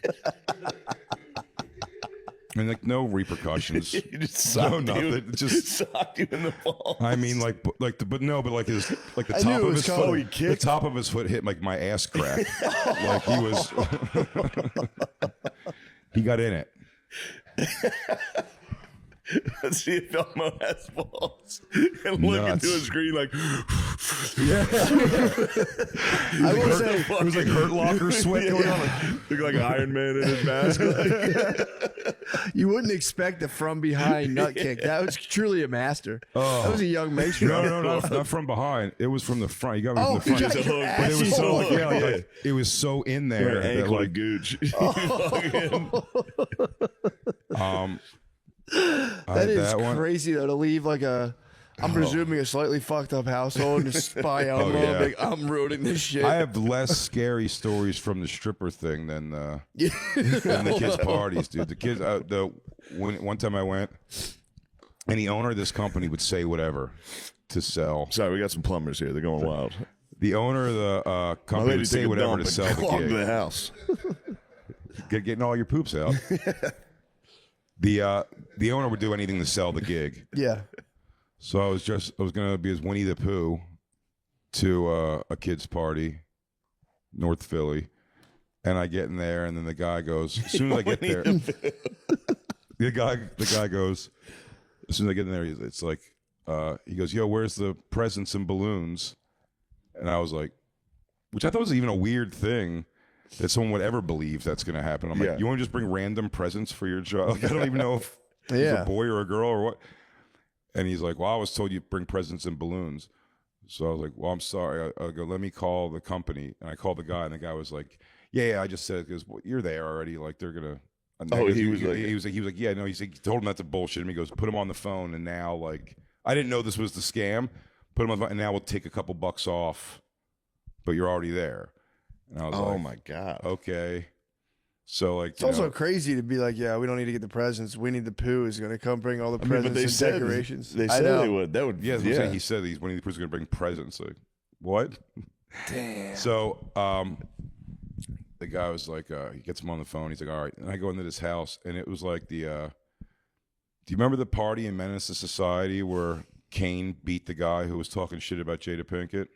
And like no repercussions. You just socked nothing. You. Just socked you in the balls. I mean, like the top of his foot. The top of his foot hit like my ass crack. Like he was. He got in it. Let's see if Elmo has balls. And look into a screen like, yeah. I will say it was like Hurt Locker sweat going on. Look like Iron Man in his mask. You wouldn't expect the from behind nut kick. That was truly a master. That was a young maestro. No, not from behind. It was from the front. You got me from the front. But it was so like it was so in there. Ankle like gooch. I That had is that one. crazy though, to leave like I'm presuming a slightly fucked up household and just spy out Oh, yeah. like, I'm ruining this shit. I have less scary stories from the stripper thing than the kids' parties, dude. The kids, one time I went, and the owner of this company would say whatever to sell. Sorry, we got some plumbers here. They're going wild. The owner of the My company lady would say took a whatever dump to sell and the clogged gig. the house. Getting all your poops out. The owner would do anything to sell the gig. Yeah. So I was gonna be as Winnie the Pooh to a kid's party, North Philly, and I get in there, and then the guy goes, as soon as I get there, the guy goes, as soon as I get in there, it's like, he goes, yo, where's the presents and balloons? And I was like, which I thought was even a weird thing that someone would ever believe that's going to happen. I'm Yeah. like, you want to just bring random presents for your child? Like, I don't even know if it's Yeah. a boy or a girl or what. And he's like, well, I was told you bring presents and balloons. So I was like, well, I'm sorry. I go, let me call the company. And I called the guy, and the guy was like, yeah, I just said, because well, you're there already. Like, they're going to. Oh, he was was like, yeah, no, he told him that's a bullshit. And he goes, put him on the phone. And now, like, I didn't know this was the scam. Put him on the phone, and now we'll take a couple bucks off, but you're already there. And I was Oh like, my god. okay. So like, It's also crazy to be like, yeah, we don't need to get the presents. Winnie the Pooh is going to come bring all the presents and decorations. They I said know. they would. That would. yeah, that's what I'm yeah. saying. He said he's Winnie the Pooh's going to bring presents. Like, what? Damn. So the guy was like, he gets him on the phone. He's like, all right. And I go into this house, and it was like the. Do you remember the party in Menace to Society where Kane beat the guy who was talking shit about Jada Pinkett?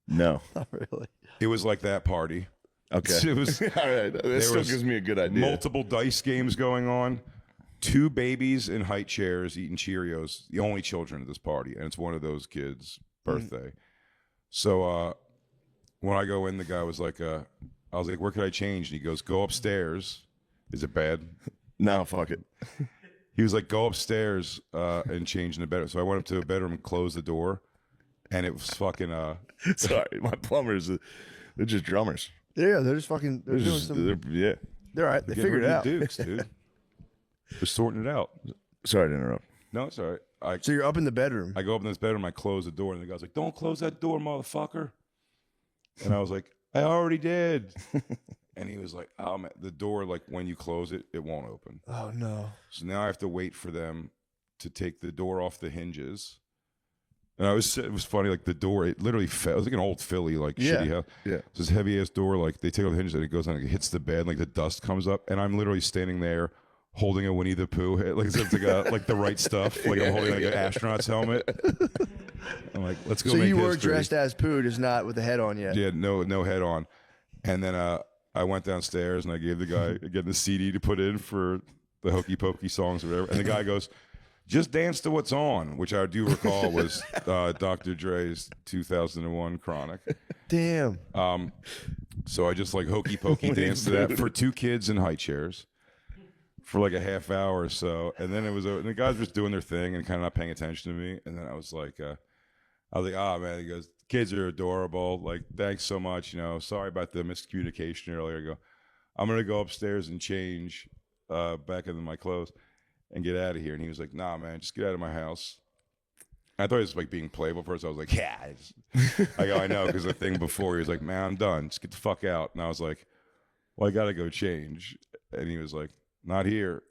No. Not really. It was like that party. Okay. It was All right. That still was gives me a good idea. multiple dice games going on. 2 babies in high chairs eating Cheerios, the only children at this party, and it's one of those kids' birthday. So when I go in, the guy was like, I was like, where could I change? And he goes, go upstairs. Is it bad? No, fuck it. He was like, go upstairs and change in the bedroom. So I went up to a bedroom and closed the door, and it was fucking. Sorry, my plumbers. They're just drummers. Yeah, they're just fucking. They're They're doing just, some. yeah. They're all right. They getting figured it rid of out. the Dukes, dude. They're sorting it out. Sorry to interrupt. No, it's all right. So you're up in the bedroom. I go up in this bedroom, I close the door, and the guy's like, don't close that door, motherfucker. And I was like, I already did. And he was like, the door, like when you close it, it won't open. Oh no. So now I have to wait for them to take the door off the hinges. And it was funny, like the door, it literally fell. It was like an old Philly, like shitty house. Yeah. It's this heavy ass door, like they take off the hinges and it goes on, like, it hits the bed, like the dust comes up, and I'm literally standing there holding a Winnie the Pooh, like it's like the right stuff, like I'm holding like an astronaut's helmet. I'm like, let's go. So make you were history. dressed as Pooh, just not with the head on yet. Yeah, no head on. And then I went downstairs and I gave the guy again the CD to put in for the Hokey Pokey songs or whatever. And the guy goes, just dance to what's on, which I do recall was Dr. Dre's 2001 Chronic. Damn. So I just like hokey pokey danced to that for 2 kids in high chairs for like a half hour or so. And then and the guys were just doing their thing and kind of not paying attention to me. And then I was like, oh man, he goes, kids are adorable. Like, thanks so much. Sorry about the miscommunication earlier. I go, I'm going to go upstairs and change back into my clothes and get out of here. And he was like, nah, man, just get out of my house. I thought he was like being playful first. I was like, yeah. I go, I know, because the thing before, he was like, man, I'm done. Just get the fuck out. And I was like, well, I got to go change. And he was like, not here.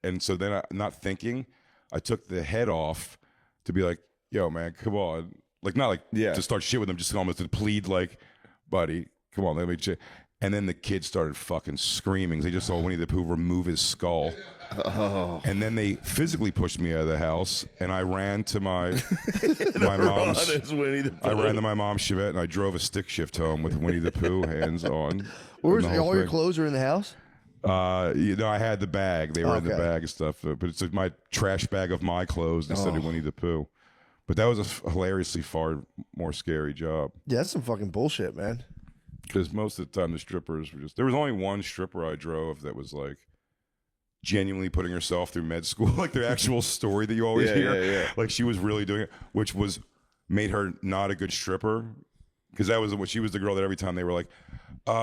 And so then, not thinking, I took the head off to be like, yo, man, come on. Like, not like to start shit with him, just almost to plead, like, buddy, come on, let me check. And then the kids started fucking screaming. They just saw Winnie the Pooh remove his skull. Oh. And then they physically pushed me out of the house, and I ran to my mom's. I ran to my mom's Chevette, and I drove a stick shift home with Winnie the Pooh hands on. Where's all your clothes are in the house? I had the bag. They were in the Okay. bag and stuff, but it's like my trash bag of my clothes instead of Winnie the Pooh. But that was a hilariously far more scary job. Yeah, that's some fucking bullshit, man. Because most of the time the strippers were there was only one stripper I drove that was like genuinely putting herself through med school, like the actual story that you always hear. Yeah. Like she was really doing it, which made her not a good stripper. Because that was what she was the girl that every time they were like,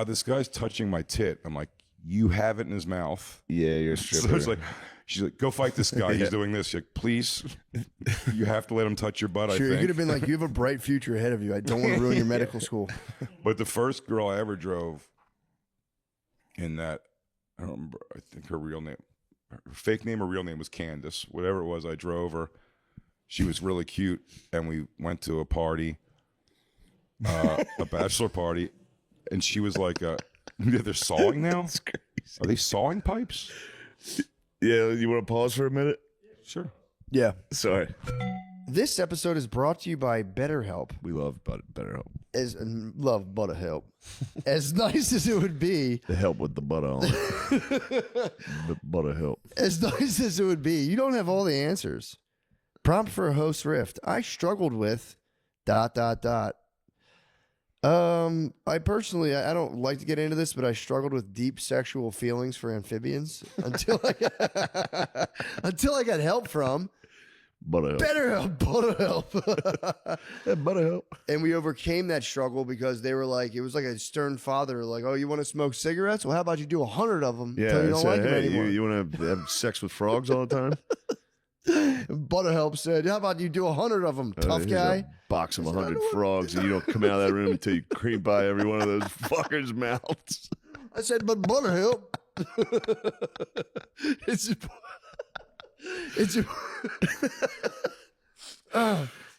this guy's touching my tit. I'm like, you have it in his mouth. Yeah, you're a So stripper. it's like, she's like, go fight this guy. He's doing this. She's like, please, you have to let him touch your butt, Sure, I you think. could have been like, you have a bright future ahead of you. I don't want to ruin your medical school. But the first girl I ever drove in that, I don't remember, I think her real name, her fake name or real name was Candace. Whatever it was, I drove her. She was really cute. And we went to a party, a bachelor party. And she was like, they're sawing now? Are they sawing pipes? Yeah, you want to pause for a minute? Sure. Yeah. Sorry. This episode is brought to you by BetterHelp. We love BetterHelp. Love ButterHelp. As nice as it would be, The help with the butter on. The ButterHelp. as nice as it would be, you don't have all the answers. Prompt for a host rift. I struggled with ... I personally, I don't like to get into this, but I struggled with deep sexual feelings for amphibians until I got help from ButterHelp. BetterHelp. ButterHelp. And we overcame that struggle because they were like, it was like a stern father, like, oh, you want to smoke cigarettes? Well, how about you do 100 of them Yeah, until you don't say, like them hey, anymore? you want to have sex with frogs all the time? ButterHelp said, how about you do 100 of them, tough Here's guy? a box of 100 frogs, and you don't come out of that room until you creep by every one of those fuckers' mouths. I said, but ButterHelp.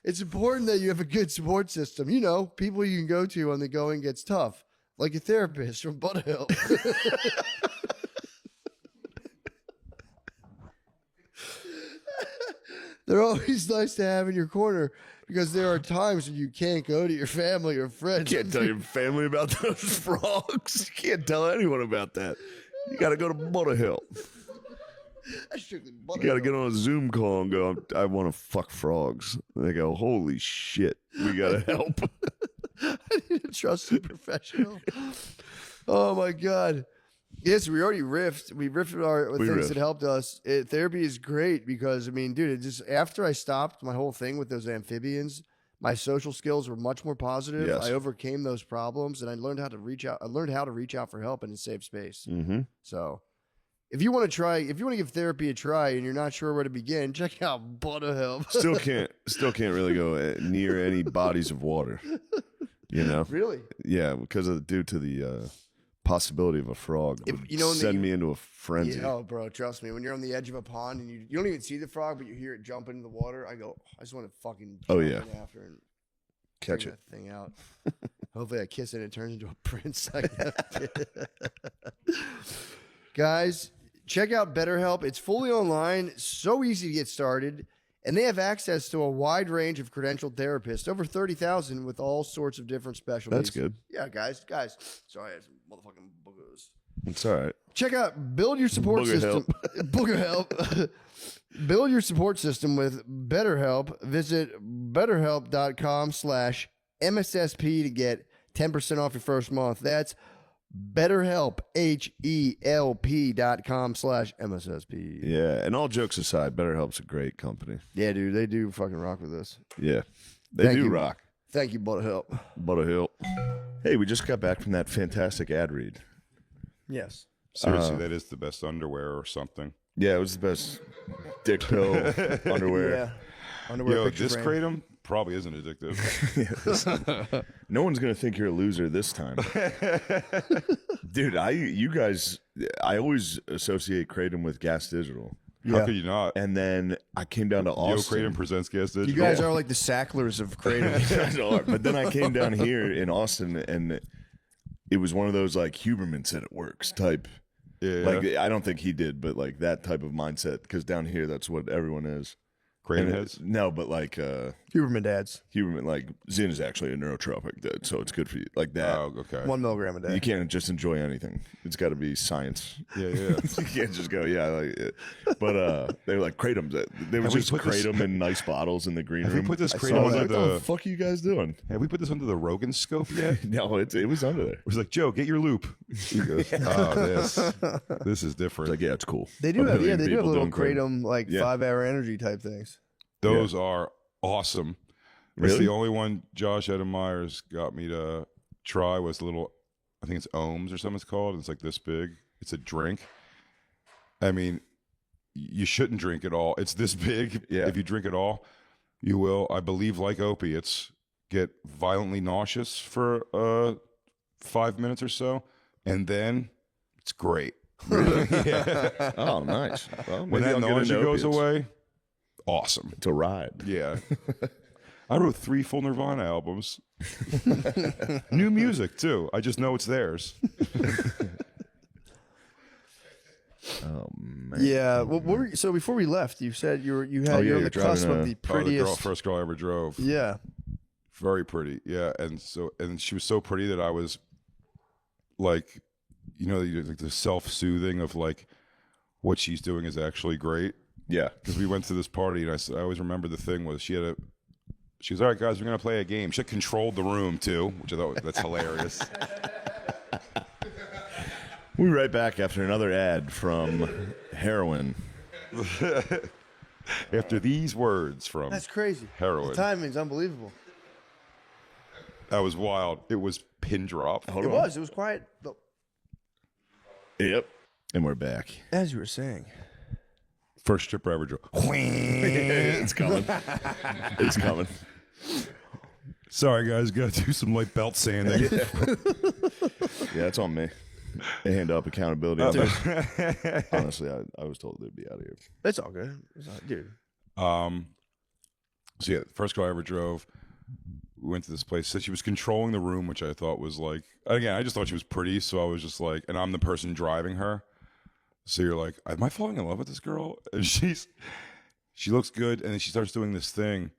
It's important that you have a good support system. You know, people you can go to when the going gets tough, like a therapist from ButterHelp. They're always nice to have in your corner because there are times when you can't go to your family or friends. You can't tell your family about those frogs. You can't tell anyone about that. You got to go to ButterHelp. That's strictly You ButterHelp. got to get on a Zoom call and go, I want to fuck frogs. And they go, holy shit, we got to help. I need a trusted professional. Oh my god. Yes, we already riffed. We riffed with We things riffed. that helped us. Therapy is great because I mean, dude, it just after I stopped my whole thing with those amphibians, my social skills were much more positive. Yes. I overcame those problems, and I learned how to reach out. I learned how to reach out for help in a safe space. Mm-hmm. So, if you want to give therapy a try, and you're not sure where to begin, check out ButterHelp. Still can't really go near any bodies of water. You know? Really? Yeah, because due to the possibility of a frog If- would you know, in the- send me into a frenzy. Yeah, oh, bro, trust me. When you're on the edge of a pond and you don't even see the frog, but you hear it jump into the water, I go, I just want to fucking Oh, jump yeah. in after and Catch bring it. that thing out. Hopefully, I kiss it and it turns into a prince. Guys, check out BetterHelp. It's fully online, so easy to get started, and they have access to a wide range of credentialed therapists, over 30,000 with all sorts of different specialties. That's good. Yeah, guys. Sorry, I had some motherfucking boogers. It's all right. Check out Build Your Support Booger System. Booger Help. Build your support system with BetterHelp. Visit betterhelp.com/MSSP to get 10% off your first month. That's BetterHelp, HELP.com/MSSP. Yeah, and all jokes aside, BetterHelp's a great company. Yeah, dude, they do fucking rock with this. Yeah, they Thank do you. rock. Thank you, BetterHelp. ButterHelp. Hey, we just got back from that fantastic ad read. Yes. Seriously, that is the best underwear or something. Yeah, it was the best dick pill underwear. Yeah. Underwear Yo, picture this frame. kratom probably isn't addictive. No one's gonna think you're a loser this time, dude. You guys, I always associate kratom with Gas Digital, How Yeah. could you not? and then I came down to Yo, Austin. kratom presents Gas Digital. You guys are like the Sacklers of Kratom. You guys are, but then I came down here in Austin, and it was one of those like Huberman said it works type. Yeah, Like I don't think he did, but like that type of mindset. Because down here, that's what everyone is. kratom And heads. no, but like Huberman dads. Huberman, like Zin is actually a neurotropic, so it's good for you. Like that. Oh, okay. 1 milligram a day. You can't just enjoy anything. It's got to be science. Yeah, yeah. You can't just go, yeah. Like it. But they were like kratom. They were Have we just put this- kratom in nice bottles in the green Have room. we put this I kratom was under like, what the the? fuck are you guys doing? Have we put this under the Rogan scope yet? No, it was under there. It was like, Joe, get your loop. He goes, oh, this is different. It's like, yeah, it's cool. They do A have, million they do have people little doing kratom like Yeah. 5-hour energy type things. Those are awesome. That's Really? the only one Josh Adam Myers got me to try was the little, I think it's ohms or something it's called. It's like this big. It's a drink. I mean, you shouldn't drink it all. It's this big. Yeah. If you drink it all, you will, I believe, like opiates, get violently nauseous for 5 minutes or so, and then it's great. Yeah. Oh, nice. Well, When maybe that I'll get nausea into goes opiates. away, awesome. It's a ride. Yeah. I wrote 3 full Nirvana albums. New music too. I just know it's theirs. Oh man. Yeah. Well, so before we left, you said you're on the you're cusp driving of the a- prettiest. First girl I ever drove. Yeah. Very pretty. Yeah. And she was so pretty that I was like, like the self-soothing of like what she's doing is actually great. Yeah. Because we went to this party and I always remember the thing was she was, all right, guys, we're going to play a game. She controlled the room too, which I thought that's hilarious. We'll be right back after another ad from heroin. After these words from That's crazy. Heroin. The timing's unbelievable. That was wild. It was pin drop. It was. It was quiet. But Yep. And we're back. as you were saying. First stripper I ever drove. It's coming. It's coming. Sorry, guys. Got to do some light belt sanding. Yeah, it's on me. Hand up accountability. On that. Honestly, I was told they'd be out of here. It's all good. Dude. So yeah, first girl I ever drove. We went to this place. Said she was controlling the room, which I thought was like, again, I just thought she was pretty. So I was just like, and I'm the person driving her. So you're like, am I falling in love with this girl? And she looks good. And then she starts doing this thing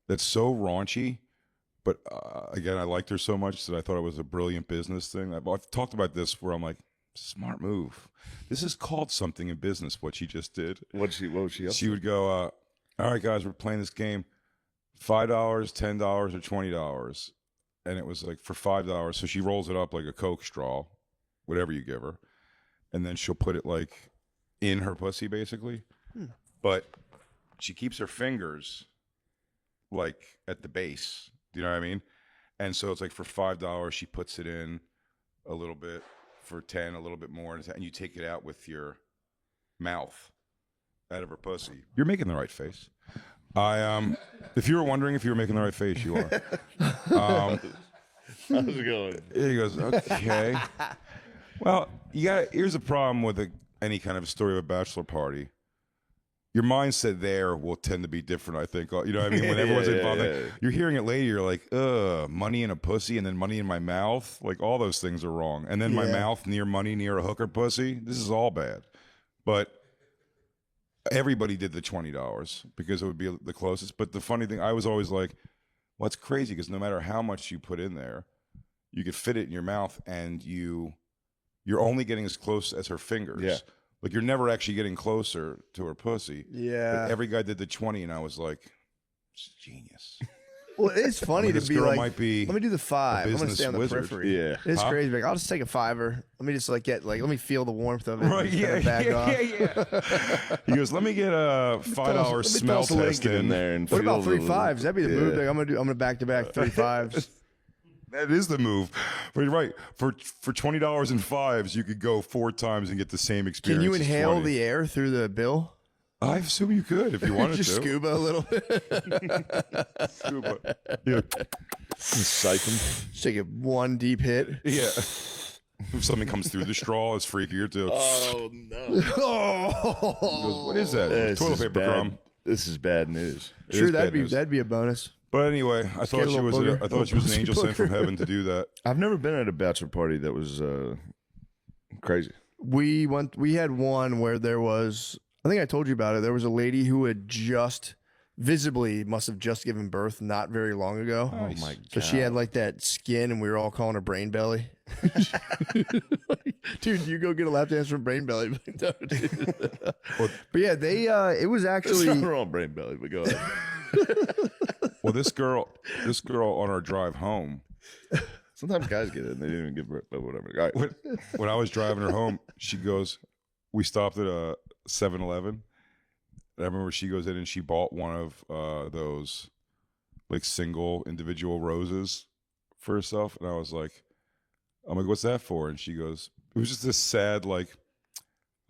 that's so raunchy. But again, I liked her so much that I thought it was a brilliant business thing. I've talked about this where I'm like, smart move. This is called something in business, what she just did. What was she up She would go, all right, guys, we're playing this game. $5, $10, or $20. And it was like for $5. So she rolls it up like a Coke straw, whatever you give her. And then she'll put it like in her pussy, basically. But she keeps her fingers like at the base. Do you know what I mean? And so it's like for $5, she puts it in a little bit. For 10, a little bit more. And you take it out with your mouth out of her pussy. You're making the right face. If you were wondering if you were making the right face, you are. How's it going? He goes, okay. Well, here's the problem with any kind of story of a bachelor party. Your mindset there will tend to be different, I think. You know what I mean? When everyone's involved, like, you're hearing it later, you're like, money in a pussy and then money in my mouth. Like, all those things are wrong. And then my mouth near money, near a hooker pussy. This is all bad. But everybody did the $20 because it would be the closest. But the funny thing, I was always like, well, it's crazy because no matter how much you put in there, you could fit it in your mouth and you're only getting as close as her fingers. Yeah. Like, you're never actually getting closer to her pussy. Yeah. But every guy did the 20, and I was like, it's genius. Well, it's funny This to be girl like, might be let me do the 5. I'm gonna business stay on the wizard. periphery. Yeah. It's Huh? crazy. Like, I'll just take a $5. Let me just let me feel the warmth of it. Right, and yeah, back off. yeah. He goes, let me get a $5 smell toss a link test in there and What feel about 3 the- 5s? That'd be the move. Like, I'm gonna back to back 3 5s. That is the move. But you're right. For $20 in 5s, you could go 4 times and get the same experience. Can you as inhale 20. the air through the bill? I assume you could if you wanted Just to. scuba a little bit. Scuba. Yeah. Psych 'em. Just take a one deep hit. Yeah. If something comes through the straw, it's freakier too. Oh no! Oh, What is that? This Toilet is paper bad. crumb. This is bad news. It sure, is bad news. that'd be a bonus. But anyway, I get thought a she little was booger. I thought she was an Little angel sent from booger. heaven to do that. I've never been at a bachelor party that was crazy. We had one where there was, I think I told you about it. There was a lady who had must have just given birth not very long ago. Oh my god! So she had like that skin, and we were all calling her Brain Belly. Dude, you go get a lap dance from Brain Belly. No, dude. But yeah, it was It's actually. not wrong, brain belly, but go ahead. Well, this girl on our drive home, Sometimes guys get it and they didn't even give birth, but whatever. All right. when I was driving her home, she goes, we stopped at a 7-Eleven. I remember she goes in and she bought one of those like single individual roses for herself. And I was like, I'm like, what's that for? And she goes, it was just this sad, like,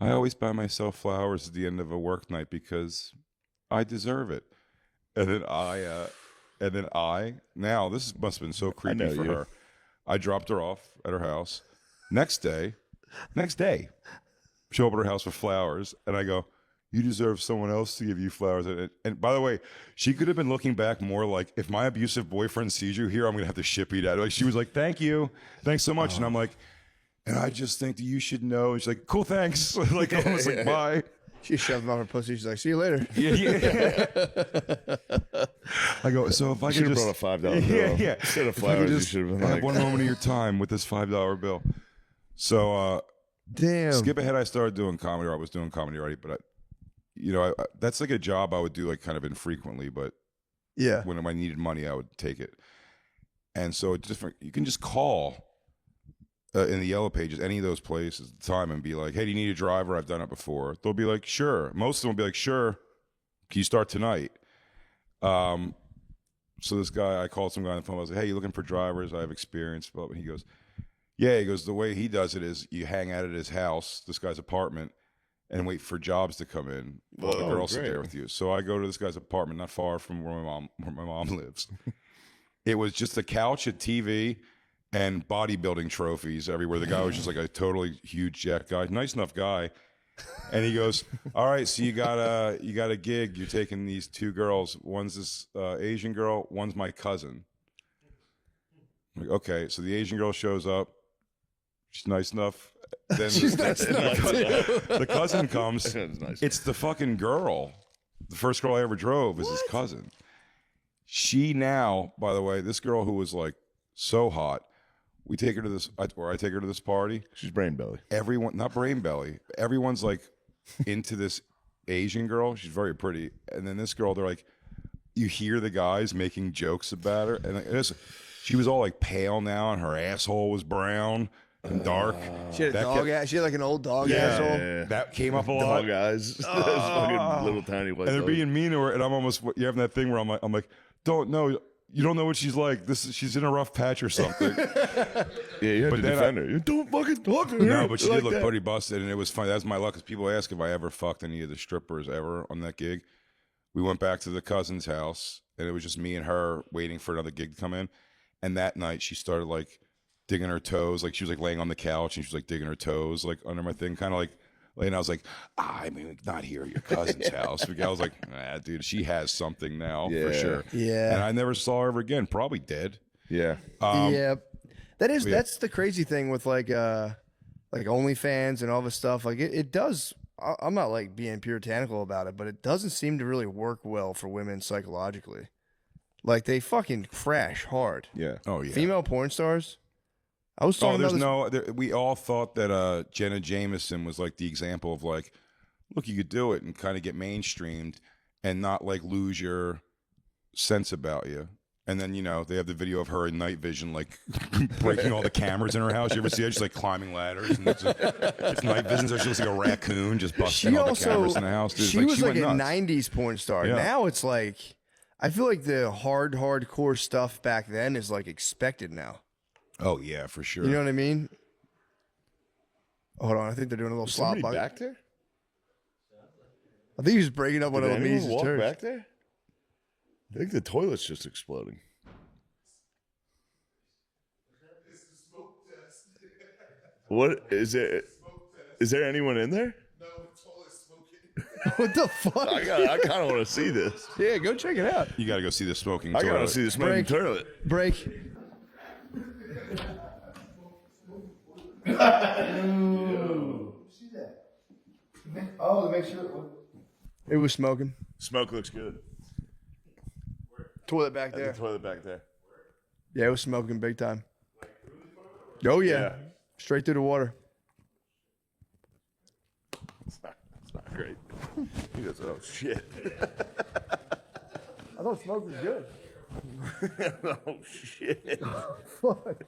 I always buy myself flowers at the end of a work night because I deserve it. And then now this must have been so creepy for her. I dropped her off at her house. Next day, show up at her house with flowers, and I go, you deserve someone else to give you flowers. And by the way, she could have been looking back more like, if my abusive boyfriend sees you here, I'm gonna have to ship you that. Like, she was like, thank you, thanks so much. And I'm like, and I just think that you should know. And she's like, cool, thanks. Like, almost like, bye. She shoved him off her pussy. She's like, see you later. Yeah. I go, so if I could Should have just brought a $5 bill. yeah. Instead of If I could flowers, you just should have been have like, one moment of your time with this $5 bill. So Damn. skip ahead. I started doing comedy, or I was doing comedy already, but that's like a job I would do like kind of infrequently, but Yeah. when I needed money, I would take it. And so it's different. You can just call in the Yellow Pages, any of those places at the time, and be like, hey, do you need a driver? I've done it before. They'll be like, sure. Most of them will be like, sure. Can you start tonight? So this guy, I called some guy on the phone. I was like, hey, you looking for drivers? I have experience. And he goes, yeah. He goes, the way he does it is you hang out at his house, this guy's apartment, and wait for jobs to come in while the girls sit there with you. So I go to this guy's apartment, not far from where my mom lives. It was just a couch, a TV, and bodybuilding trophies everywhere. The guy was just like a totally huge jack guy, nice enough guy. And he goes, all right, so you got a gig. You're taking these two girls. One's this Asian girl. One's my cousin. I'm like, okay, so the Asian girl shows up. She's nice enough. Then She's nice enough, too. the cousin comes. That's nice. It's the fucking girl. The first girl I ever drove is his cousin. She now, by the way, this girl who was like so hot, we take her to this, or I take her to this party. She's brain belly. Everyone, not brain belly. Everyone's like into this Asian girl. She's very pretty. And then this girl, they're like, you hear the guys making jokes about her. And she was all like pale now, and her asshole was brown and dark. She had a dog ass. She had like an old dog asshole. Yeah. That came up a lot. Dog eyes. Those fucking little tiny white And they're dogs. being mean to her. And I'm almost, you're having that thing where I'm like, don't know. You don't know what she's like. She's in a rough patch or something. Yeah, you had But to then defend her. You don't fucking talk to her. No, but she like did look that. pretty busted, and it was funny. That's my luck, because people ask if I ever fucked any of the strippers ever on that gig. We went back to the cousin's house, and it was just me and her waiting for another gig to come in. And that night, she started like digging her toes, like she was like laying on the couch, and she was like digging her toes like under my thing, kind of like. And I was like, I mean, not here at your cousin's house. Because I was like, dude, she has something now for sure. Yeah. And I never saw her ever again. Probably dead. Yeah. Yeah. yeah. That's the crazy thing with like OnlyFans and all this stuff. Like it does. I'm not like being puritanical about it, but it doesn't seem to really work well for women psychologically. Like they fucking crash hard. Yeah. Oh yeah. Female porn stars. I was talking about this. we all thought that Jenna Jameson was like the example of like, look, you could do it and kind of get mainstreamed and not like lose your sense about you. And then, they have the video of her in night vision, like breaking all the cameras in her house. You ever see her? She's like climbing ladders. And it's night vision, so she looks like a raccoon just busting all the cameras in the house. Dude, she was like went a nuts. 90s porn star. Yeah. Now it's like, I feel like the hardcore stuff back then is like expected now. Oh, yeah, for sure. You know what I mean? Hold on, I think they're doing a little slop Somebody bucket. back there? I think he's breaking up one Did of anyone Amise's walk turds. back there? I think the toilet's just exploding. What is it? Is there anyone in there? What the fuck? I kind of want to see this. Yeah, go check it out. You got to go see the smoking I toilet. gotta see the smoking Break. toilet. Break. Oh, to make sure it was smoking. Smoke looks good. Toilet back The there. toilet back there. Yeah, it was smoking big time. Oh yeah, Yeah. straight through the water. It's not great. He goes, oh shit. I thought smoke was good. Oh shit. Fuck.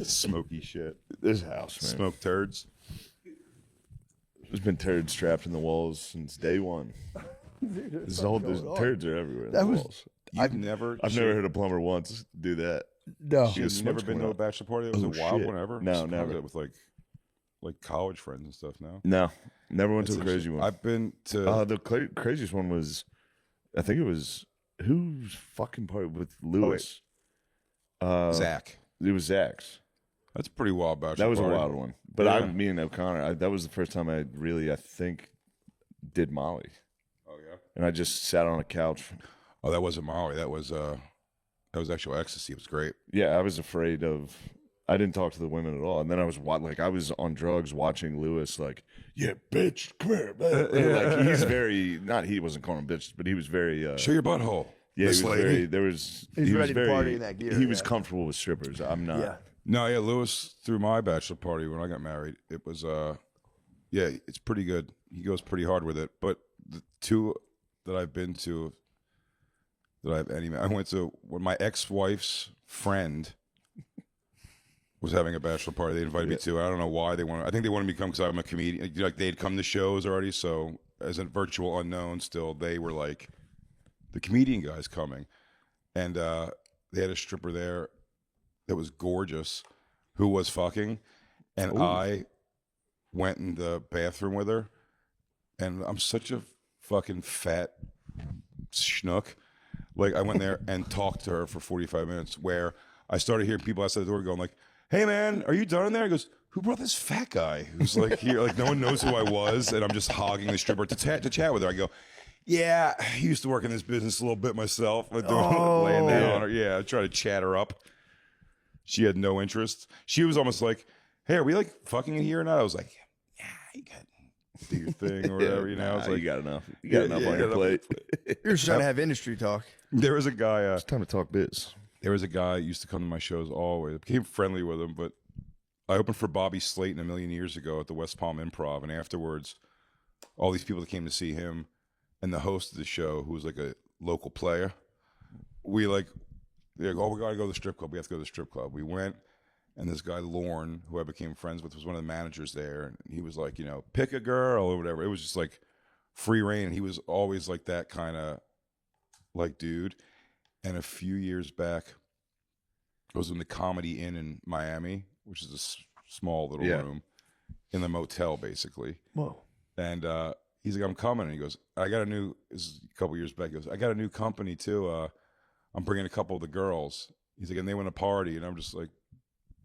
Smoky shit. This house, man. Smoke turds. There's been turds trapped in the walls since day one. There's turds are everywhere in the walls. I've never I've never heard a plumber once do that. No. She was You've never smoked been to one a up. bachelor party? It was Oh, a wild shit. one ever? No, Sometimes never. it with like college friends and stuff. No, No, never went to That's the crazy one. I've been to. The craziest one was, I think it was whose fucking party with Lewis. Zach. It was Zach's. That's a pretty wild bachelor. That was party. a wild one. But Yeah. me and O'Connor, that was the first time I think, did Molly. Oh yeah. And I just sat on a couch. Oh, that wasn't Molly. That was actual ecstasy. It was great. Yeah, I was afraid of. I didn't talk to the women at all, and then I was I was on drugs watching Lewis. Like, yeah, bitch, come here. And, like he's very not. He wasn't calling him bitches, but he was very. Show your butthole. Yeah, This he was lady. very. There was. He's he was ready to very, party in that gear, He was yeah. comfortable with strippers. I'm not. Yeah. No, yeah, Lewis threw my bachelor party when I got married. It was yeah, it's pretty good. He goes pretty hard with it. But the two that I've been to that I went to when my ex-wife's friend was having a bachelor party. They invited me to. I don't know why they wanted. I think they wanted me to come because I'm a comedian. Like they'd come to shows already. So as a virtual unknown, still they were like the comedian guy's coming, and they had a stripper there that was gorgeous, who was fucking, and I went in the bathroom with her, and I'm such a fucking fat schnook. Like I went there and talked to her for 45 minutes, where I started hearing people outside the door going like, "Hey man, are you done in there?" He goes, "Who brought this fat guy who's like here?" Like no one knows who I was, and I'm just hogging the stripper to chat with her. I go, "Yeah, I used to work in this business a little bit myself." I'm laying down on her. Yeah, I try to chat her up. She had no interest. She was almost like, "Hey, are we like fucking in here or not?" I was like, "Yeah, you got to do your thing or whatever." You know, Nah, it's like you got enough. You got enough on your plate. You're just trying to have industry talk. there was a guy. It's time to talk biz. There was a guy who used to come to my shows always. I became friendly with him, but I opened for Bobby Slayton a million years ago at the West Palm Improv, and afterwards, all these people that came to see him and the host of the show, who was like a local player, we like, they're like, "Oh, we gotta go to the strip club. We have to go to the strip club." We went, and this guy Lorne, who I became friends with, was one of the managers there, and he was like, pick a girl or whatever. It was just like free reign, and he was always like that kind of like dude. And a few years back, I was in the Comedy Inn in Miami, which is a small little room in the motel, basically. Whoa. And he's like, "I'm coming." And he goes, "I got a new," this is a couple years back, he goes, "I got a new company too. I'm bringing a couple of the girls." He's like, "And they want to party." And I'm just like,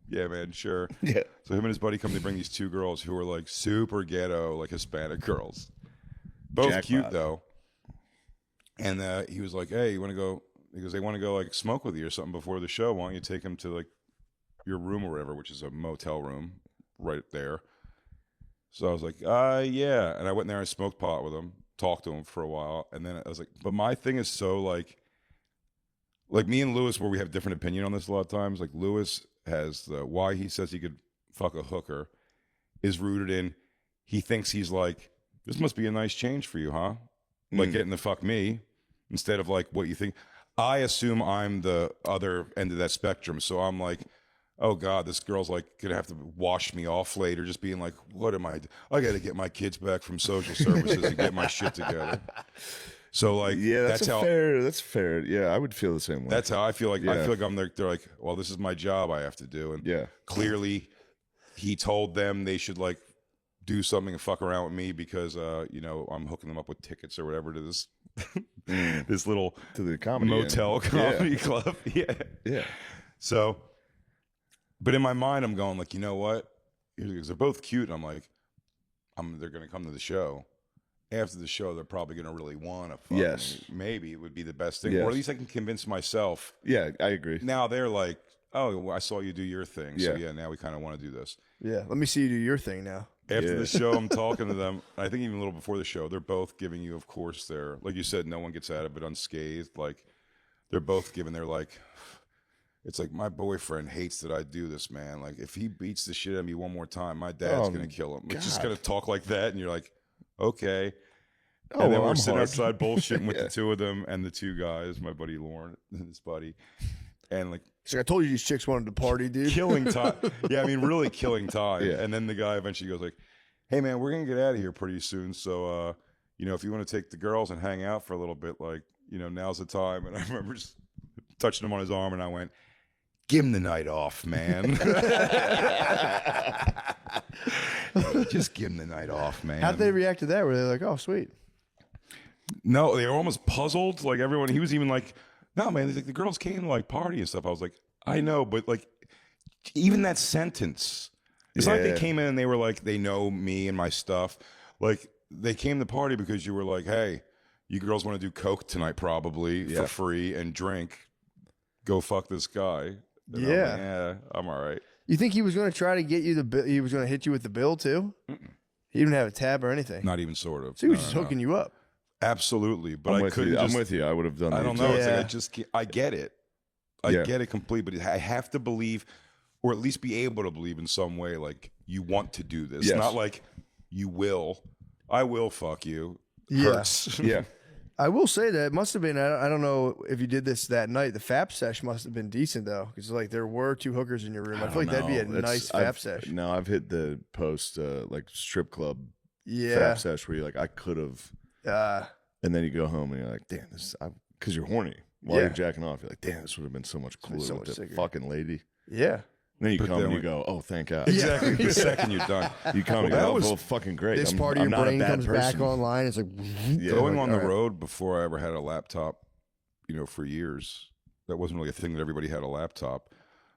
"Yeah, man, sure." Yeah. So him and his buddy come to bring these two girls who are like super ghetto, like Hispanic girls. Both Jackpot. cute though. And he was like, "Hey, you want to go?" He goes, "They want to go like smoke with you or something before the show. Why don't you take them to like your room or whatever," which is a motel room right there. So I was like, yeah. And I went in there and smoked pot with him, talked to him for a while. And then I was like, but my thing is so like me and Lewis, where we have different opinion on this a lot of times, like Lewis has the why he says he could fuck a hooker is rooted in he thinks he's like, "This must be a nice change for you, huh?" Like getting to fuck me instead of like what you think. I assume I'm the other end of that spectrum. So I'm like, "Oh God, this girl's like gonna have to wash me off later," just being like, "What am I? I got to get my kids back from social services and get my shit together." So like, Yeah, that's how fair. That's fair. Yeah, I would feel the same way. that's how I feel like. I Yeah. feel like I'm there. They're like, "Well, this is my job. I have to do." And Yeah. clearly, he told them they should like do something and fuck around with me because I'm hooking them up with tickets or whatever to this this little to the comedy motel inn. comedy club. Yeah. Yeah. So, but in my mind, I'm going like, you know what? Because they're both cute. And I'm like, they're going to come to the show. After the show, they're probably going to really want to fuck Yes. me. Maybe it would be the best thing. Yes. Or at least I can convince myself. Yeah, I agree. Now they're like, "Oh, well, I saw you do your thing. So Yeah. yeah, now we kind of want to do this." Yeah. Let me see you do your thing now. After Yeah. the show, I'm talking to them. I think even a little before the show, they're both giving you, of course, their, like you said, no one gets out of it unscathed. Like they're both giving their like, it's like, "My boyfriend hates that I do this, man. Like if he beats the shit out of me one more time, my dad's Oh, gonna kill him." It's just God. gonna talk like that, and you're like, "Okay." Oh, And then well, we're I'm sitting hard. outside bullshitting with Yeah. the two of them and the two guys, my buddy Lauren and his buddy, and like He's like, "I told you these chicks wanted to party, dude." killing time. Yeah, I mean, really killing time. Yeah. And then the guy eventually goes like, "Hey man, we're gonna get out of here pretty soon. So if you want to take the girls and hang out for a little bit, like, now's the time." And I remember just touching him on his arm and I went, give him the night off, man. Just give him the night off, man. How'd they react to that? Were they like, "Oh, sweet"? No, they were almost puzzled. Like everyone, he was even like, "No, man, the girls came to like party and stuff." I was like, "I know, but like, even that sentence, it's not like they came in and they were like, they know me and my stuff. Like they came to party because you were like, hey, you girls want to do coke tonight, probably for free and drink. Go fuck this guy." And I'm like, yeah, I'm all right. You think he was going to try to get you the bill? He was going to hit you with the bill too? He didn't have a tab or anything. Not even sort of. So he was just hooking you up. Absolutely, but I'm I with couldn't. you. I'm just- with you. I would have done that. I don't too. know. It's Yeah. like I get it. I get it completely, but I have to believe, or at least be able to believe in some way, like you want to do this. Yes. Not like you will. I will fuck you. Yeah. Hurts. Yeah. I will say that it must have been. I don't know if you did this that night. The FAP sesh must have been decent though, because like there were 2 hookers in your room. I feel like that'd be a nice FAP sesh. No, I've hit the post like strip club Yeah. FAP sesh where you're like, I could have, and then you go home and you're like, damn, this, because you're horny while you're jacking off. You're like, damn, this would have been so much cooler so with much the sicker. fucking lady. Yeah. And then you But come then and you we- go, oh, thank God. Exactly. The second you're done. You come and Well, go, that oh, was- well, fucking great. This I'm- part of I'm your not a brain bad comes back person. online. It's like, Yeah. Going like, on the all right. road before I ever had a laptop, for years, that wasn't really a thing that everybody had a laptop.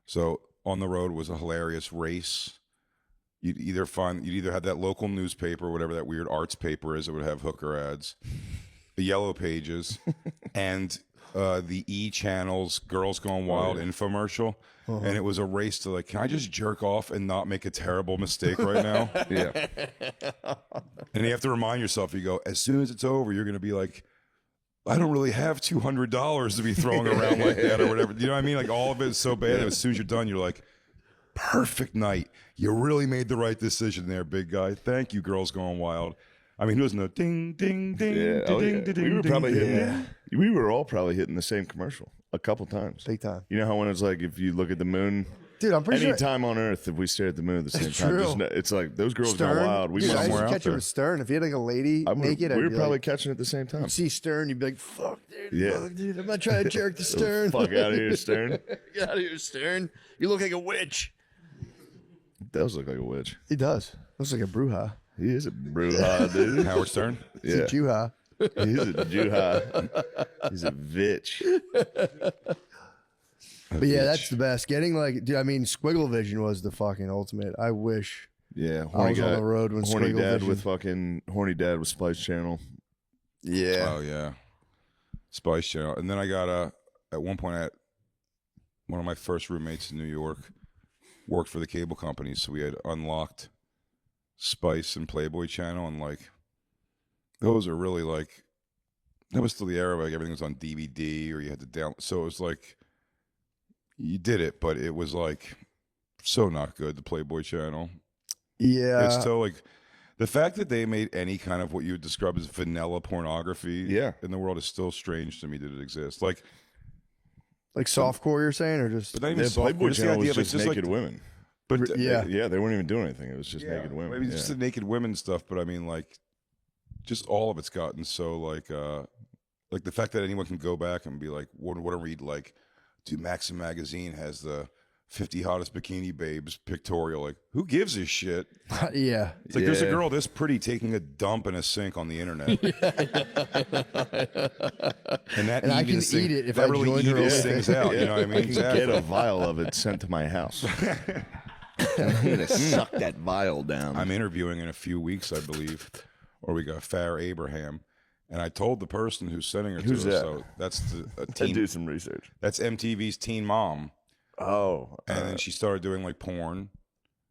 So on the road was a hilarious race. You'd either have that local newspaper, whatever that weird arts paper is, that would have hooker ads, the Yellow Pages, and the E channels, Girls Gone Wild infomercial. And it was a race to like, can I just jerk off and not make a terrible mistake right now? Yeah. And you have to remind yourself, you go, as soon as it's over, you're going to be like, I don't really have $200 to be throwing around like that or whatever. You know what I mean? Like all of it is so bad. And as soon as you're done, you're like, perfect night. You really made the right decision there, big guy. Thank you, Girls Gone Wild. I mean, who doesn't know? Ding, ding, ding, Yeah. Oh, ding, yeah. ding, We were ding, probably ding. hitting. We were all probably hitting the same commercial a couple times. big time. You know how when it's like if you look at the moon, Dude, I'm pretty any sure. time on Earth, if we stare at the moon at the same time, true. just it's like those girls Stern. gone wild. We Dude, I somewhere used to out catch him there. with Stern. If he had like a lady naked, we I'd were be probably like, catching it at the same time. you see Stern, you'd be like, fuck, dude. Yeah. Fuck, dude. I'm not trying to jerk the Stern. Fuck out of here, Stern. Get out of here, Stern. You look like a witch. Does look like a witch. He does. Looks like a bruja. He is a bruja, dude. Howard Stern? He's a Yeah, juha. he's a juha. He's a bitch. But yeah, that's the best. Getting like, dude, I mean, Squiggle Vision was the fucking ultimate. I wish Yeah, I was on the road when horny Squiggle dad Vision. with fucking horny dad with Spice Channel. Yeah. Oh, yeah. Spice Channel. And then I got at one point, one of my first roommates in New York worked for the cable company. So we had unlocked Spice and Playboy Channel. And like, those are really like, that was still the era where like everything was on DVD or you had to download. So it was like, you did it, but it was like so not good, the Playboy Channel. Yeah. It's so like, the fact that they made any kind of what you would describe as vanilla pornography in the world is still strange to me that it exists. Like softcore, you're saying, or just but not even The softcore, Playboy just the Channel idea was of it's just naked like, women. but yeah. They weren't even doing anything. It was just naked women. maybe just the naked women stuff. But I mean, like, just all of it's gotten so like the fact that anyone can go back and be like, what to read? Like, dude, Maxim magazine has the 50 hottest bikini babes pictorial. Like, who gives a shit? yeah. It's like there's a girl this pretty taking a dump in a sink on the internet. And that And I can evens thing- eat it if that I really join her evens OnlyFans. things out. You know what I mean? I can Exactly. get a vial of it sent to my house. I'm gonna suck that vial down. I'm interviewing in a few weeks, I believe, or we got Farrah Abraham, and I told the person who's sending her Who's to us. that? So that's I teen. do some research. That's MTV's Teen Mom, Oh, and then she started doing like porn.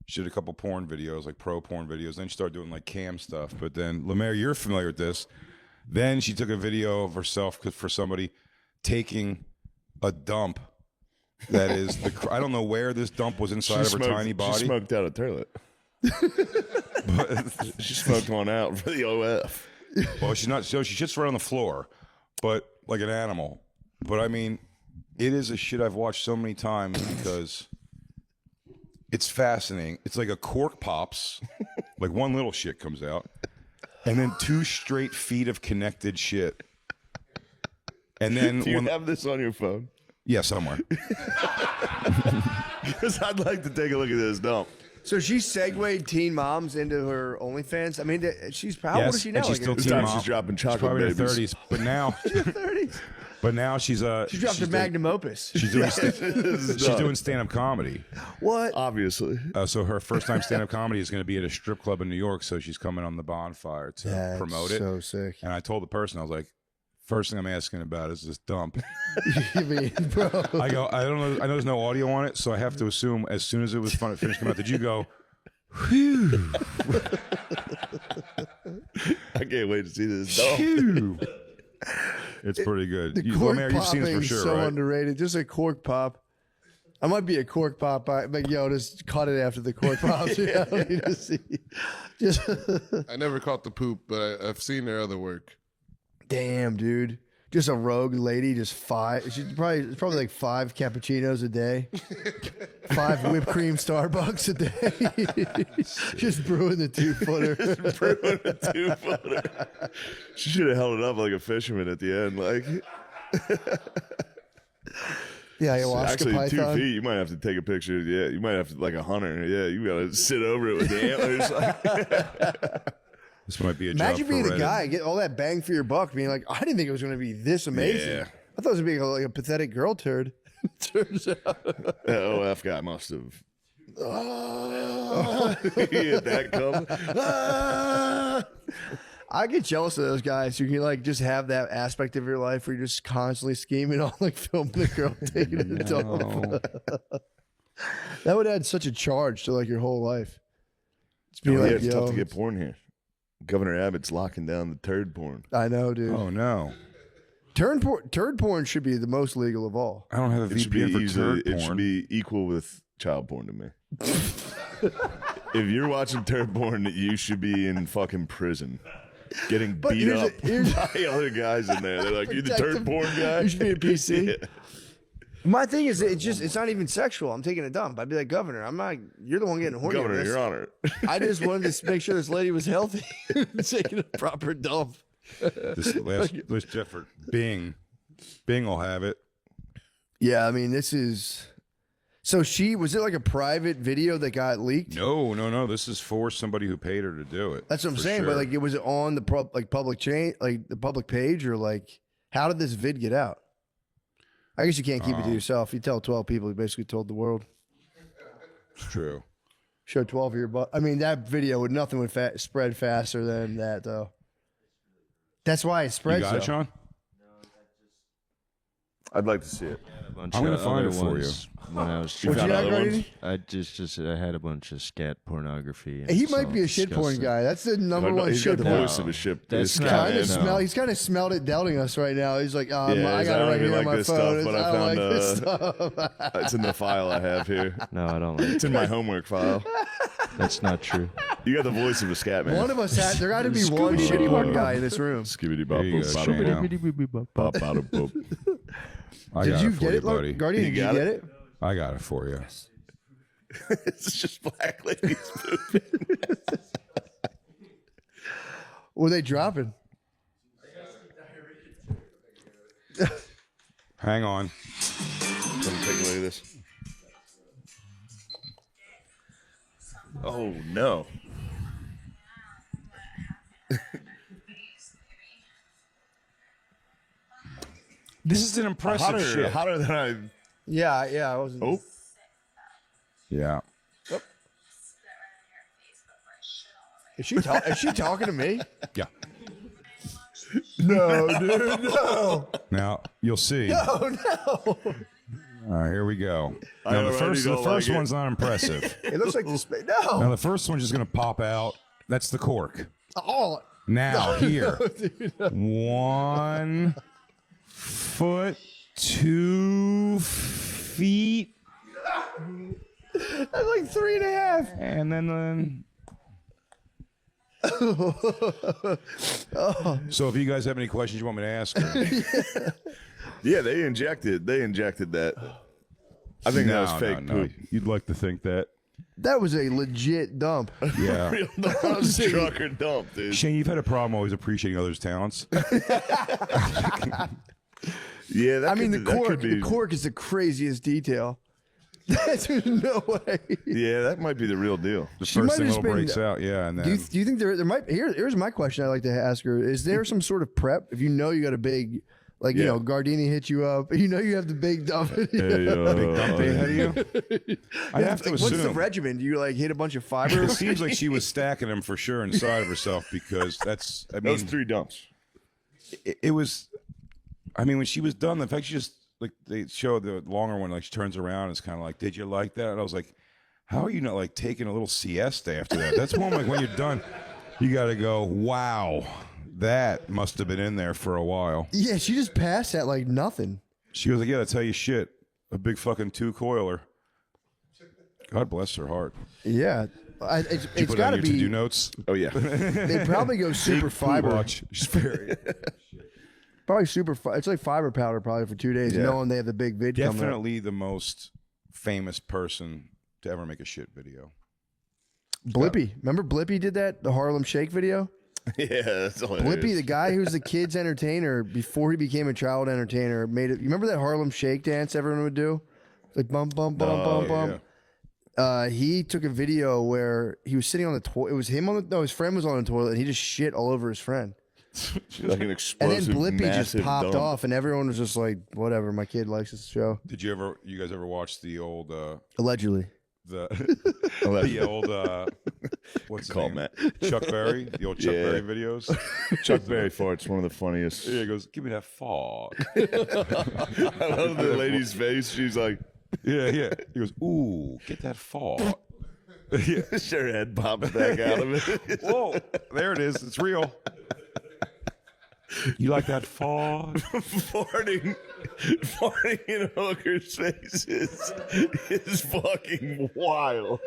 She did a couple porn videos, like pro porn videos. Then she started doing like cam stuff. But then, Lemaire, you're familiar with this. Then she took a video of herself for somebody taking a dump. That is I don't know where this dump was inside of her tiny body. She smoked out a toilet. She smoked one out for the OF. Well, she's not. So she shits right on the floor, but like an animal. But I mean, it is a shit I've watched so many times because it's fascinating. It's like a cork pops, like one little shit comes out, and then 2 straight feet of connected shit. And then Do you have this on your phone? Yeah, somewhere. Because I'd like to take a look at this dump. So she segued teen moms into her OnlyFans. I mean, she's how old is she now? and she's Like, still This teen time mom. she's dropping She's chocolate probably in her babies. 30s, but now, 30s. but now she's She dropped her magnum opus. She's doing This is she's dumb. doing stand-up comedy. What? Obviously. So her first time stand-up comedy is going to be at a strip club in New York. So she's coming on the bonfire to That's promote it. so sick. And I told the person, I was like, first thing I'm asking about is this dump. I mean, bro. I go, I don't know. I know there's no audio on it, so I have to assume as soon as it was finished coming out, did you go? Whew, I can't wait to see this dump. phew. It's pretty good. The You, cork Mayor, you've seen popping it for sure, so right? underrated. Just a cork pop. I might be a cork pop, but yo, just cut it after the cork pops. I don't need to see. Just I never caught the poop, but I've seen their other work. damn, dude. Just a rogue lady. Just five. She's probably like 5 cappuccinos a day, 5 whipped cream Starbucks a day. Just brewing the 2-footer. Brewing a 2-footer. She should have held it up like a fisherman at the end. Like, Yeah, ayahuasca actually, 2 python. feet. You might have to take a picture. Yeah, you might have to, like a hunter. Yeah, you got to sit over it with the antlers. This might be a Imagine job being for the Reddit. guy, get all that bang for your buck, being like, I didn't think it was going to be this amazing. Yeah. I thought it was going to be like a pathetic girl turd. Turns out. That OF guy must have. He had that come. I get jealous of those guys who can like just have that aspect of your life where you're just constantly scheming on like filming the girl taking a dump. That would add such a charge to like your whole life. It's be Yeah, like, it's yo, tough to get porn here. Governor Abbott's locking down the turd porn. I know, dude. Oh no, Turd porn should be the most legal of all. I don't have a It should be VPN for easily, turd it should porn. be equal with child porn to me. If you're watching turd porn, you should be in fucking prison, getting But beat up here's- by other guys in there. They're like, "You the turd porn guy?" You should be a PC. Yeah. My thing is, it's not even sexual. I'm taking a dump. I'd be like, Governor, I'm not. You're the one getting horny. over Governor, this. Your Honor. I just wanted to make sure this lady was healthy, taking a proper dump. This last effort, Bing will have it. Yeah, I mean, this is. So was it like a private video that got leaked? No. This is for somebody who paid her to do it. That's what I'm for saying. sure. But like, was it on the public chain, like the public page, or like, how did this vid get out? I guess you can't keep it to yourself. You tell 12 people, you basically told the world. It's true. Show 12 of your butt. I mean, that video nothing would spread faster than that, though. That's why it You spreads. got it, though. Sean? I'd like to see it. I'm gonna find it for you. When I was What'd you found not other got ones? any? I had a bunch of scat pornography. and He it's might all be a shit porn disgusting. guy. That's the number one He's shit got the porn. voice of a ship. That's This not- guy, Kind of no. smell. He's kind of smelled it doubting us right now. He's like, I Yeah, got it I right don't here even on my like this phone. stuff, but I don't found, like this stuff. It's in the file I have here. No, I don't like It's in my homework file. That's not true. You got the voice of a scat man. One of us had. There got to be one shit porn guy in this room. Skibbity There bop you go, bop Shane. bop bop bop. I Did got you it for get you, it, buddy. Guardian? You Did you got get it? it? I got it for you. It's just black ladies moving. Were they dropping? Hang on. Let me take a look at this. Oh no! This is an impressive shit. Hotter than I. Yeah, I wasn't. Oh, Yeah. Is she talking to me? Yeah. No, dude, no. Now you'll see. Oh no! All right, here we go. I Now the already first don't like it. one's not impressive. It looks like the space. Now No. the first one's just gonna pop out. That's the cork. Oh, Now here, dude, 1 foot, 2 feet, that's like 3.5. and then. So if you guys have any questions you want me to ask her, yeah, they injected that. I think that was fake poop. You'd like to think that. That was a legit dump. Yeah. Real trucker dump, dude. Shane, you've had a problem always appreciating others' talents. Yeah, that I mean, could- the that cork. could be- The cork is the craziest detail. There's no way. Yeah, that might be the real deal. The She first might thing have little been- breaks out, yeah, and then Do you think there might here's my question I like to ask her. Is there some sort of prep if you know you got a big you Yeah. know, Gardini hit you up, you know you have the big dump. Hey, big dump day ahead of you. I have to Like, what's the assume. regimen? Do you like hit a bunch of It fiber? seems like she was stacking them for sure inside of herself because that's. I mean, Those 3 dumps. it was. I mean, when she was done, the fact she just like they show the longer one, like she turns around, and it's kind of like, "Did you like that?" And I was like, "How are you not like taking a little siesta after that?" That's one like when you're done, you got to go. Wow, that must have been in there for a while. Yeah, she just passed at like nothing. She was like, "Yeah, that's how you shit a big fucking 2-coiler." God bless her heart. Yeah, it's Did you it's put got on to your to-do be. notes. Oh yeah. They probably go super fiber. Watch. Probably super. It's like fiber powder probably for 2 days, Yeah. knowing they have the big vid coming up. Definitely the most famous person to ever make a shit video. Blippy, remember Blippy did that the Harlem Shake video? Yeah, that's hilarious. Blippy, the guy who was the kids' entertainer before he became a child entertainer, made it. You remember that Harlem Shake dance everyone would do, like bum bum bum bum bum. He took a video where he was sitting on the toilet. It was him on the no, his friend was on the toilet, and he just shit all over his friend. like an And then explosive, Blippy just massive popped dump. off, and everyone was just like, "Whatever, my kid likes this show." Did you guys ever watch the old Allegedly, the the old what's his Call name? Matt. Chuck Berry, the old Chuck Yeah. Berry videos. Chuck Berry farts, one of the funniest. Yeah, he goes, "Give me that fog." I love the lady's face. She's like, yeah. He goes, "Ooh, get that fog." Yeah. her head pops back out of it. Whoa, there it is. It's real. You like that fog? farting in hookers' faces is fucking wild.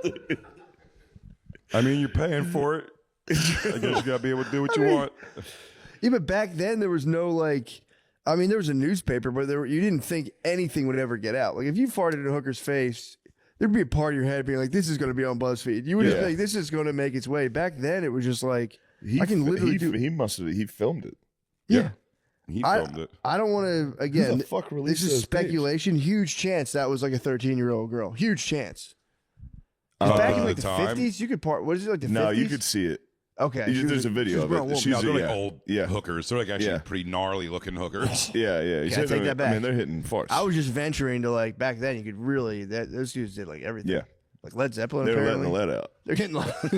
I mean, you're paying for it. I guess you gotta be able to do what you want. yeah, but back then there was no like. I mean, there was a newspaper, but you didn't think anything would ever get out. Like if you farted in a hooker's face, there'd be a part of your head being like, "This is going to be on BuzzFeed." You would just Yeah. think this is going to make its way. Back then, it was just like I can literally do. He filmed it. Yeah. He filmed it. I don't want to again. the fuck This released is those tapes? speculation. Huge chance that was like a 13-year-old girl. Huge chance. 'Cause Uh, back in at like the the time? 50s, you could part. What is it like the 50s? No, you could see it. Okay, she was There's a video she was of grown it. woman. She's No, they're like yeah. old Yeah. hookers. They're like actually Yeah. pretty gnarly looking hookers. Yeah. He's I hitting take that it. back. I mean, they're hitting farts. I was just venturing to like back then. You could really those dudes did like everything. Yeah. like Led Zeppelin. They were apparently. letting the lead out. They're getting.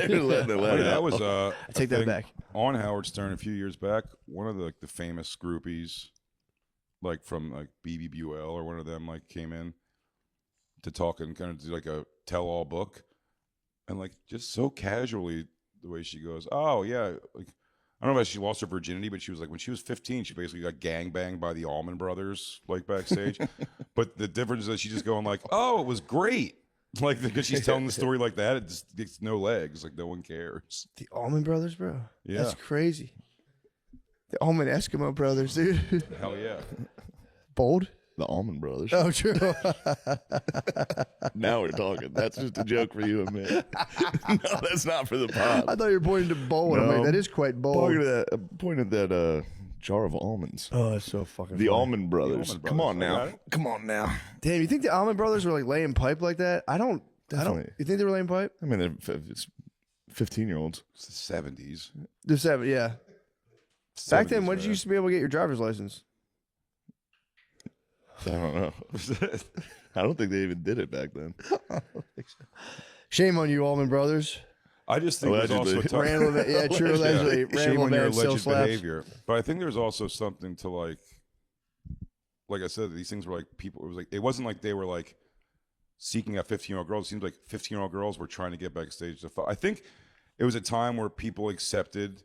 They were letting the lead out. That was I take that thing back. on Howard Stern a few years back. One of the famous groupies, like from like BB Buell or one of them, like came in to talk and kind of do like a tell-all book, and like just so casually the way she goes, "Oh yeah," like I don't know if she lost her virginity, but she was like when she was 15, she basically got gangbanged by the Allman Brothers like backstage. But the difference is that she's just going like, "Oh, it was great." Like because she's telling the story like that, it just gets no legs. Like no one cares. The Allman Brothers, bro. Yeah. That's crazy. The Allman Eskimo Brothers, dude. Hell yeah. Bold. The Allman Brothers. Oh, true. Now we're talking. That's just a joke for you and me. No, that's not for the I pod. thought you were pointing to bold. I'm No. like, that is quite bold. Point at that jar of almonds. Oh, that's so fucking The funny. Allman Brothers. Allman Come on Brothers, I now. got it. Come on now. Damn, you think the Allman Brothers were like laying pipe like that? I don't. Definitely. You think they were laying pipe? I mean, it's 15-year-olds. It's the 70s. The 7, yeah. Back then, when did you used to be able to get your driver's license? I don't know. I don't think they even did it back then. Shame on you, Allman Brothers. I just think there's also a Allegedly. time. Randall, yeah, true. Allegedly, Shame Randall on your Van still alleged slaps. behavior. But I think there's also something to like I said, these things were like people. It was like it wasn't like they were like seeking out 15-year-old girls. It seems like 15-year-old girls were trying to get backstage to fight. I think it was a time where people accepted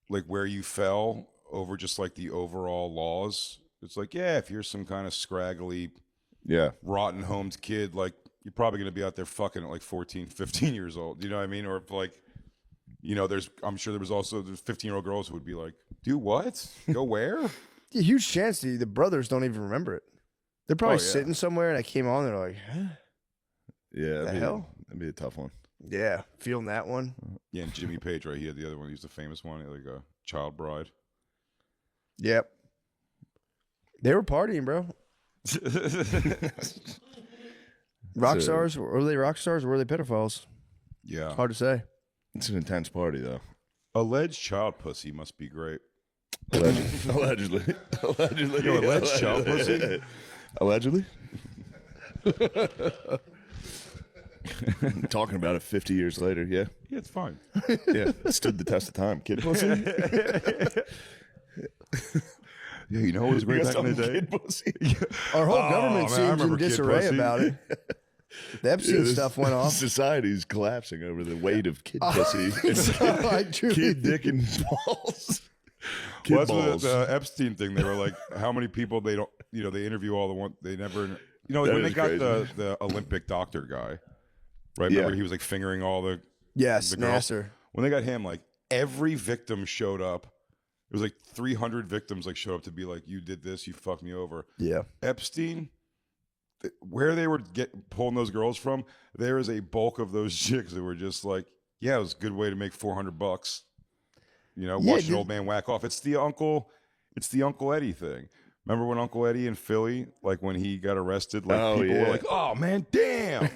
like where you fell over just like the overall laws. It's like, yeah, if you're some kind of scraggly, Yeah. rotten homed kid, like you're probably going to be out there fucking at like 14, 15 years old. You know what I mean? Or if like, you know, I'm sure there was also 15-year-old girls who would be like, do what? Go where? Yeah, huge chance the brothers don't even remember it. They're probably Oh, yeah. sitting somewhere and I came on. They're like, huh? Yeah. The hell? That'd be a tough one. Yeah, feeling that one. Yeah, and Jimmy Page, right? He had the other one. He was the famous one, like a child bride. Yep. They were partying, bro. Rock stars? Were they rock stars or were they pedophiles? Yeah. Hard to say. It's an intense party, though. Alleged child pussy must be great. Allegedly. Allegedly. Yo, alleged child pussy? Allegedly. Talking about it 50 years later, yeah. Yeah, it's fine. Yeah. It stood the test of time. Kid pussy? Yeah, you know what was great back in the day? Kid pussy. Our whole government man, I seems in remember kid disarray pussy. about it. The Epstein stuff went off. Society's collapsing over the weight of kid pussy. I truly Kid dick and balls. Kid Well, that's what balls. the Epstein thing. They were like, how many people they don't, they interview all the one they never, That when they is got crazy. the Olympic doctor guy, right? Yeah. Remember he was like fingering all the Yes, the girls? Nasser. When they got him, like every victim showed up. It was like 300 victims like showed up to be like, you did this, you fucked me over. Yeah. Epstein, where they were pulling those girls from, there is a bulk of those chicks that were just like, yeah, it was a good way to make $400. Watch an old man whack off. It's the Uncle Eddie thing. Remember when Uncle Eddie in Philly, like when he got arrested, like people were like, "Oh man, damn!"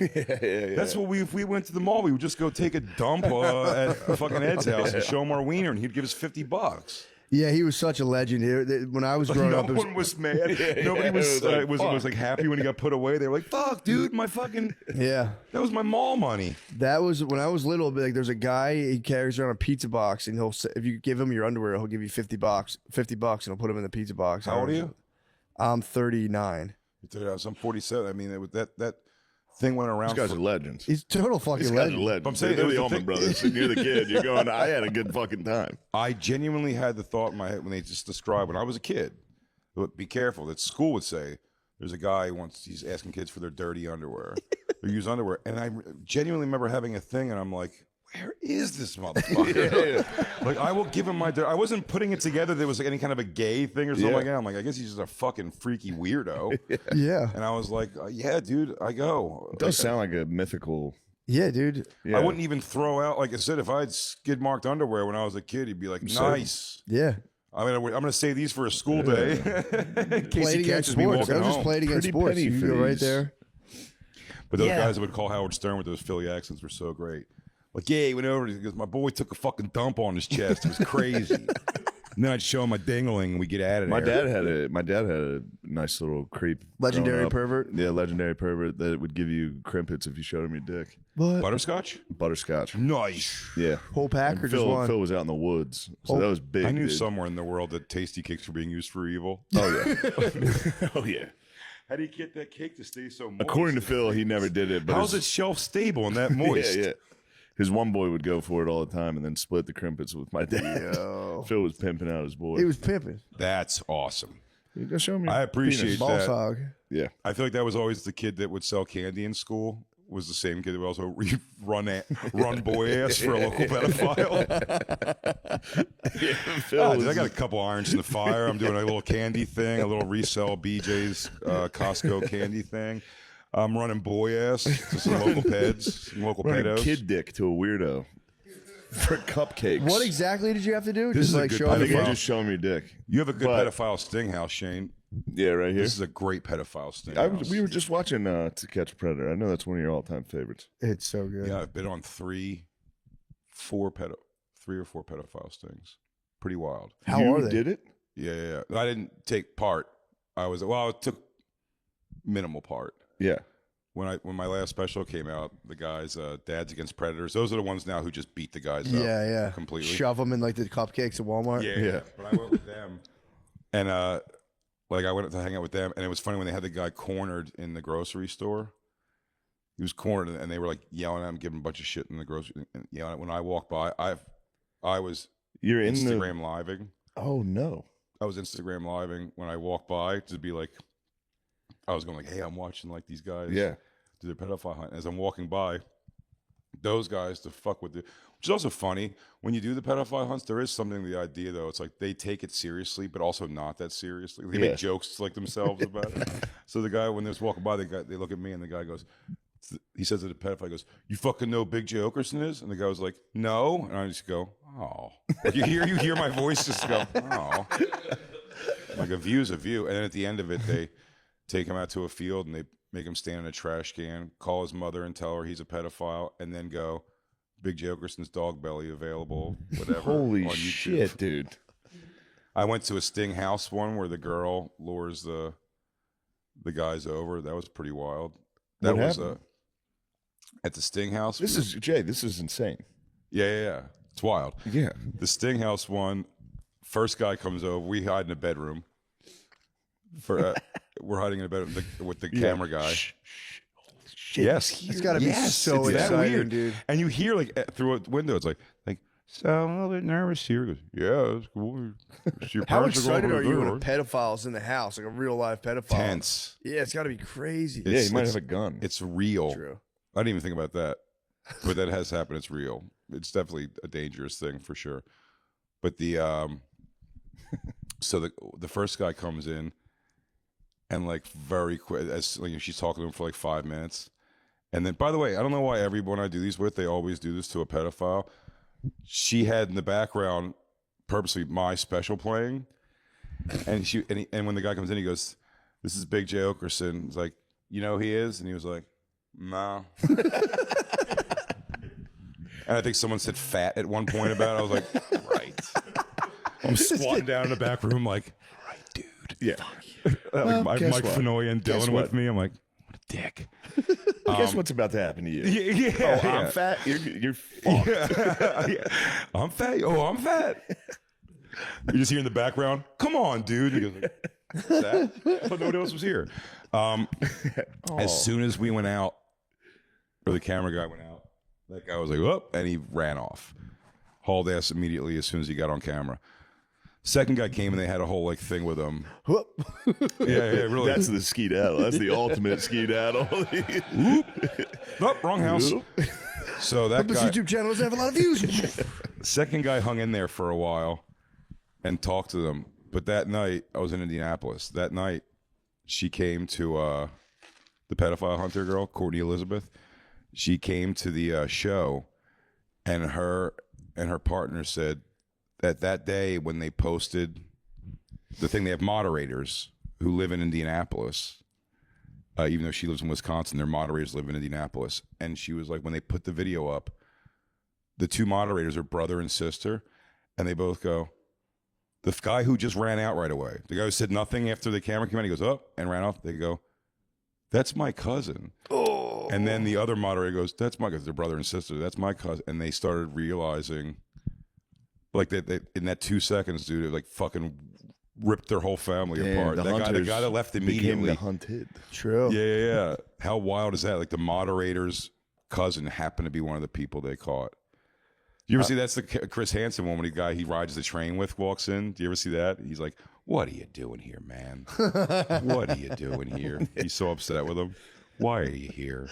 That's what if we went to the mall, we would just go take a dump at fucking Ed's house and show him our wiener, and he'd give us $50. Yeah, he was such a legend. When I was growing No up, it was, one was mad. Nobody was like happy when he got put away. They were like, "Fuck, dude, my fucking yeah. that was my mall money." That was when I was little. Like, there's a guy, he carries around a pizza box, and if you give him your underwear, he'll give you $50, and he'll put them in the pizza box. How old are you? I'm 39. I'm 47. I mean, that thing went around. These guys are legends. He's a total fucking These guys are legend. legends. I'm saying they're it was the the Allman thing- Brothers. And you're the kid. You're going, I had a good fucking time. I genuinely had the thought in my head when they just described when I was a kid. But be careful. That school would say there's a guy he's asking kids for their dirty underwear, their used underwear, and I genuinely remember having a thing, and I'm like, where is this motherfucker? Like, I will give him I wasn't putting it together. There was like any kind of a gay thing or something like that. I'm like, I guess he's just a fucking freaky weirdo. Yeah. And I was like, yeah, dude, I go. It does sound like a mythical. Yeah, dude. Yeah. I wouldn't even throw out, like I said, if I had skid marked underwear when I was a kid, he'd be like, nice. Yeah. I mean, I'm going to save these for a school day in case Played he against catches me sports. walking I was just home. played against Pretty sports. penny You for go right these. there. But those Yeah. guys that would call Howard Stern with those Philly accents were so great. Like, yeah, he went over. He goes, my boy took a fucking dump on his chest. It was crazy. And then I'd show him my dingling, and we get out of there. My dad had a nice little creep. Legendary growing up. pervert? Yeah, legendary pervert that would give you crimpets if you showed him your dick. What? Butterscotch. Butterscotch. Nice. Yeah. Whole pack And or just one? Phil was out in the woods, so that was big. I knew dude. somewhere in the world that tasty cakes were being used for evil. Oh yeah. Oh yeah. How do you get that cake to stay so moist? According to Phil, he never did it. But How's it his, shelf stable and that moist? Yeah. His one boy would go for it all the time, and then split the crimpets with my dad. Phil was pimping out his boy. He was pimping. That's awesome. You go show me. I appreciate Ball that. hog. Yeah. I feel like that was always the kid that would sell candy in school. Was the same kid that would also run boy ass for a local pedophile. Dude, I got a couple irons in the fire. I'm doing a little candy thing, a little resell BJ's Costco candy thing. I'm running boy ass to some local peds, some local Running pedos. kid dick to a weirdo for cupcakes. What exactly did you have to do? This Just is a like good show I him think the I pedophile. just show him your dick. You have a good But- pedophile sting house, Shane. Yeah, right here. This is a great pedophile sting house. We were just watching To Catch a Predator. I know that's one of your all-time favorites. It's so good. Yeah, I've been on three or four pedophile stings. Pretty wild. How you are they? did it? Yeah. I didn't take part. I took minimal part. Yeah. When my last special came out, the guys, Dads Against Predators, those are the ones now who just beat the guys up. Yeah. completely. Shove them in like the cupcakes at Walmart. Yeah. But I went with them, and I went to hang out with them, and it was funny when they had the guy cornered in the grocery store. He was cornered, and they were like yelling at him, giving him a bunch of shit in the grocery. And yelling. When I walked by, I was You're in Instagram living. Oh no. I was Instagram living when I walked by to be like, I was going like, hey, I'm watching like these guys Yeah. do their pedophile hunt. As I'm walking by, those guys to fuck with which is also funny. When you do the pedophile hunts, there is something to the idea though. It's like they take it seriously, but also not that seriously. They Yeah. make jokes like themselves about it. So the guy, when they was walking by, they look at me and the guy goes, he says to the pedophile, he goes, you fucking know Big J Okerson is? And the guy was like, no. And I just go, oh. Like you hear my voice just go, oh. Like a view's a view. And then at the end of it, they take him out to a field and they make him stand in a trash can, call his mother and tell her he's a pedophile, and then go, Big J. Okerson's dog belly available, whatever. Holy on YouTube. shit, dude. I went to a Sting House one where the girl lures the guys over. That was pretty wild. That What was happened? at the Sting House. This is Jay. This is insane. Yeah. It's wild. Yeah. The Sting House one, first guy comes over. We hide in a bedroom. We're hiding in a bedroom with the camera guy. Yes, It's got to be so it's that exciting, weird. dude. And you hear like through a window, it's like so I'm a little bit nervous here. He goes, yeah, it's cool. Your How parents excited going are to you the when a door. pedophile's in the house, like a real live pedophile? Tense. Yeah, it's got to be crazy. Yeah, he might it's- have a gun. It's real. True. I didn't even think about that, but that has happened. It's real. It's definitely a dangerous thing for sure. But the so the first guy comes in, and like very quick, as like she's talking to him for like 5 minutes, and then by the way, I don't know why everyone I do these with, they always do this to a pedophile. She had in the background purposely My Special playing, and and when the guy comes in, he goes, "This is Big J. Okerson." He's like, "You know who he is?" And he was like, "No." And I think someone said fat at one point about it. I was like, right. I'm squatting down in the back room like, right, dude. Yeah. Mike guess what? Fenoy and Guess Dylan what? with me. I'm like, what a dick. Guess what's about to happen to you? Yeah. Oh, I'm fat. You're fucked. Yeah. I'm fat. Oh, I'm fat. You just hear in the background, come on, dude. He goes, like, what's that? I thought nobody else was here. As soon as we went out, or the camera guy went out, that guy was like, whoop, and he ran off. Hauled ass immediately as soon as he got on camera. Second guy came and they had a whole like thing with him. Yeah, really. That's the skedaddle. That's the ultimate skedaddle. Nope, wrong house. So that This guy, YouTube channel doesn't have a lot of views. second guy hung in there for a while and talked to them. But that night, I was in Indianapolis. That night, she came to the pedophile hunter girl, Courtney Elizabeth. She came to the show, and her partner said that day when they posted the thing, they have moderators who live in Indianapolis. Even though she lives in Wisconsin, their moderators live in Indianapolis. And she was like, when they put the video up, the two moderators are brother and sister, and they both go, the guy who just ran out right away, the guy who said nothing after the camera came out, he goes, oh, and ran off. They go, that's my cousin. Oh. And then the other moderator goes, that's my cousin. They're brother and sister. That's my cousin. And they started realizing, like, that in that 2 seconds, dude, it like fucking ripped their whole family apart. The guy that left became immediately. the hunted. True. Yeah. How wild is that? Like the moderator's cousin happened to be one of the people they caught. You ever see that's the Chris Hansen one when the guy he rides the train with walks in? Do you ever see that? He's like, what are you doing here, man? What are you doing here? He's so upset with him. Why are you here?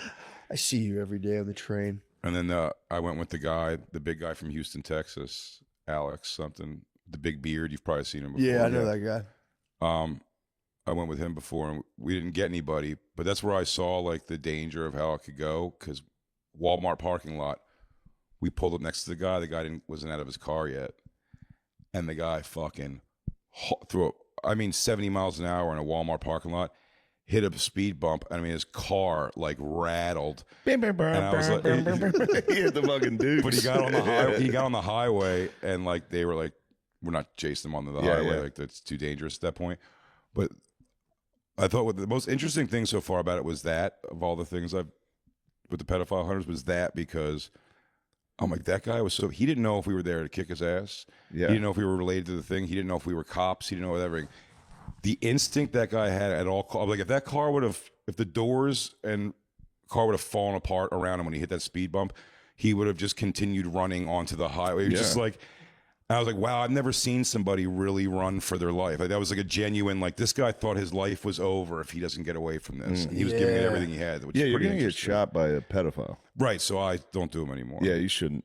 I see you every day on the train. And then I went with the big guy from Houston, Texas, Alex something, the big beard. You've probably seen him before. Yeah, I know that guy. I went with him before, and we didn't get anybody. But that's where I saw like the danger of how it could go. Because Walmart parking lot, we pulled up next to the guy. The guy wasn't out of his car yet, and the guy fucking threw 70 miles an hour in a Walmart parking lot. Hit a speed bump. I mean, his car like rattled. And I was like, He hit the fucking dude. but he got on the highway. He got on the highway, and like they were like, "We're not chasing him on the highway. yeah. Like that's too dangerous at that point." But I thought what the most interesting thing so far about it was that of all the things I've with the pedophile hunters was that because I'm like that guy was he didn't know if we were there to kick his ass. Yeah. He didn't know if we were related to the thing. He didn't know if we were cops. He didn't know everything. The instinct that guy had at all, like if that car if the doors and car would have fallen apart around him when he hit that speed bump, he would have just continued running onto the highway. It was just like, I was like, wow, I've never seen somebody really run for their life. Like, that was like a genuine, like this guy thought his life was over if he doesn't get away from this. And he was giving it everything he had. Which is you're pretty gonna get interesting. shot by a pedophile. Right, so I don't do them anymore. Yeah, you shouldn't.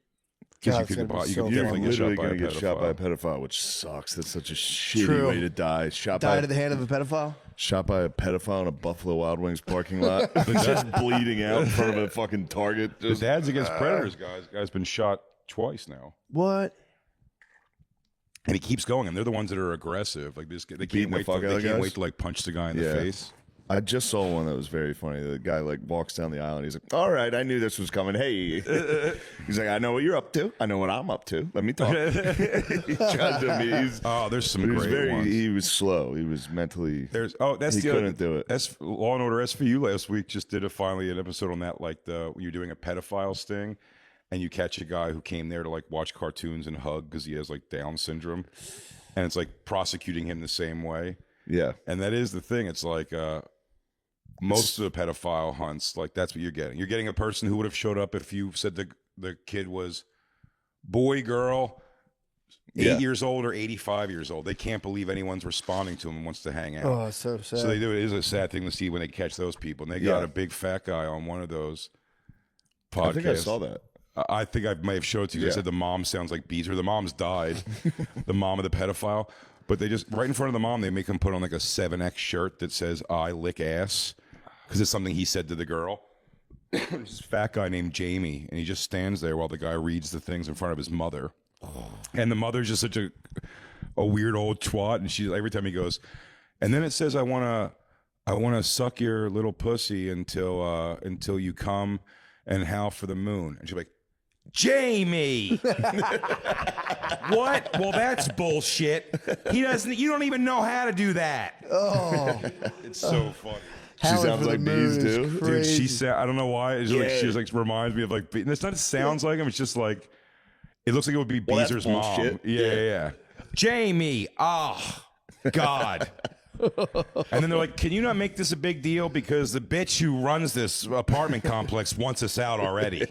Because God, you it's could gotta be you so could You're definitely get shot literally by a gonna get shot by a pedophile. pedophile, which sucks. That's such a shitty True. way to die. Shot Died by at the hand of a pedophile? shot by a pedophile in a Buffalo Wild Wings parking lot, just bleeding out in front of a fucking Target. The Just, Dads Against Predators guy's been shot twice now. What? And he keeps going, and they're the ones that are aggressive. Like they Beating can't the wait. fuck out of They can't guys? wait to like punch the guy in the Yeah. face. I just saw one that was very funny. The guy like walks down the aisle and he's like, "All right, I knew this was coming. Hey," he's like, "I know what you're up to. I know what I'm up to. Let me talk." He tried to be. There's some He was great ones. He was slow. He was mentally. That's he the couldn't other, do it. Law and Order SVU last week just did finally an episode on that, like when you're doing a pedophile sting, and you catch a guy who came there to like watch cartoons and hug because he has like Down syndrome, and it's like prosecuting him the same way. Yeah, And that is the thing. It's like most of the pedophile hunts, like that's what you're getting. You're getting a person who would have showed up if you said the kid was boy, girl, 8 years old or 85 years old. They can't believe anyone's responding to him and wants to hang out. Oh, it's so sad. So they do. It is a sad thing to see when they catch those people. And they got a big fat guy on one of those podcasts. I think I saw that. I think I may have showed it to you. They said the mom sounds like Beezer. The mom's died. The mom of the pedophile. But they just, right in front of the mom, they make him put on like a 7X shirt that says, "I lick ass." Because it's something he said to the girl. This fat guy named Jamie. And he just stands there while the guy reads the things in front of his mother. And the mother's just such a weird old twat. And she, every time he goes, and then it says, I want to suck your little pussy until you come and howl for the moon. And she's like, Jamie. What? Well, that's bullshit. He doesn't. You don't even know how to do that. Oh, It's so funny. She Howling sounds for the like moon bees is too. Dude, crazy. she said, I don't know why. It's like, she was like, reminds me of like, and it's not, it sounds like him. It's just like, it looks like it would be Well, that's Beezer's mom. bullshit. Yeah. Jamie. Oh, God. And then they're like, can you not make this a big deal? Because the bitch who runs this apartment complex wants us out already.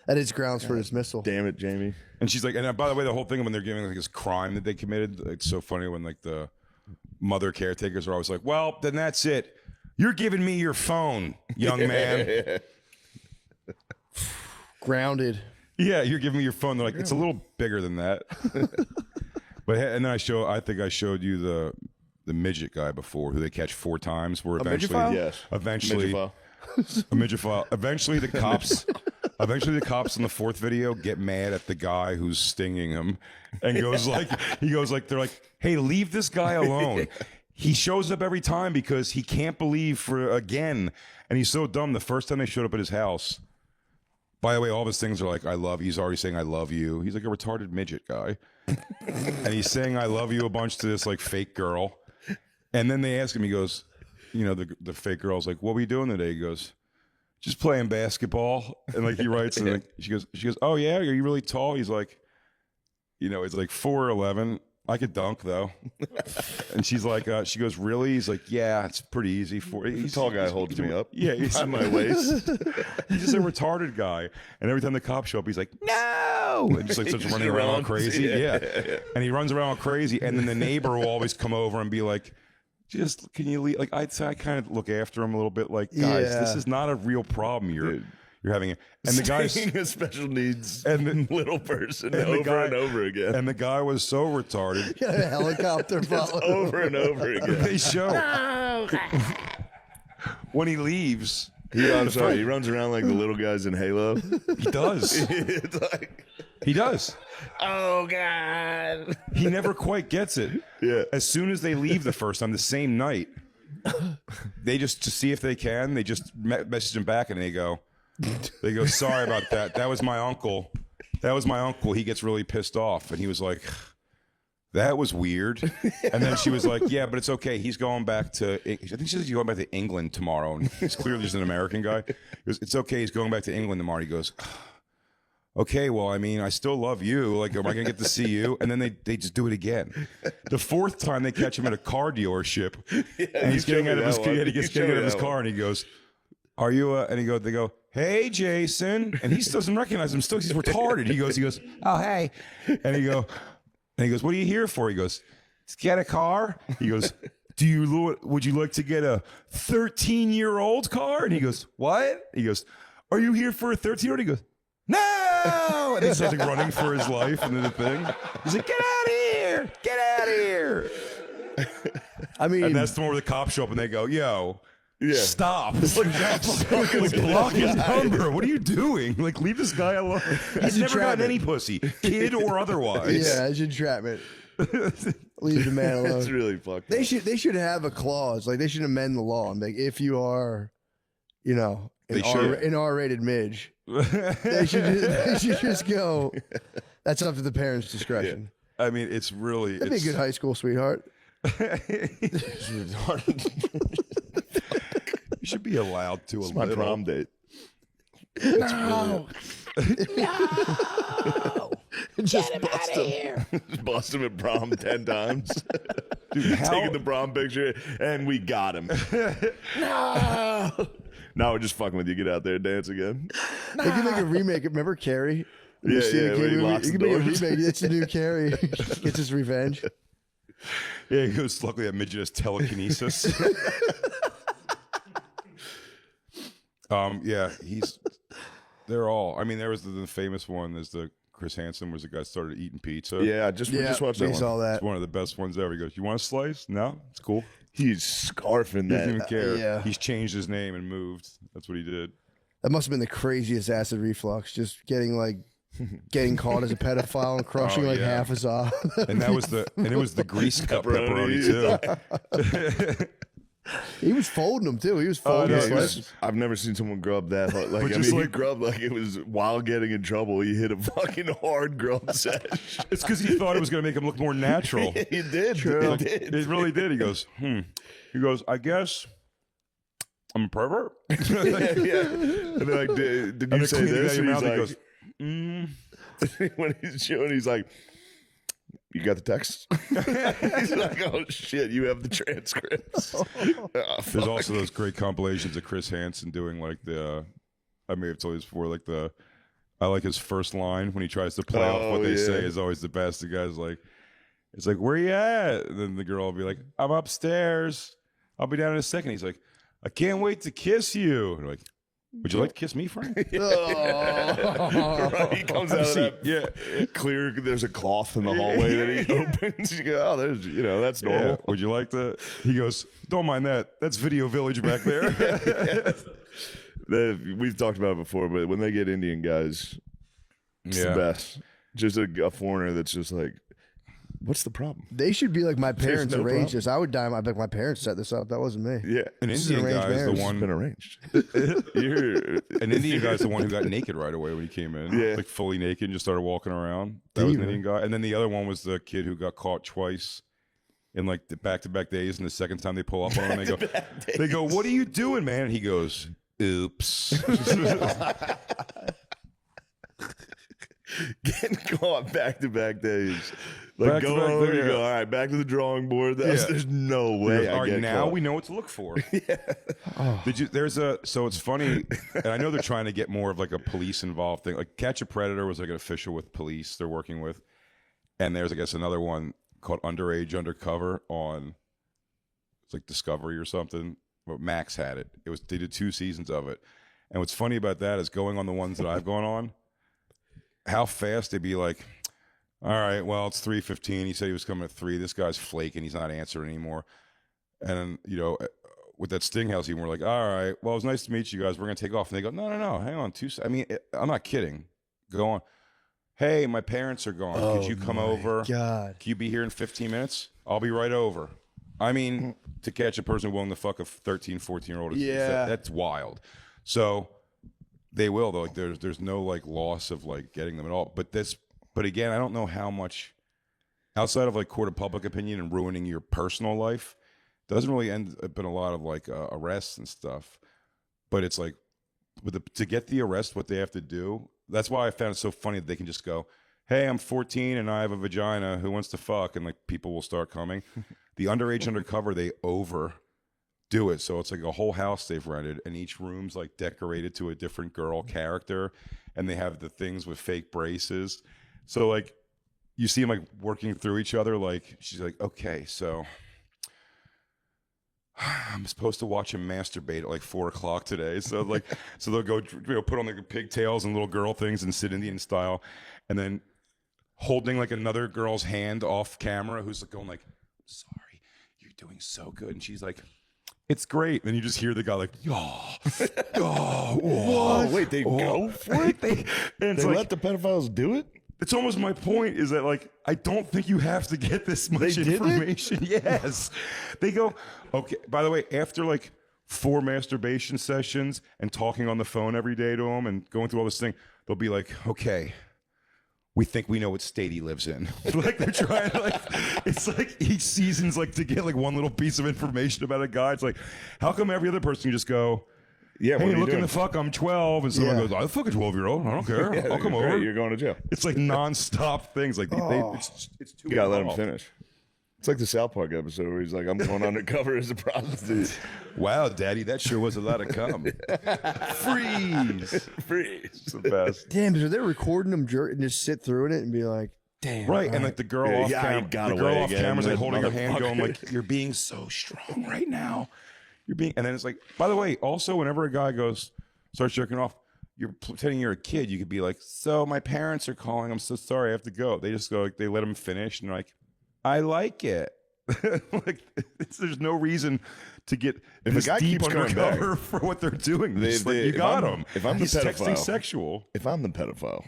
That is grounds for dismissal. Damn it, Jamie. And she's like, and by the way, the whole thing when they're giving like this crime that they committed, it's so funny when like the mother caretakers are always like, well, then that's it. You're giving me your phone, young man. Grounded. Yeah, you're giving me your phone. They're like, it's a little bigger than that. But and then I think I showed you the midget guy before, who they catch 4 times. Where eventually, midget file? Yes. eventually, Midget file. a midget file. Eventually, the cops in the 4th video get mad at the guy who's stinging him, and goes like, they're like, hey, leave this guy alone. He shows up every time because he can't believe again, and he's so dumb. The first time they showed up at his house. By the way, all of his things are like, I love you. He's already saying, I love you. He's like a retarded midget guy. And he's saying, I love you a bunch to this like fake girl. And then they ask him, he goes, you know, the fake girl's like, what were you doing today? He goes, just playing basketball. And like he writes, and like, she goes, oh yeah, are you really tall? He's like, you know, it's like 4'11". I could dunk though. And she's like, she goes, really? He's like, yeah, it's pretty easy for you. The tall guy holds me up. Yeah, he's At my waist. He's just a retarded guy. And every time the cops show up, he's like, no! And just like starts Just running around all runs. crazy. Yeah. And he runs around all crazy. And then the neighbor will always come over and be like, just, can you leave? Like, I kind of look after him a little bit. Like, guys, this is not a real problem you're having. And the guy's Seeing a special needs and little person and the over guy- and over again. And the guy was so retarded. Got a helicopter following. over and over again. They show when he leaves. I'm sorry, he runs around like the little guys in Halo. He does. It's like, He does. oh God. He never quite gets it. Yeah. As soon as they leave the first time, the same night, they just, to see if they can, they just message him back and they go, sorry about that. That was my uncle. He gets really pissed off. And he was like, that was weird. And then she was like, yeah, but it's okay. He's going back to, I think she said he's going back to England tomorrow. And he's clearly just an American guy. He goes, it's okay. He's going back to England tomorrow. He goes, okay, well, I mean, I still love you. Like, am I going to get to see you? And then they just do it again. The 4th time they catch him at a car dealership, and he's getting out of his car. He gets getting out of his car, and he goes, "Are you?" And they go, "Hey, Jason," and he still doesn't recognize him. Still, he's retarded. He goes, "Oh, hey," and he goes, "What are you here for?" He goes, "To get a car." He goes, would you like to get a 13-year-old car? And he goes, "What?" He goes, "Are you here for a 13-year-old?" He goes, "No!" And he starts like running for his life and then the thing. He's like, "Get out of here! Get out of here!" I mean, And that's the one where the cops show up and they go, "Yo, Yeah. Stop. Like, block his number. What are you doing? Like, leave this guy alone. He's never gotten any pussy, kid or otherwise. Yeah, it's entrapment. Leave the man alone. That's really fucked They up. should have a clause, like they should amend the law and be like, if you are, you know, an R-rated midge, they should just go. That's up to the parents' discretion. I mean, it's really. That'd be a good high school sweetheart. You should be allowed to It's my prom date. No. Just get him out of here. Just bust him at prom 10 times. Dude, Taking the prom picture, and we got him. No. Now we're just fucking with you. Get out there and dance again. They could make a remake. Remember Carrie? Yeah, yeah, when he locks You the can make a doors. remake. It's the new Carrie. Gets his revenge. Yeah, he goes, luckily that midget has telekinesis. Yeah, they're all, I mean, there was the famous one, there's the Chris Hansen was the guy that started eating pizza. Yeah, we just watched that we one. saw that. It's one of the best ones ever. He goes, you want a slice? No? It's cool. He's scarfing He that. doesn't even care. yeah. He's changed his name and moved. That's what he did. That must have been the craziest acid reflux. Just getting caught as a pedophile and crushing Oh, yeah. half his eye. And it was the grease cup pepperoni too. He was folding them too. He was Oh, folding no, slices. I've never seen someone grub that hard. Like, But I just mean, he like- grubbed like it was while getting in trouble. He hit a fucking hard grub sesh. It's because he thought it was going to make him look more natural. He did. He did. It really did. He goes, He goes, I guess I'm a pervert. Yeah. And they're like, did you And say this? Your And mouth, he's he like, goes, when he's showing, he's like, you got the text? He's like, oh shit, you have the transcripts. Oh, There's fuck. also those great compilations of Chris Hansen doing like I may have told you this before, like I like his first line when he tries to play off what they say is always the best. The guy's like, it's like, where you at? And then the girl will be like, I'm upstairs. I'll be down in a second. He's like, I can't wait to kiss you. And they're like, would you like to kiss me, Frank? Right, he comes out of that clear. There's a cloth in the hallway that he opens. You go, oh, there's, that's normal. Yeah. Would you like to? He goes, don't mind that. That's Video Village back there. We've talked about it before, but when they get Indian guys, it's the best. Just a foreigner that's just like, what's the problem? They should be like my parents no arranged problem. this. I would die. I bet my parents set this up. That wasn't me. Yeah, An This is an Indian guy is the arranged it's been one. arranged. You're, An Indian guy is the one who got naked right away when he came in. Yeah. Like fully naked and just started walking around. That was an Indian guy. And then the other one was the kid who got caught twice in like the back-to-back days. And the second time they pull up on him, they go, what are you doing, man? And he goes, oops. getting caught back-to-back days. Like, Back to go back over, there, you go, yeah. all right, back to the drawing board. Yeah. There's no He way goes, I all right, get now caught. we know what to look for. So it's funny, and I know they're trying to get more of like a police involved thing. Like Catch a Predator was like an official with police they're working with, and there's I guess another one called Underage Undercover on it's like Discovery or something. But Max had it. They did 2 seasons of it, and what's funny about that is going on the ones that I've gone on, how fast they'd be like. All right, well, it's 3:15. He said he was coming at 3. This guy's flaking. He's not answering anymore. And, with that Stinghouse, we're like, all right, well, it was nice to meet you guys. We're going to take off. And they go, no, hang on. I mean, I'm not kidding. Go on. Hey, my parents are gone. Could you come over? God. Can you be here in 15 minutes? I'll be right over. I mean, to catch a person willing to fuck a 13, 14-year-old, that's wild. So they will, though. Like, there's no, like, loss of, like, getting them at all. But again, I don't know how much outside of like court of public opinion and ruining your personal life doesn't really end up in a lot of like arrests and stuff. But it's like to get the arrest, what they have to do. That's why I found it so funny that they can just go, "Hey, I'm 14 and I have a vagina. Who wants to fuck?" And like people will start coming. The Underage Undercover, they overdo it, so it's like a whole house they've rented, and each room's like decorated to a different girl character, and they have the things with fake braces. So like you see them like working through each other. Like she's like, okay, so I'm supposed to watch him masturbate at like 4:00 today. So like, so they'll go, put on like pigtails and little girl things and sit Indian style, and then holding like another girl's hand off camera, who's like going like, sorry, you're doing so good, and she's like, It's great. Then you just hear the guy like, oh, Oh, wait, they go for it? and it's They like, let the pedophiles do it? it's almost my point is that, like, I don't think you have to get this much They did it? information. Yes. They go, okay, by the way, after like 4 masturbation sessions and talking on the phone every day to him and going through all this thing, they'll be like, okay, we think we know what state he lives in. Like, they're trying to, like, it's like each season's like to get like one little piece of information about a guy. It's like, how come every other person can just go, Yeah, what hey, are you look in doing? the fuck, I'm 12. And someone Yeah. goes, I fuck a 12-year-old. I don't care. Yeah, I'll come great, over. You're going to jail. It's like nonstop things. Like, it's too You gotta let him involved. finish. It's like the South Park episode where he's like, I'm going undercover as a prostitute. Wow, Daddy, that sure was a lot of cum. Freeze. Free. It's the best. Damn, so they're recording them jerk and just sit through it and be like, damn. Right, and like the girl Yeah, off yeah, I camera, got the girl away off again, camera's like that holding her hand, going motherfucker. like, "You're being so strong right now. You're being." And then it's like, by the way, also whenever a guy starts jerking off, you're pretending you're a kid. You could be like, "So my parents are calling. I'm so sorry. I have to go." They just go, like, they let him finish, and they're like, "I like it." Like, there's no reason to get If a this guy deep keeps coming undercover for what they're doing. They- It's like, they- you if got I'm- him. if I'm the He's texting pedophile- sexual. If I'm the pedophile,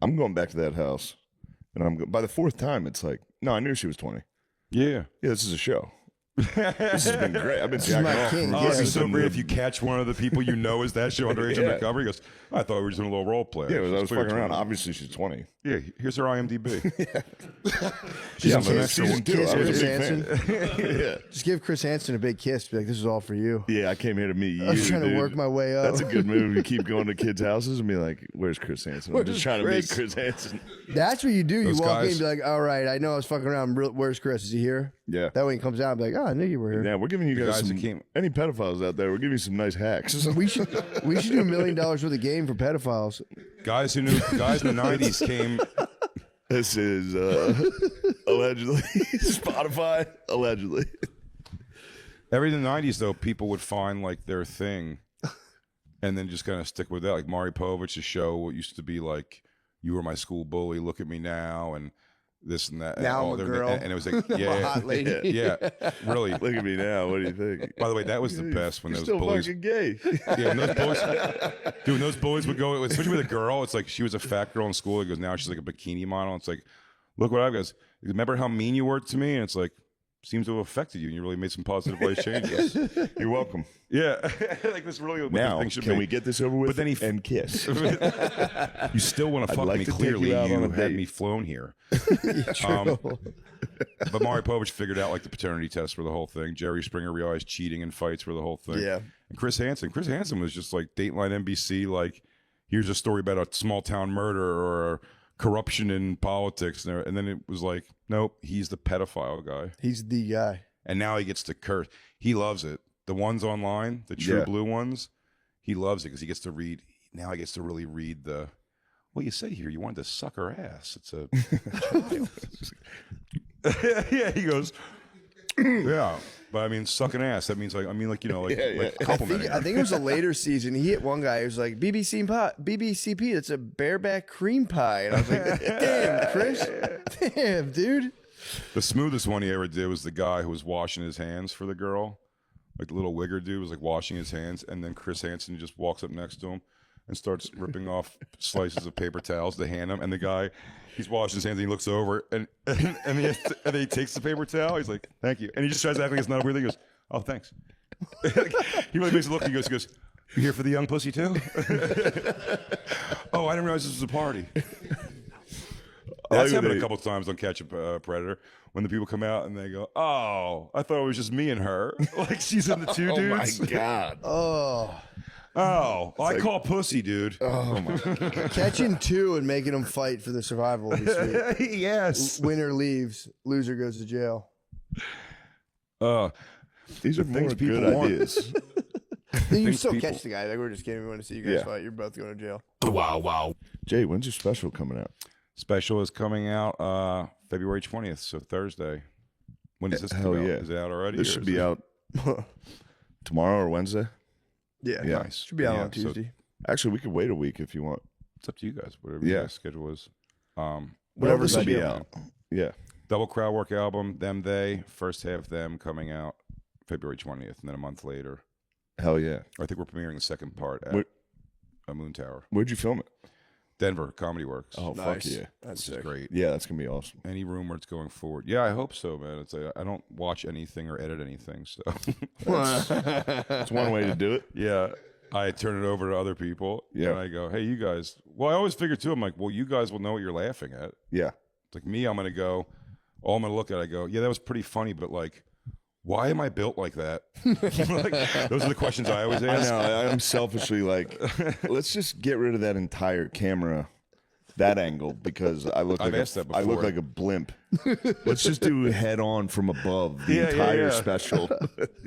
I'm going back to that house. And by the 4th time, it's like, no, I knew she was 20. Yeah. Yeah, this is a show. This has been great. I've been is jacking my off. king. for- Oh, Yeah. it'd be this so has been great the- if you catch one of the people you know is that show underage Yeah. undercover. He goes, I thought we were just doing a little role play. Yeah, I was She's clearly fucking around. 20. Obviously, she's 20. Yeah, here's her IMDb. She's Yeah, on the man, next season kiss 2. I was a Chris big Hansen. fan. Yeah. Just give Chris Hansen a big kiss. Be like, this is all for you. Yeah, I came here to meet you. I was trying to dude. work my way up. That's a good move. You keep going to kids' houses and be like, "Where's Chris Hansen?" I'm Where's just trying to meet Chris? Chris Hansen. That's what you do. You Those walk in guys- and be like, all right, I know I was fucking around. Where's Chris? Is he here? Yeah. That way he comes out and be like, oh, I knew you were here. Yeah, we're giving you guys guys some. that came- Any pedophiles out there, we're giving you some nice hacks. We should do $1 million worth of game for pedophiles. guys in the 90s came. This is allegedly Spotify. Allegedly. Every in the 90s, though, people would find like their thing and then just kind of stick with that. Like Maury Povich's show, what used to be like, "You were my school bully, look at me now," and this and that. Now and I'm a girl. And it was like, I'm a yeah, hot lady. yeah, really. Look at me now. What do you think? By the way, that was the best when You're those still bullies. fucking gay. Yeah, when those bullies, dude, when those bullies would go, especially with a girl, it's like she was a fat girl in school. It goes, now she's like a bikini model. It's like, look what I've got. Remember how mean you were to me? And it's like, seems to have affected you, and you really made some positive life changes. You're welcome. Yeah, like this really what the Now, thing should can be. we get this over with? But then he and kiss. You still want to I'd fuck like me? to take Clearly, you out on a had date. me flown here. True. But Maury Povich figured out like the paternity test for the whole thing. Jerry Springer realized cheating in fights were the whole thing. Yeah. And Chris Hansen was just like Dateline NBC. Like, here's a story about a small town murder or corruption in politics, and then it was like, nope, he's the pedophile guy. He's the guy. And now he gets to curse. He loves it. The ones online, the true Yeah. blue ones, he loves it because he gets to read. Now he gets to really read the. Well, you say here you wanted to suck her ass. It's a. Yeah, he goes. Yeah, but I mean, sucking ass. That means like like like complimenting. I think it was a later season. He hit one guy who was like, BBCP, that's a bareback cream pie. And I was like, damn, Chris. Damn, dude. The smoothest one he ever did was the guy who was washing his hands for the girl. Like the little wigger dude was like washing his hands, and then Chris Hansen just walks up next to him and starts ripping off slices of paper towels to hand him. And the guy, he's washing his hands, and he looks over, and then he takes the paper towel. He's like, "Thank you," and he just tries to act like it's not a weird thing. He goes, "Oh, thanks." He really makes it look. He goes, "You here for the young pussy too?" Oh, I didn't realize this was a party. That's happened a couple times on Catch a Predator when the people come out and they go, "Oh, I thought it was just me and her." Like she's in the two Oh my dudes. god. Oh, I call pussy, dude. Oh my. catching two and making them fight for the survival will be sweet. Yes. Winner leaves, loser goes to jail. These are things more people good want. ideas. You Think still people- catch the guy. Like, we're just kidding. We want to see you guys Yeah. fight. You're both going to jail. Jay, when's your special coming out? Special is coming out February 20th, so Thursday. When does this Hell come out? yeah. Is it out already? This or should is be it- out tomorrow or Wednesday. Yeah. Yeah. Nice. Should be out Yeah, on so Tuesday. Actually, we could wait a week if you want. it's up to you guys, whatever Yeah. your guys' schedule is. Whatever This will be idea. out. Yeah. Double Crowd Work album, Them They, first half Them coming out February 20th, and then a month later, Hell yeah. I think we're premiering the second part at Where- a Moon Tower, Where'd you film it? Denver Comedy Works. Oh, Nice. fuck yeah. That's which is sick. great. Yeah, that's going to be awesome. Any room where it's going forward? Yeah, I hope so, man. It's like, I don't watch anything or edit anything, so That's one way to do it. yeah. I turn it over to other people. Yeah. And I go, hey, you guys. Well, I always figure too, I'm like, well, you guys will know what you're laughing at. Yeah. It's like me, I'm going to go, all I'm going to look at, I go, yeah, that was pretty funny, but like, why am I built like that? Like, those are the questions I always I ask. know. I'm selfishly like, let's just get rid of that entire camera, that angle, because I look I've like asked that I look before. like a blimp. Let's just do head on from above the Yeah, yeah, entire yeah. special.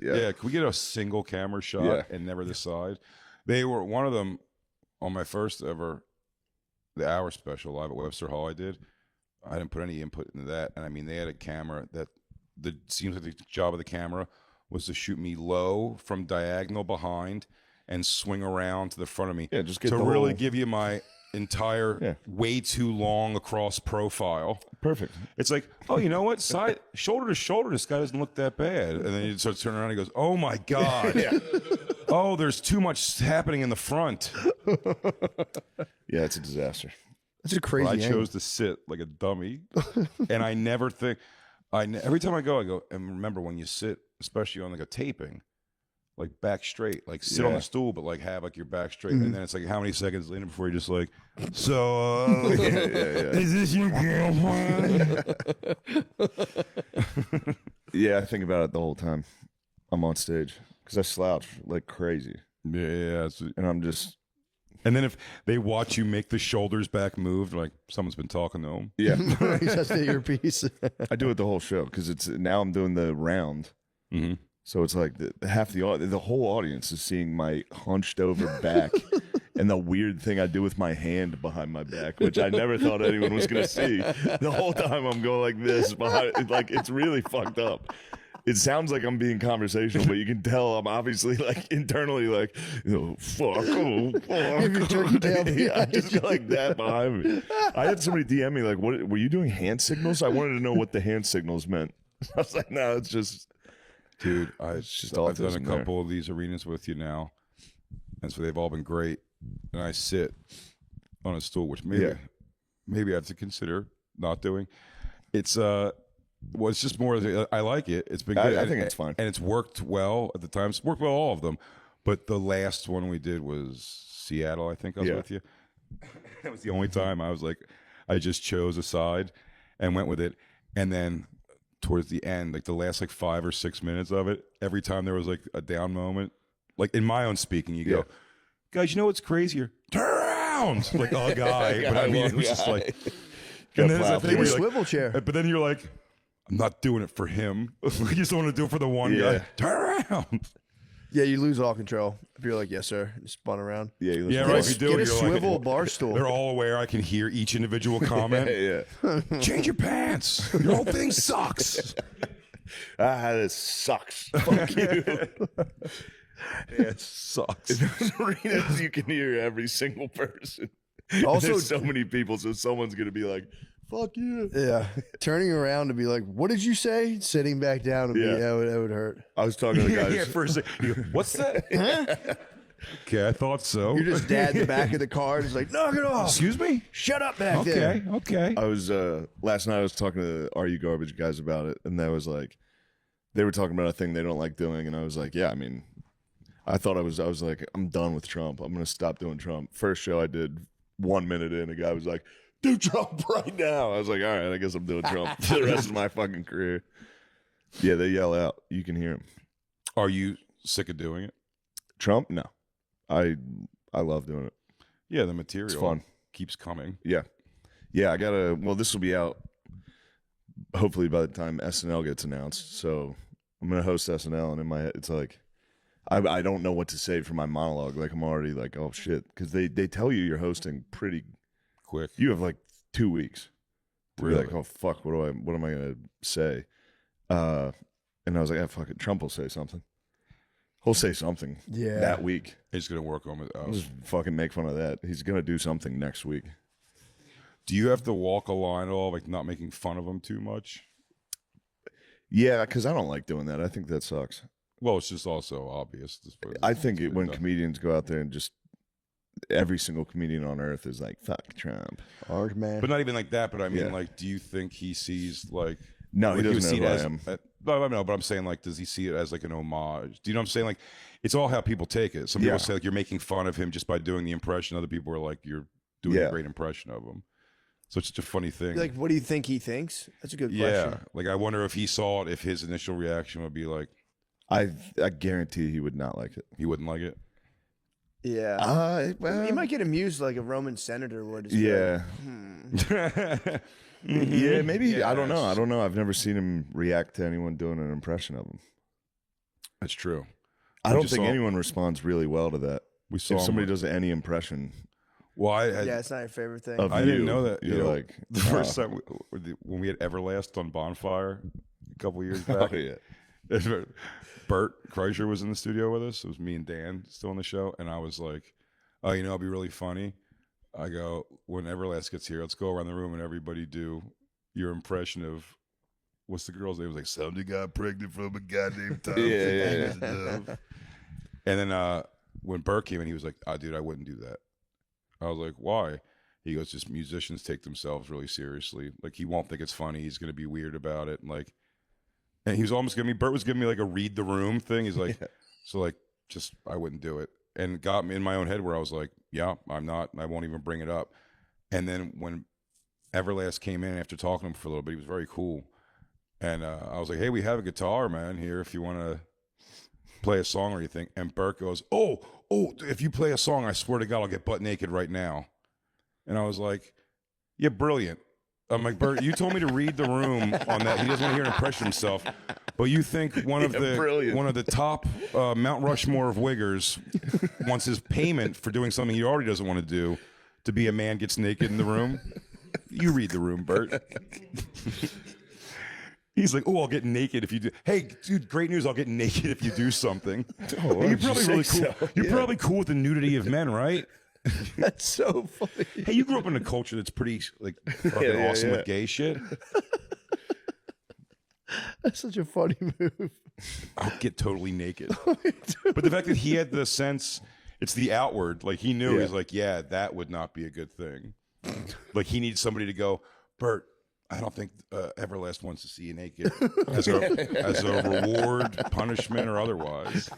Yeah, can we get a single camera shot Yeah. and never the side? They were one of them on my first ever the hour special live at Webster Hall. I didn't put any input into that, and I mean they had a camera that seems like the job of the camera was to shoot me low from diagonal behind and swing around to the front of me. Yeah, just get to the really whole- give you my entire Yeah. way too long across profile. Perfect. It's like, oh, you know what? Side shoulder to shoulder, this guy doesn't look that bad. And then he starts turning around and he goes, oh my God. Oh, there's too much happening in the front. Yeah, it's a disaster. That's a crazy I angle. chose to sit like a dummy. And I never think every time I go, and remember when you sit, especially on like a taping, like back straight, like sit on Yeah. the stool, but like have like your back straight. And then it's like how many seconds later before you're just like, so is this your girlfriend? Yeah, I think about it the whole time I'm on stage because I slouch like crazy, Yeah. and I'm just And then if they watch you make the shoulders back move, like someone's been talking to them. yeah. He says the earpiece. I do it the whole show because it's now I'm doing the round. Mm-hmm. So it's like half the whole audience is seeing my hunched over back and the weird thing I do with my hand behind my back, which I never thought anyone was going to see. The whole time I'm going like this behind, like it's really fucked up. It sounds like I'm being conversational, but you can tell I'm obviously like internally like, fuck, oh, Have your fuck. turkey tail Yeah, I just go like that behind me. I had somebody DM me like, "What were you doing? Hand signals?" I wanted to know what the hand signals meant. I was like, "No, it's just." Dude, just I've done a autism there. couple of these arenas with you now, and so they've all been great. And I sit on a stool, which maybe I have to consider not doing. It's well, it's just more. I like it. It's been good. I think it's fine. and it's worked well at the time. It's worked well all of them, but the last one we did was Seattle. I think I was Yeah. with you. That was the only time I was like, I just chose a side and went with it, and then towards the end, like the last like 5 or 6 minutes of it, every time there was like a down moment, like in my own speaking, you go, guys, you know what's crazier? Turn around, like oh guy, but I mean it was just like, and then it's that thing Get a where you're like, swivel chair. but then you're like, I'm not doing it for him. You just want to do it for the one Yeah. guy. Turn around. Yeah, you lose all control if you're like, yes, sir. Just spun around. Yeah, you Yeah, listen right. to If you do, Get a you're swivel like, bar stool. they're all aware. I can hear each individual comment. yeah. Change your pants. Your whole thing sucks. This sucks. Fuck you. It sucks. In those arenas, you can hear every single person. Also- There's so many people, so someone's gonna be like, "Fuck you." Yeah, turning around to be like, "What did you say?" Sitting back down to be, Yeah. that would hurt. I was talking to the guys. Yeah, for a second. You go, what's that? Okay, I thought so. You're just dad in the back of the car, just like, knock it off. Excuse me? Shut up back there. Okay. I was last night. I was talking to the Are You Garbage guys about it, and that was like, they were talking about a thing they don't like doing, and I was like, yeah, I mean, I thought I was like, I'm done with Trump. I'm gonna stop doing Trump. First show I did, 1 minute in, a guy was like, do Trump right now. I was like, all right, I guess I'm doing Trump for the rest of my fucking career. Yeah, they yell out. You can hear them. Are you sick of doing it? Trump? No, I love doing it. Yeah, the material It's fun. keeps coming. Yeah, I gotta. Well, this will be out hopefully by the time SNL gets announced. So I'm gonna host SNL, and in my head, it's like I don't know what to say for my monologue. Like I'm already like, oh shit, because they tell you you're hosting pretty. Quick. You have like 2 weeks to Really? be like, oh fuck, what am I gonna say? And I was like, yeah, fuck it, Trump will say something. He'll say something Yeah. that week. He's going to work on it. I'll just fucking make fun of that. He's gonna do something next week. Do you have to walk a line at all, like not making fun of him too much? Yeah, because I don't like doing that. I think that sucks. Well, it's just also obvious. I think when comedians go out there and just every single comedian on earth is like, fuck Trump. Orange man. But not even like that. But I mean, Yeah. like, do you think he sees like? No, he like, doesn't would see know it who I as, am. no, but I'm saying like, does he see it as like an homage? Do you know what I'm saying? Like, it's all how people take it. Some people Yeah. say like you're making fun of him just by doing the impression. Other people are like you're doing Yeah. a great impression of him. So it's such a funny thing. Like, what do you think he thinks? That's a good yeah, question. like I wonder if he saw it, if his initial reaction would be like I guarantee he would not like it. he wouldn't like it. Yeah. Well, He might get amused like a Roman senator would. yeah. Yeah, maybe. I don't know. Yes. I don't know. I've never seen him react to anyone doing an impression of him. That's true. I We don't just think saw- anyone responds really well to that. We saw If somebody him. does any impression Well, Yeah, it's not your favorite thing. of I you, didn't know that. You're You know, like the first time when we had Everlast on Bonfire a couple years back. Oh, yeah. Bert Kreischer was in the studio with us. It was me and Dan still on the show, and I was like, "Oh, you know, it'll be really funny." I go, "When Everlast gets here, let's go around the room and everybody do your impression of what's the girl's name?" It was like, "Somebody got pregnant from a goddamn time." Yeah. And then when Bert came in, he was like, "Ah, dude, I wouldn't do that." I was like, "Why?" He goes, "Just musicians take themselves really seriously. Like he won't think it's funny. He's going to be weird about it." And he was almost giving me, Bert was giving me like a read the room thing. He's like, so like, just, I wouldn't do it. And it got me in my own head where I was like, yeah, I'm not, I won't even bring it up. And then when Everlast came in after talking to him for a little bit, he was very cool. And I was like, hey, we have a guitar, man, here if you want to play a song or anything. And Bert goes, oh, if you play a song, I swear to God, I'll get butt naked right now. And I was like, yeah, brilliant. I'm like, Bert, you told me to read the room on that. He doesn't want to hear an impression of himself, but you think one of the top Mount Rushmore of wiggers wants his payment for doing something he already doesn't want to do to be a man gets naked in the room? You read the room, Bert. He's like, oh, I'll get naked if you do. Hey, dude, great news! I'll get naked if you do something. Oh, Hey, you're probably really cool. so? You're Yeah. probably cool with the nudity of men, right? That's so funny. Hey, you grew up in a culture that's pretty like fucking Yeah, awesome yeah. with gay shit. That's such a funny move. I'll get totally naked. But the fact that he had the sense, it's the outward. Like he knew, Yeah. he's like, yeah, that would not be a good thing. Like he needs somebody to go, Bert, I don't think Everlast wants to see you naked as a reward, punishment, or otherwise.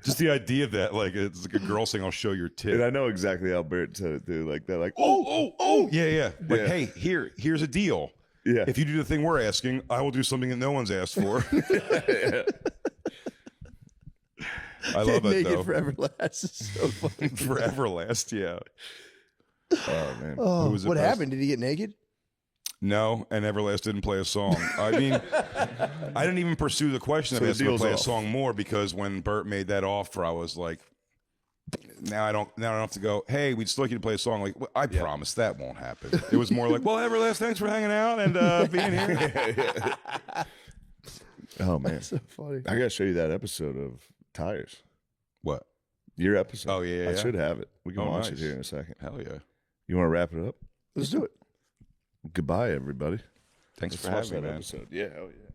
Just the idea of that, like it's like a girl saying, "I'll show your tit." And I know exactly how Bert said it too. Like that, like, Yeah. Like, Yeah. hey, here's a deal. Yeah. If you do the thing we're asking, I will do something that no one's asked for. I love it Naked though. for Everlast is so funny. For Everlast, yeah. oh man. Oh, Who was the what best? happened? Did he get naked? No, and Everlast didn't play a song. I mean, I didn't even pursue the question So of the asking to deal's play a off. song more because when Bert made that offer, I was like, now I don't have to go, hey, we'd still like you to play a song. Like, well, I promise that won't happen. It was more like, well, Everlast, thanks for hanging out and being here. Oh man. So funny. I gotta show you that episode of Tires. What? Your episode. Oh, yeah, I yeah. should have it. We can Oh, watch nice. it here in a second. Hell yeah. You want to wrap it up? Let's do it. Goodbye, everybody. Thanks Let's for watch having me, that man. episode. Yeah, hell yeah.